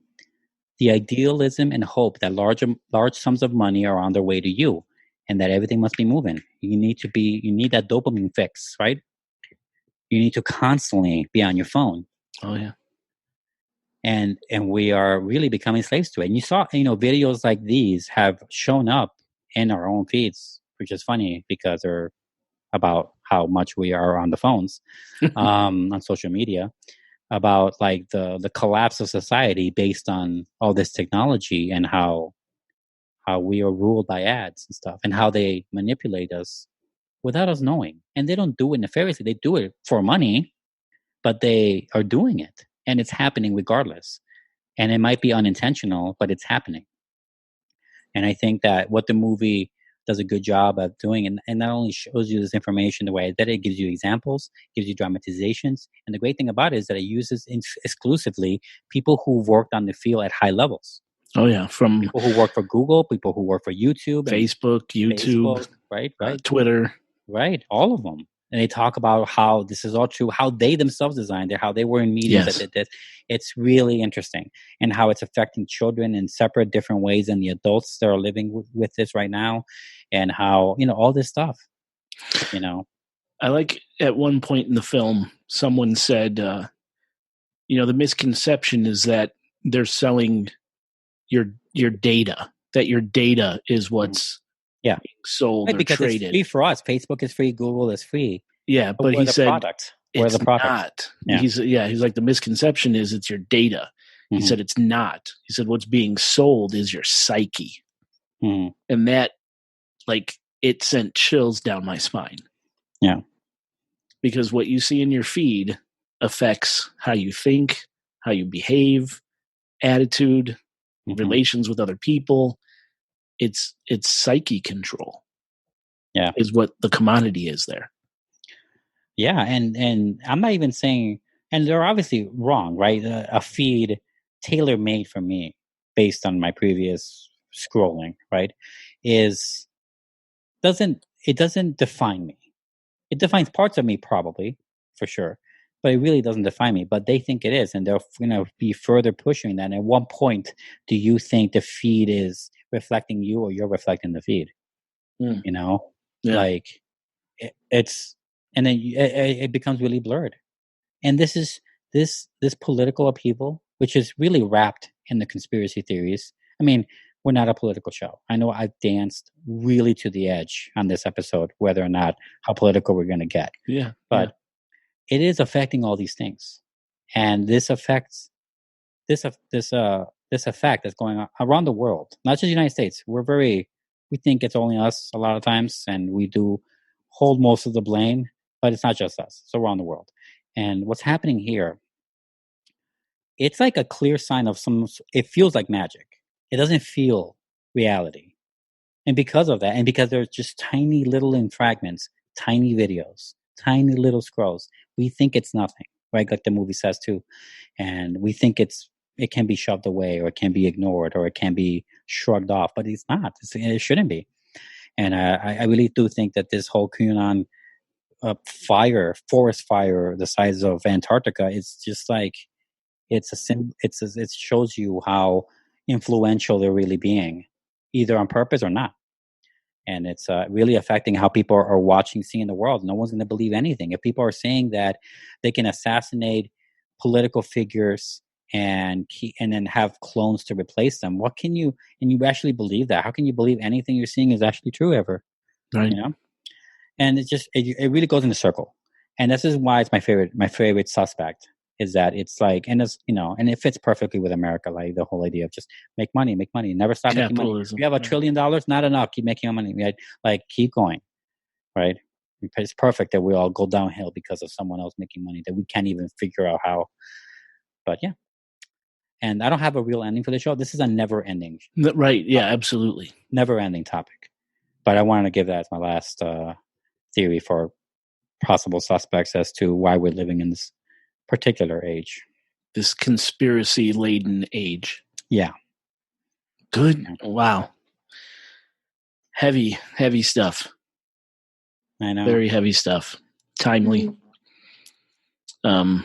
The idealism and hope that large sums of money are on their way to you, and that everything must be moving. You need that dopamine fix, right? You need to constantly be on your phone. Oh yeah. And we are really becoming slaves to it. And you saw, videos like these have shown up in our own feeds, which is funny because they're about how much we are on the phones, on social media, about like the collapse of society based on all this technology and how we are ruled by ads and stuff, and how they manipulate us without us knowing. And they don't do it nefariously. They do it for money, but they are doing it. And it's happening regardless. And it might be unintentional, but it's happening. And I think that what the movie does a good job of doing, and not only shows you this information the way that it gives you examples, gives you dramatizations. And the great thing about it is that it uses exclusively people who've worked on the field at high levels. Oh yeah, from people who work for Google, people who work for YouTube, Facebook, right, Twitter, right, all of them. And they talk about how this is all true, how they themselves designed it, how they were in meetings that did this. It's really interesting, and how it's affecting children in separate different ways than the adults that are living with this right now, and how, all this stuff, I like at one point in the film, someone said, the misconception is that they're selling your data, that your data is what's being sold or because traded. It's free for us. Facebook is free. Google is free. Yeah, but he said it's not. Yeah. He's like, the misconception is it's your data. He said it's not. He said what's being sold is your psyche. And that, like, it sent chills down my spine. Yeah. Because what you see in your feed affects how you think, how you behave, attitude, relations with other people. It's psyche control. Yeah. Is what the commodity is there. Yeah, and I'm not even saying, and they're obviously wrong, right? A feed tailor-made for me based on my previous scrolling, right, doesn't define me. It defines parts of me, probably, for sure, but it really doesn't define me. But they think it is, and they're going to be further pushing that. And at what point do you think the feed is reflecting you, or you're reflecting the feed? Like it's, and then it becomes really blurred. And this political upheaval, which is really wrapped in the conspiracy theories. I mean, we're not a political show. I know I've danced really to the edge on this episode, whether or not how political we're going to get. Yeah. But it is affecting all these things. And this effect that's going on around the world, not just the United States. We think it's only us a lot of times, and we do hold most of the blame, but it's not just us. It's around the world. And what's happening here, it's like a clear sign of it feels like magic. It doesn't feel reality. And because of that, and because there's just tiny little fragments, tiny videos, tiny little scrolls, we think it's nothing, right? Like the movie says too. And we think it can be shoved away, or it can be ignored, or it can be shrugged off, but it's not. It shouldn't be. And I really do think that this whole QAnon forest fire the size of Antarctica, it's just like, it shows you how influential they're really being, either on purpose or not. And it's really affecting how people are watching, seeing the world. No one's going to believe anything. If people are saying that they can assassinate political figures and then have clones to replace them, and you actually believe that? How can you believe anything you're seeing is actually true ever? Right. And it really goes in a circle. And this is why it's my favorite suspect, is that it's like, and it's, and it fits perfectly with America, like the whole idea of just make money, never stop making money. If you have $1 trillion, not enough, keep making money, right? Like, keep going, right? It's perfect that we all go downhill because of someone else making money that we can't even figure out how. But yeah. And I don't have a real ending for the show. This is a never ending. Right. Yeah, absolutely. Never ending topic. But I wanted to give that as my last theory for possible suspects as to why we're living in this particular age. This conspiracy-laden age. Yeah. Good. Wow. Heavy stuff. I know. Very heavy stuff. Timely. I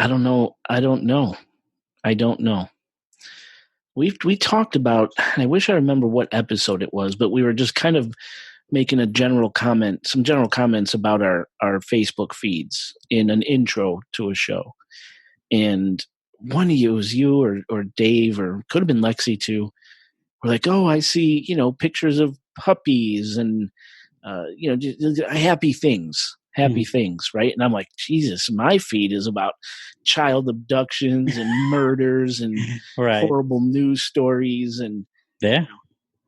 don't know. We talked about, I wish I remember what episode it was, but we were just kind of making some general comments about our Facebook feeds in an intro to a show. And one of you, it was you or Dave, or could have been Lexi too, were like, oh, I see, pictures of puppies and, happy things, right? And I'm like, Jesus, my feed is about child abductions and murders and horrible news stories. And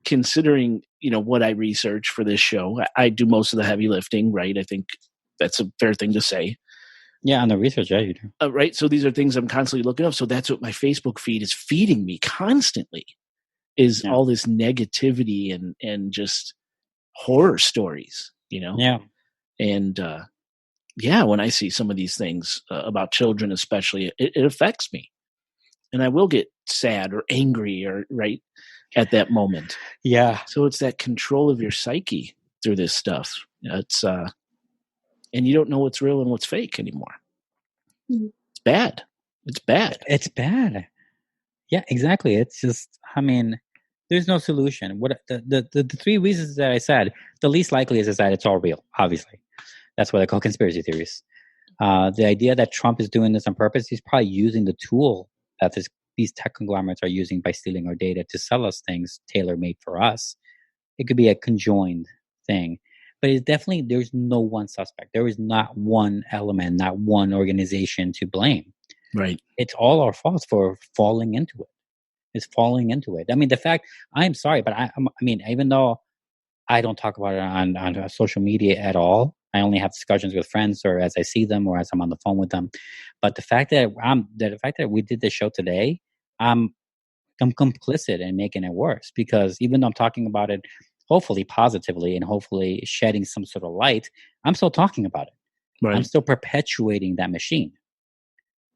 considering, what I research for this show, I do most of the heavy lifting, right? I think that's a fair thing to say. Yeah, on the research, yeah, you do. Right. So these are things I'm constantly looking up. So that's what my Facebook feed is feeding me constantly, is all this negativity and just horror stories, Yeah. And when I see some of these things about children, especially, it affects me, and I will get sad or angry or right at that moment. Yeah. So it's that control of your psyche through this stuff. It's and you don't know what's real and what's fake anymore. It's bad. It's bad. Yeah, exactly. It's just, there's no solution. What the three reasons that I said, the least likely is that it's all real, obviously. That's what I call conspiracy theories. The idea that Trump is doing this on purpose, he's probably using the tool that these tech conglomerates are using by stealing our data to sell us things tailor-made for us. It could be a conjoined thing. But it's definitely, there's no one suspect. There is not one element, not one organization to blame. Right. It's all our fault for falling into it. It's falling into it. The fact, I'm sorry, but even though I don't talk about it on social media at all, I only have discussions with friends or as I see them or as I'm on the phone with them. But the fact that we did this show today, I'm complicit in making it worse, because even though I'm talking about it hopefully positively and hopefully shedding some sort of light, I'm still talking about it. Right. I'm still perpetuating that machine,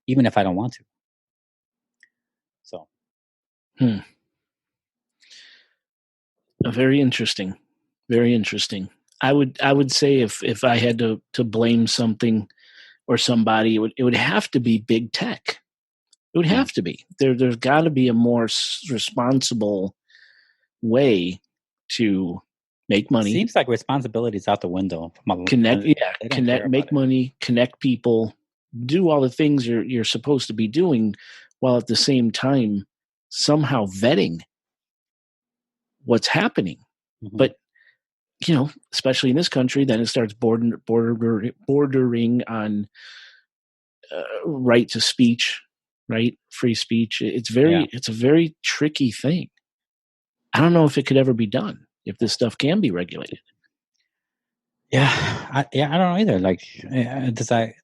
even if I don't want to. So. Very interesting. Very interesting. I would say if I had to blame something or somebody, it would have to be big tech. It would have to be. There's got to be a more responsible way to make money. Seems like responsibility is out the window. Connect, make money, connect people, do all the things you're supposed to be doing, while at the same time somehow vetting what's happening. Mm-hmm. But especially in this country, then it starts bordering on right to speech, right? Free speech. It's a very tricky thing. I don't know if it could ever be done, if this stuff can be regulated. I don't know either. Like, it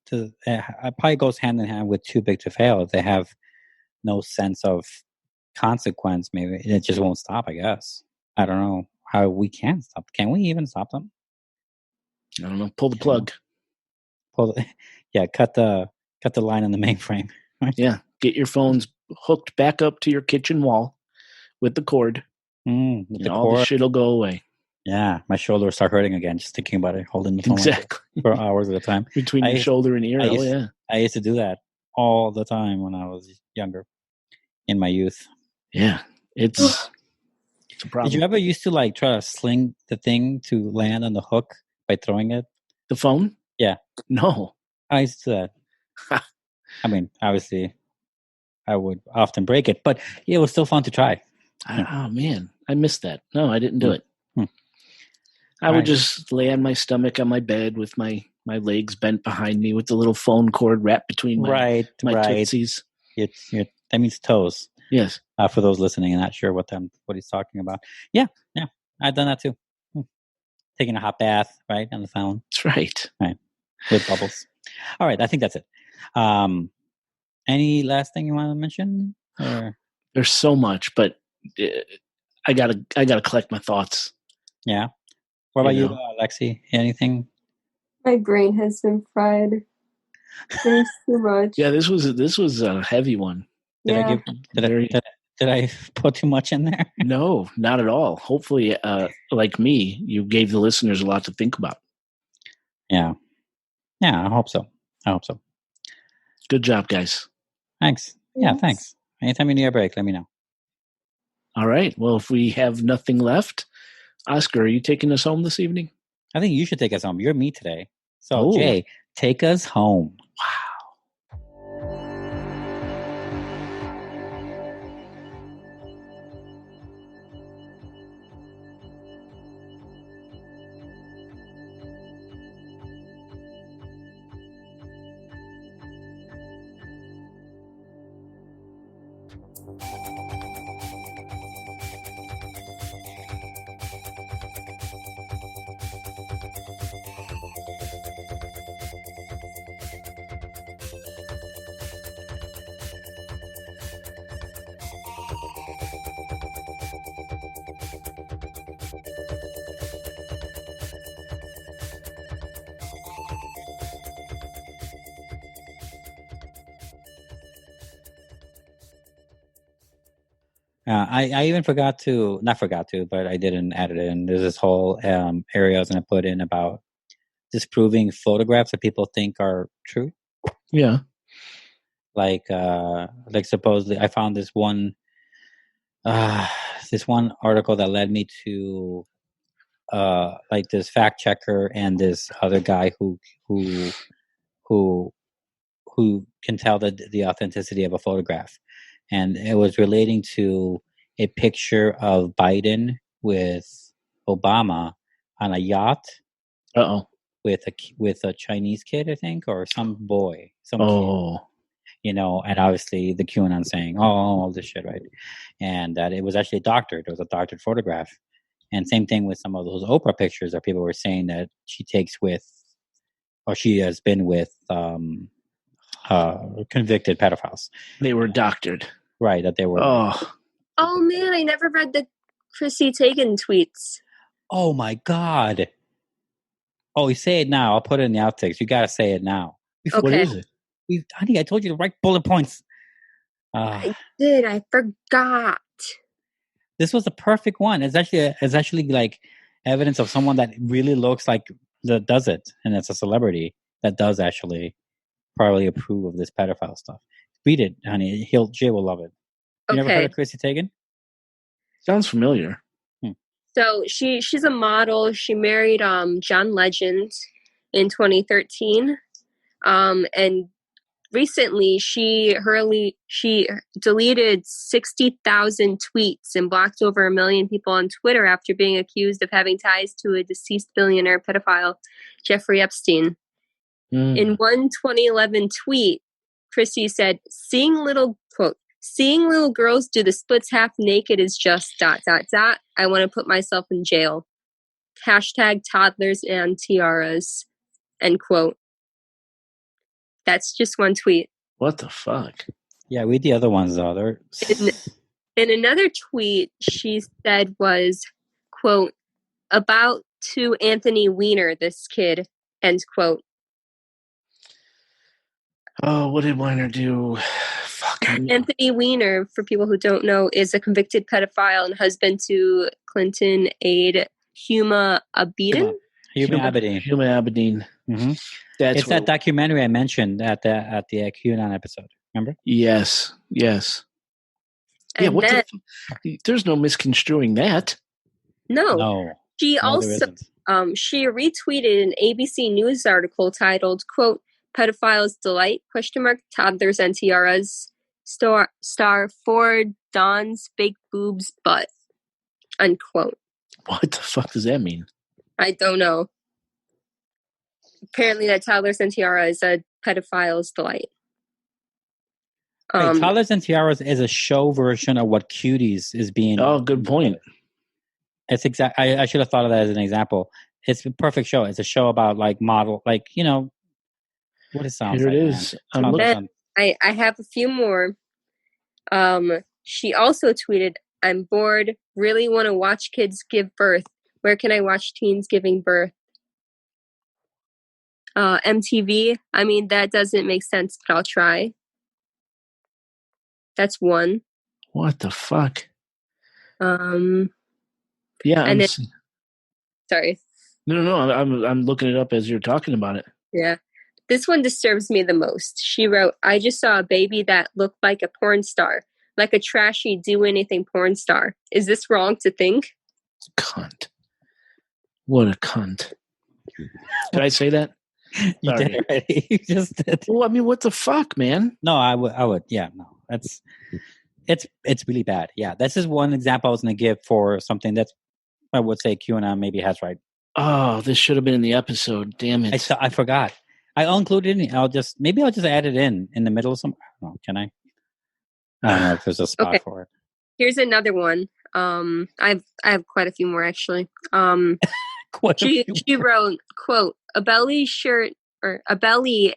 probably goes hand in hand with too big to fail. They have no sense of consequence. Maybe it just won't stop, I guess. I don't know how we can stop. Can we even stop them? I don't know. Pull the plug. Cut the line on the mainframe. Right? Yeah, get your phones hooked back up to your kitchen wall with the cord. All the shit will go away. Yeah, my shoulder will start hurting again just thinking about it, holding the phone for hours at a time. Between your shoulder and ear. I used to do that all the time when I was younger, in my youth. Yeah, it's a problem. Did you ever used to try to sling the thing to land on the hook by throwing it? The phone? Yeah. No. I used to do that. Obviously, I would often break it, but it was still fun to try. Oh, man. I missed that. No, I didn't do it. I would just lay on my stomach on my bed with my legs bent behind me with the little phone cord wrapped between my tootsies. That means toes. Yes. For those listening and not sure what he's talking about. Yeah. I've done that too. Taking a hot bath, right, on the phone. That's right. Right. With bubbles. All right. I think that's it. Any last thing you want to mention? Or? There's so much, but I gotta collect my thoughts. Yeah. What about you, Lexi? Anything? My brain has been fried. There's too much. Yeah, this was a heavy one. Did Did I put too much in there? No, not at all. Hopefully, like me, you gave the listeners a lot to think about. Yeah. Yeah, I hope so. Good job, guys. Thanks. Yeah, thanks. Anytime you need a break, let me know. All right. Well, if we have nothing left, Oscar, are you taking us home this evening? I think you should take us home. You're me today. So, Jay, take us home. Wow. I even but I didn't add it in. There's this whole area I was going to put in about disproving photographs that people think are true. Yeah. Like supposedly I found this one article that led me to like this fact checker and this other guy who can tell the authenticity of a photograph. And it was relating to a picture of Biden with Obama on a yacht. With a Chinese kid, I think, or some boy, kid, and obviously the QAnon saying, all this shit, right? And that it was actually doctored. It was a doctored photograph. And same thing with some of those Oprah pictures that people were saying that she takes with, or she has been with convicted pedophiles. They were doctored. Right, that they were. Oh man, I never read the Chrissy Teigen tweets. Oh my God. Oh, you say it now. I'll put it in the outtakes. You got to say it now. Okay. What is it? Honey, I told you to write bullet points. I did. I forgot. This was the perfect one. It's actually like evidence of someone that really looks like that does it, and it's a celebrity that does actually probably approve of this pedophile stuff. Read it, honey. Jay will love it. You never heard of Chrissy Teigen? Sounds familiar. So she's a model. She married John Legend in 2013, and recently she deleted 60,000 tweets and blocked over 1 million people on Twitter after being accused of having ties to a deceased billionaire pedophile, Jeffrey Epstein. In one 2011 tweet, Chrissy said, seeing little girls do the splits half naked is just ... I want to put myself in jail. Hashtag toddlers and tiaras. End quote. That's just one tweet. What the fuck? Yeah, read the other ones, though. In another tweet, she said was, quote, about to Anthony Weiner, this kid, end quote. Oh, what did Weiner do? Anthony Weiner, for people who don't know, is a convicted pedophile and husband to Clinton aide Huma Abedin. Huma Abedin. Mm-hmm. It's that documentary I mentioned at the QAnon episode. Remember? Yes. And yeah. There's no misconstruing that. No. She also she retweeted an ABC News article titled, quote, "Pedophiles Delight, ? Toddlers and tiaras, star Ford Dawn's big boobs butt," unquote. What the fuck does that mean? I don't know. Apparently that Toddlers and Tiaras is a pedophile's delight. Toddlers and Tiaras is a show version of what Cuties is being. Oh, good point. It's I should have thought of that as an example. It's a perfect show. It's a show about like model, like, what it sounds Here like. It is. I have a few more. She also tweeted, "I'm bored. Really want to watch kids give birth. Where can I watch teens giving birth?" MTV. I mean, that doesn't make sense, but I'll try. That's one. What the fuck? Yeah, and then, sorry. No. I'm looking it up as you're talking about it. Yeah. This one disturbs me the most. She wrote, I just saw a baby that looked like a porn star, like a trashy do-anything porn star. Is this wrong to think? Cunt. What a cunt. Did I say that? You did already. You just did. Well, I mean, what the fuck, man? No, I would. Yeah, no. It's really bad. Yeah, this is one example I was going to give for something that's, I would say QAnon maybe has right. Oh, this should have been in the episode. Damn it. I forgot. I'll include it in. I'll just add it in the middle of some. Oh, can I? I don't know if there's a spot for it. Here's another one. I have quite a few more actually. She wrote, quote, a belly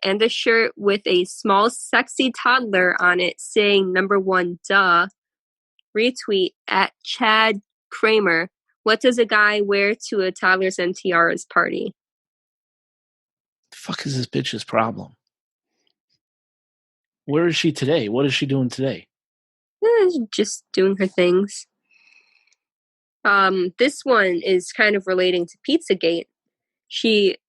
and a shirt with a small sexy toddler on it saying #1 duh. Retweet at Chad Kramer. What does a guy wear to a toddlers and tiaras party? The fuck is this bitch's problem? Where is she today? What is she doing today? Just doing her things. This one is kind of relating to Pizzagate.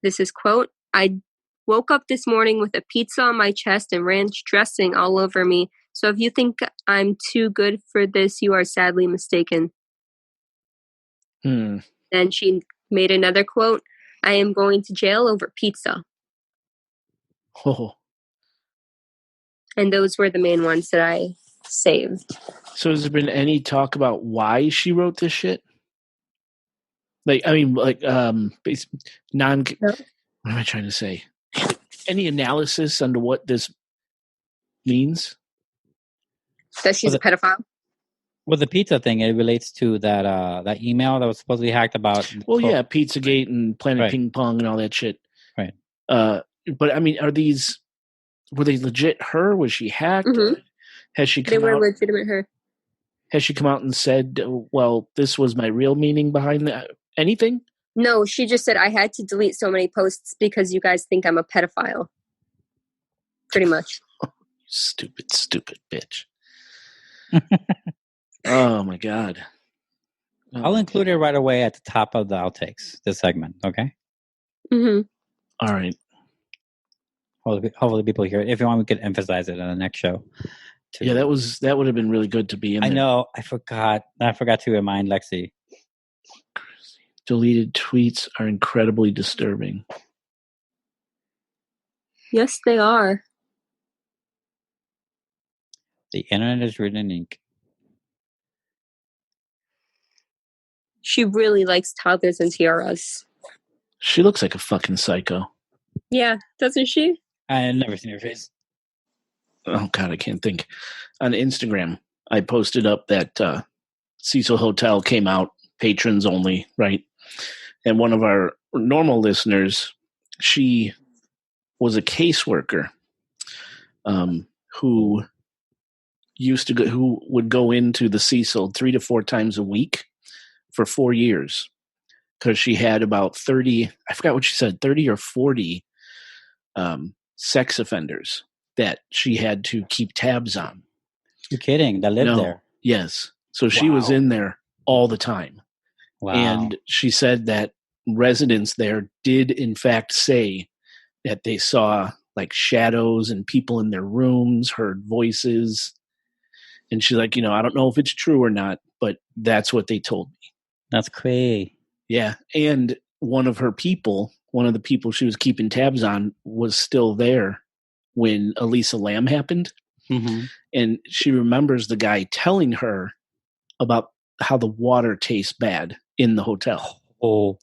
This is quote, I woke up this morning with a pizza on my chest and ranch dressing all over me. So if you think I'm too good for this, you are sadly mistaken. Then she made another quote, I am going to jail over pizza. Oh. And those were the main ones that I saved. So has there been any talk about why she wrote this shit? What am I trying to say? Any analysis into what this means? That she's a pedophile? With the pizza thing, it relates to that email that was supposedly hacked about. Well, yeah, Pizzagate and Planet Ping Pong and all that shit. Right. But I mean, were they legit her? Was she hacked? Mm-hmm. Has she come out? They were legitimate her. Has she come out and said, well, this was my real meaning behind that? Anything? No, she just said, I had to delete so many posts because you guys think I'm a pedophile. Pretty much. Stupid bitch. Oh, my God. I'll include it right away at the top of the outtakes, this segment, okay? Mm-hmm. All right. Hopefully people hear it. If you want, we could emphasize it on the next show. Too. Yeah, that would have been really good to be in there. I know. I forgot to remind Lexi. Deleted tweets are incredibly disturbing. Yes, they are. The internet is written in ink. She really likes toddlers and tiaras. She looks like a fucking psycho. Yeah, doesn't she? I've never seen her face. Oh, God, I can't think. On Instagram, I posted up that Cecil Hotel came out, patrons only, right? And one of our normal listeners, she was a caseworker who would go into the Cecil 3 to 4 times a week for 4 years because she had about 30, I forgot what she said, 30 or 40 sex offenders that she had to keep tabs on. You're kidding? That lived there? Yes. So she was in there all the time. Wow. And she said that residents there did in fact say that they saw like shadows and people in their rooms, heard voices. And she's like, I don't know if it's true or not, but that's what they told me. That's crazy. Yeah. And one of the people she was keeping tabs on was still there when Elisa Lam happened. Mm-hmm. And she remembers the guy telling her about how the water tastes bad in the hotel. Oh,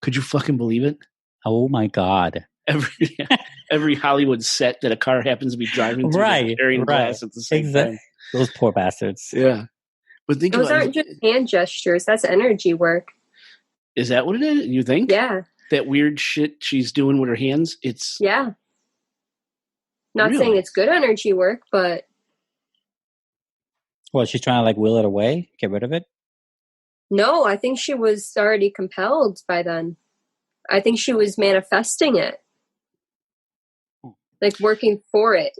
could you fucking believe it? Oh my God. Every Hollywood set that a car happens to be driving through, right, glass at the same time. Those poor bastards. Yeah. But think those aren't just hand gestures. That's energy work. Is that what it is? You think? Yeah. That weird shit she's doing with her hands? Yeah. Not saying it's good energy work, but... Well, she's trying to like will it away? Get rid of it? No, I think she was already compelled by then. I think she was manifesting it. Like working for it.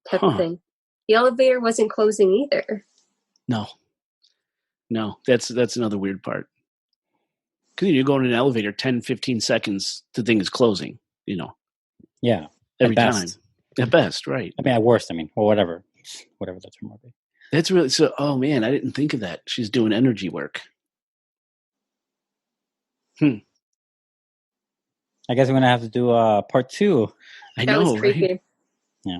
Type of thing. The elevator wasn't closing either. No, that's another weird part. Because you go in an elevator, 10, 15 seconds, the thing is closing, Yeah. every at time. best. At best, right. I mean, at worst, or whatever the term might be. That's really, so, oh man, I didn't think of that. She's doing energy work. I guess we're going to have to do part 2. I That know, was creepy. right? Yeah.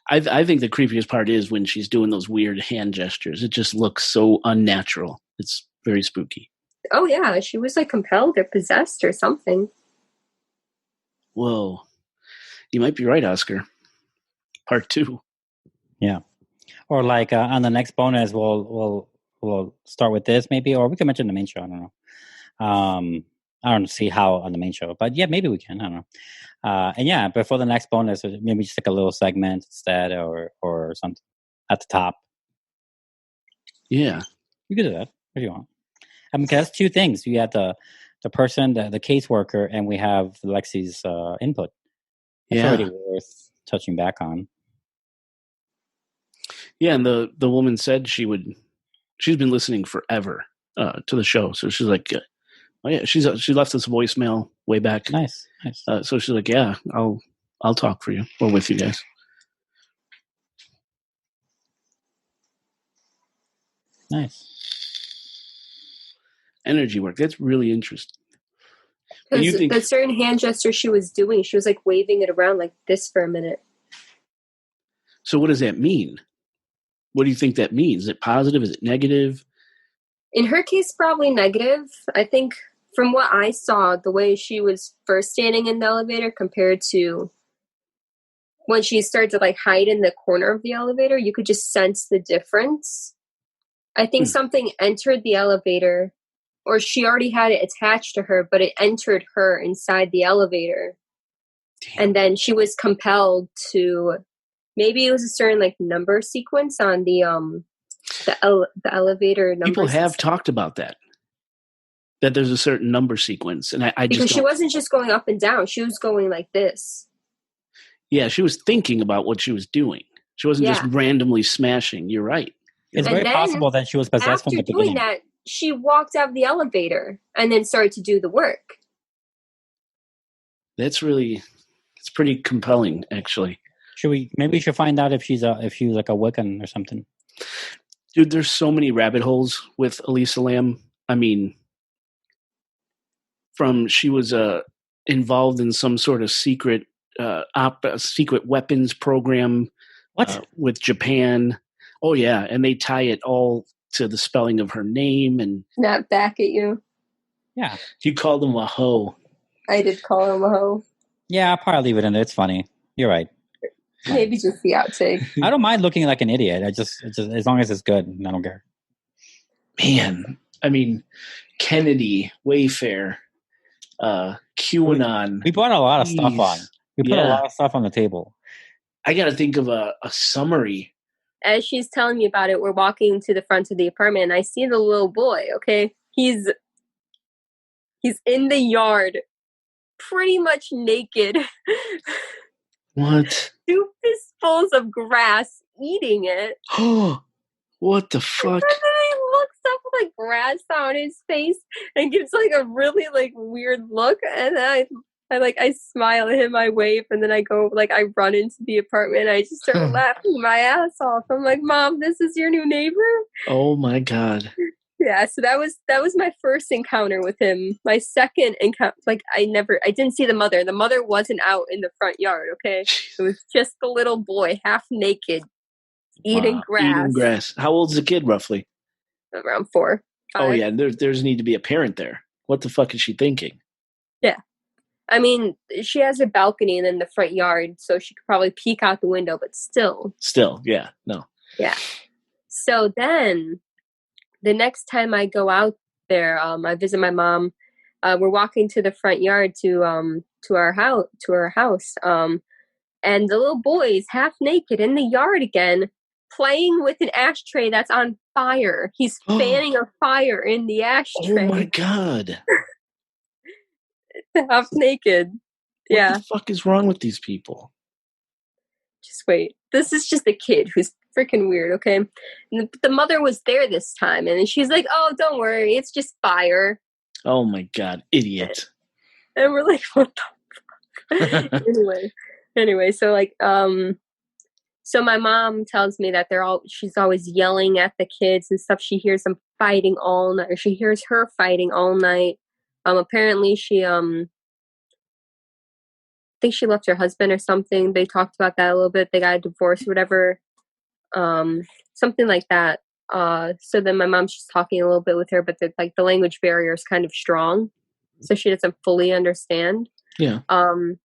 I think the creepiest part is when she's doing those weird hand gestures. It just looks so unnatural. It's very spooky. Oh yeah, she was like compelled or possessed or something. Whoa. You might be right, Oscar. Part 2. Yeah. Or like on the next bonus, we'll start with this maybe, or we can mention the main show. I don't know. I don't see how on the main show, but yeah, maybe we can. I don't know. And yeah, before the next bonus, maybe just like a little segment instead, or something at the top. Yeah, you could do that if you want. I mean, 'cause that's 2 things. You have the person, the caseworker, and we have Lexi's input. That's already worth touching back on. Yeah, and the woman said she's been listening forever to the show. So she's like, oh yeah, she left us a voicemail way back. Nice. So she's like, yeah, I'll talk for you or with you guys. Nice. Energy work. That's really interesting. Because the certain hand gesture she was doing, she was like waving it around like this for a minute. So what does that mean? What do you think that means? Is it positive? Is it negative? In her case, probably negative. I think from what I saw, the way she was first standing in the elevator compared to when she started to like hide in the corner of the elevator, you could just sense the difference. I think something entered the elevator, or she already had it attached to her, but it entered her inside the elevator. Damn. And then she was compelled to, maybe it was a certain like number sequence on the elevator number. People have talked about that there's a certain number sequence, and I just because she wasn't just going up and down; she was going like this. Yeah, she was thinking about what she was doing. She wasn't just randomly smashing. You're right. It's very possible that she was possessed from the beginning. After doing that, she walked out of the elevator and then started to do the work. It's pretty compelling, actually. Maybe we should find out if she's like a Wiccan or something. Dude, there's so many rabbit holes with Elisa Lam. I mean, she was involved in some sort of secret weapons program with Japan. Oh yeah, and they tie it all to the spelling of her name and not back at you. Yeah, you called him a hoe. I did call him a hoe. Yeah, I'll probably leave it in there. It's funny. You're right. Maybe just the outtake. I don't mind looking like an idiot. I just as long as it's good, I don't care. Man, I mean, Kennedy, Wayfair, QAnon. We brought a lot of stuff on. We put a lot of stuff on the table. I got to think of a summary. As she's telling me about it, we're walking to the front of the apartment, and I see the little boy, okay? He's in the yard, pretty much naked. What? 2 fistfuls of grass, eating it. Oh, what the fuck? And then he looks up with like grass on his face and gives like a really like weird look, and then I smile at him, I wave, and then I go, like, I run into the apartment, and I just start laughing my ass off. I'm like, Mom, this is your new neighbor? Oh my God. Yeah, so that was my first encounter with him. My second encounter, like, I didn't see the mother. The mother wasn't out in the front yard, okay? It was just the little boy, half naked, eating grass. Eating grass. How old is the kid, roughly? Around 4, 5. Oh yeah, there's need to be a parent there. What the fuck is she thinking? Yeah. I mean, she has a balcony and then the front yard, so she could probably peek out the window, but still. Still, yeah, no. Yeah. So then, the next time I go out there, I visit my mom. We're walking to the front yard to our house. And the little boy is half naked in the yard again, playing with an ashtray that's on fire. He's fanning a fire in the ashtray. Oh my God. Half naked. Yeah. What the fuck is wrong with these people? Just wait. This is just a kid who's freaking weird, okay? And the mother was there this time, and she's like, "Oh, don't worry, it's just fire." Oh my god, idiot! And we're like, "What the fuck?" Anyway, so like, so my mom tells me that she's always yelling at the kids and stuff. She hears them fighting all night, or she hears her fighting all night. Apparently she, I think she left her husband or something. They talked about that a little bit. They got a divorce or whatever. Something like that. So then my mom's just talking a little bit with her, but the language barrier is kind of strong. So she doesn't fully understand. Yeah. So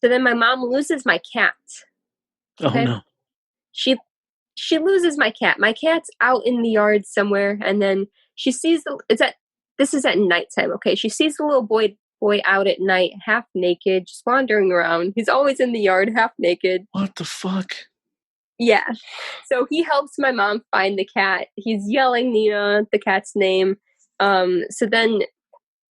then my mom loses my cat. Okay? Oh no. She loses my cat. My cat's out in the yard somewhere, and then she sees this is at nighttime, okay? She sees the little boy out at night, half naked, just wandering around. He's always in the yard, half naked. What the fuck? Yeah. So he helps my mom find the cat. He's yelling Nina, the cat's name. So then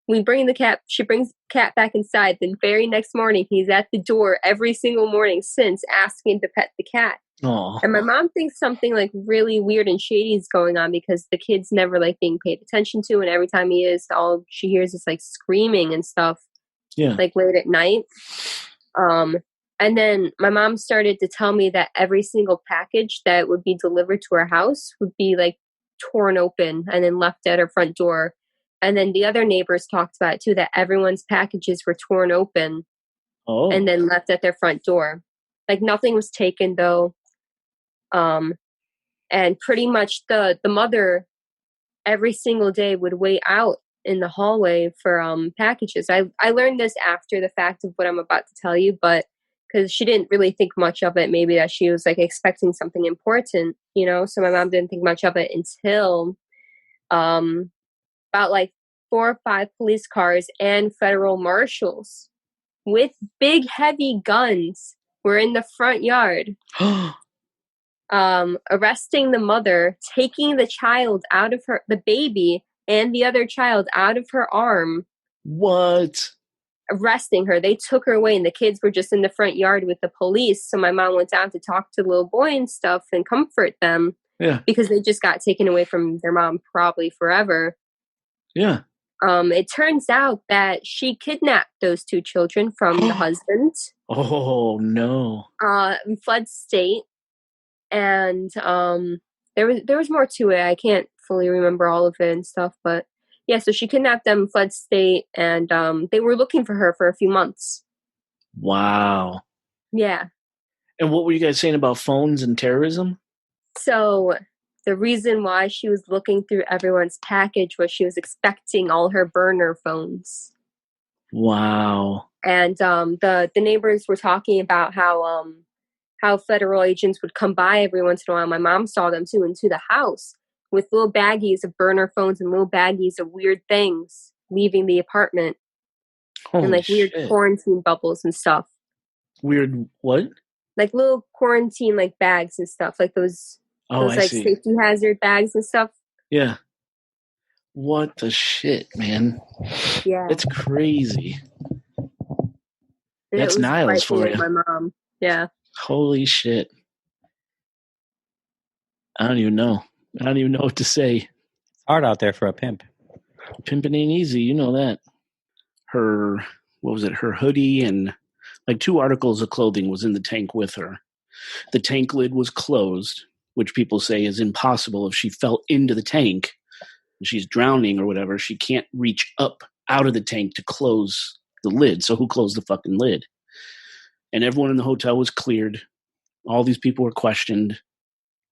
we bring the cat, she brings the cat back inside. Then very next morning, he's at the door every single morning since, asking to pet the cat. Oh. And my mom thinks something like really weird and shady is going on because the kid's never like being paid attention to, and every time he is, all she hears is like screaming and stuff. Yeah. Like late at night. And then my mom started to tell me that every single package that would be delivered to our house would be like torn open and then left at her front door. And then the other neighbors talked about it too, that everyone's packages were torn open and then left at their front door. Like nothing was taken though. And pretty much the mother every single day would wait out in the hallway for packages. I learned this after the fact of what I'm about to tell you, but because she didn't really think much of it, maybe that she was like expecting something important, you know? So my mom didn't think much of it until about like 4 or 5 police cars and federal marshals with big heavy guns were in the front yard. Arresting the mother, taking the child out of the baby and the other child out of her arm. What? Arresting her. They took her away, and the kids were just in the front yard with the police. So my mom went down to talk to the little boy and stuff and comfort them. Yeah. Because they just got taken away from their mom probably forever. Yeah. It turns out that she kidnapped those 2 children from the husband. Oh no. Fled state. And there was more to it. I can't fully remember all of it and stuff, but yeah, so she kidnapped them, fled state, and they were looking for her for a few months. Wow. Yeah. And what were you guys saying about phones and terrorism? So the reason why she was looking through everyone's package was she was expecting all her burner phones. Wow. And the neighbors were talking about how federal agents would come by every once in a while. My mom saw them too into the house with little baggies of burner phones and little baggies of weird things leaving the apartment. Holy and like weird shit. quarantine bubbles and stuff. Weird what? Like little quarantine like bags and stuff. Like those like see. safety hazard bags and stuff. Yeah. What the shit, man? Yeah. It's crazy. And That's it was Niles for frightening, you. My mom. Yeah. Holy shit. I don't even know. I don't even know what to say. It's hard out there for a pimp. Pimping ain't easy, you know that. Her, what was it? Her hoodie and like 2 articles of clothing was in the tank with her. The tank lid was closed, which people say is impossible. If she fell into the tank, she's drowning or whatever, she can't reach up out of the tank to close the lid. So who closed the fucking lid? And everyone in the hotel was cleared. All these people were questioned.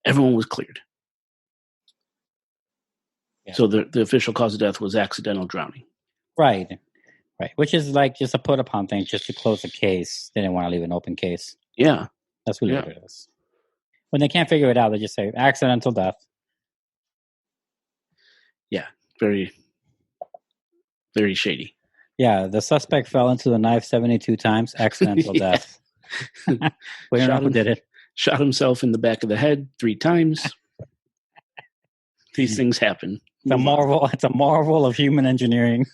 Everyone was cleared. Yeah. So the official cause of death was accidental drowning. Right. Which is like just a put upon thing, just to close the case. They didn't want to leave an open case. Yeah. That's really what it is. When they can't figure it out, they just say accidental death. Yeah. Very, very shady. Yeah, the suspect fell into the knife 72 times. Accidental death. We don't know who did it. Shot himself in the back of the head 3 times. These things happen. It's a marvel of human engineering.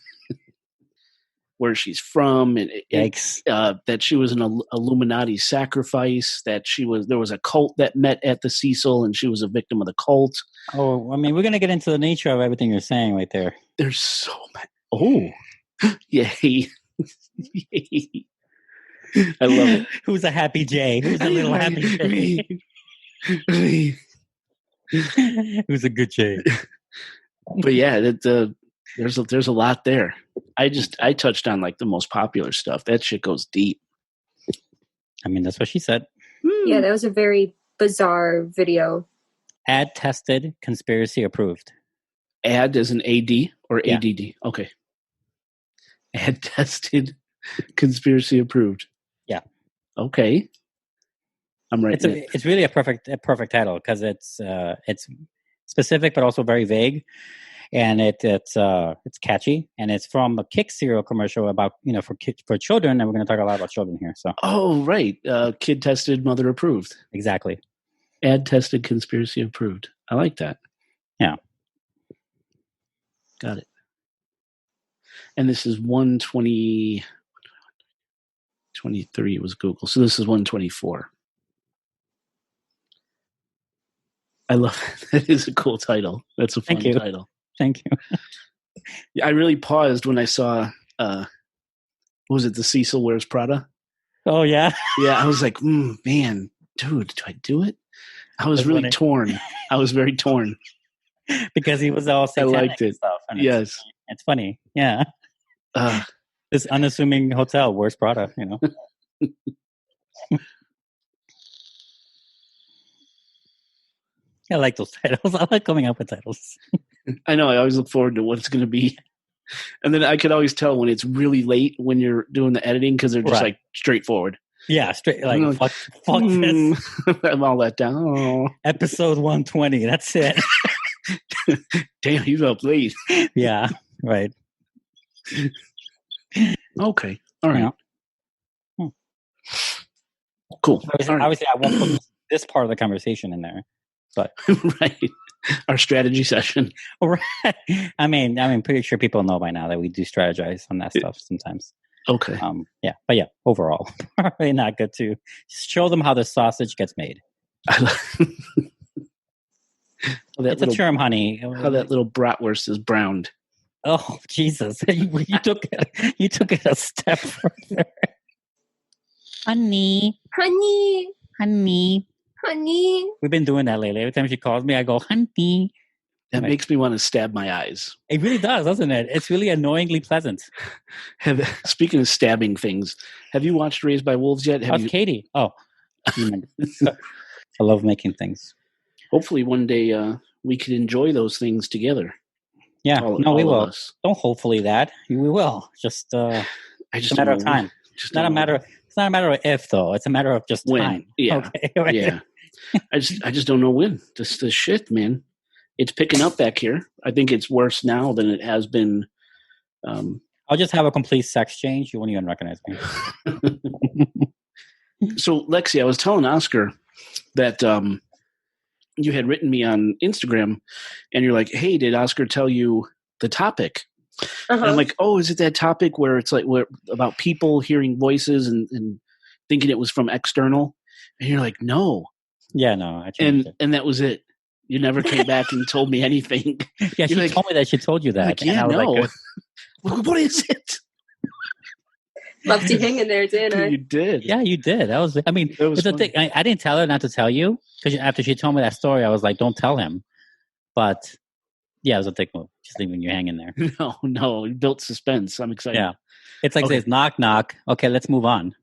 where she's from, and Yikes. that she was an Illuminati sacrifice, that there was a cult that met at the Cecil, and she was a victim of the cult. Oh, I mean, we're going to get into the nature of everything you're saying right there. There's so many. Oh, yay. Yay. I love it. Who's a happy Jay? Who's a little happy Jay? Who's a good Jay? But yeah, there's a lot there. I touched on like the most popular stuff. That shit goes deep. I mean, that's what she said. Yeah, that was a very bizarre video. Ad tested, conspiracy approved. Ad as an AD or Yeah. ADD? Okay. Ad tested, conspiracy approved. Yeah. Okay. I'm right. It's really a perfect title because it's specific but also very vague, and it's catchy, and it's from a Kick cereal commercial about for children, and we're going to talk a lot about children here. So right, kid tested, mother approved. Exactly. Ad tested, conspiracy approved. I like that. Yeah. Got it. And this is 120. 23 was Google, so this is 124. I love it. That is a cool title. That's a fun title. Thank you. I really paused when I saw, what was it, The Cecil Wears Prada? Oh, yeah? Yeah, I was like, man, dude, do I do it? I was really torn. I was very torn. Because he was all satanic. I liked it. And stuff, and yes. It's funny. Yeah. This unassuming hotel wears Prada, I like those titles. I like coming up with titles. I know. I always look forward to what it's going to be. And then I could always tell when it's really late when you're doing the editing because they're just like straightforward. Yeah, straight like fuck this. I'm all let down. Oh. Episode 120. That's it. Damn, you up late. Yeah, right. Okay. All right. Yeah. Cool. Obviously, I won't put this part of the conversation in there, but right. Our strategy session. Right. I mean, pretty sure people know by now that we do strategize on that stuff sometimes. Okay. Yeah, but yeah, overall, probably not good to show them how the sausage gets made. It's a term, honey. How that little bratwurst is browned. Oh Jesus! You took it a step further. Honey. We've been doing that lately. Every time she calls me, I go, honey. That makes me want to stab my eyes. It really does, doesn't it? It's really annoyingly pleasant. Speaking of stabbing things, have you watched Raised by Wolves yet? How's Katie? Oh. I love making things. Hopefully one day we can enjoy those things together. Yeah, we will. Don't hopefully that. We will. Just it's a matter of time. It's not a matter of if, though. It's a matter of just when. time. Yeah. Okay, right. Yeah. I just don't know when. Just the shit, man. It's picking up back here. I think it's worse now than it has been. I'll just have a complete sex change. You won't even recognize me. So, Lexi, I was telling Oscar that you had written me on Instagram, and you're like, "Hey, did Oscar tell you the topic?" And I'm like, "Oh, is it that topic where it's like about people hearing voices and thinking it was from external?" And you're like, "No." Yeah, no. And that was it. You never came back and told me anything. Yeah, she told me that she told you that. Like, yeah, no. What is it? Loved you hang in there, didn't I? You did. Yeah, you did. That was. I mean, it's the thing. I didn't tell her not to tell you because after she told me that story, I was like, "Don't tell him." But yeah, it was a thick move, just leaving you hanging there. No, it built suspense. I'm excited. Yeah, it's like says knock knock. Okay, let's move on.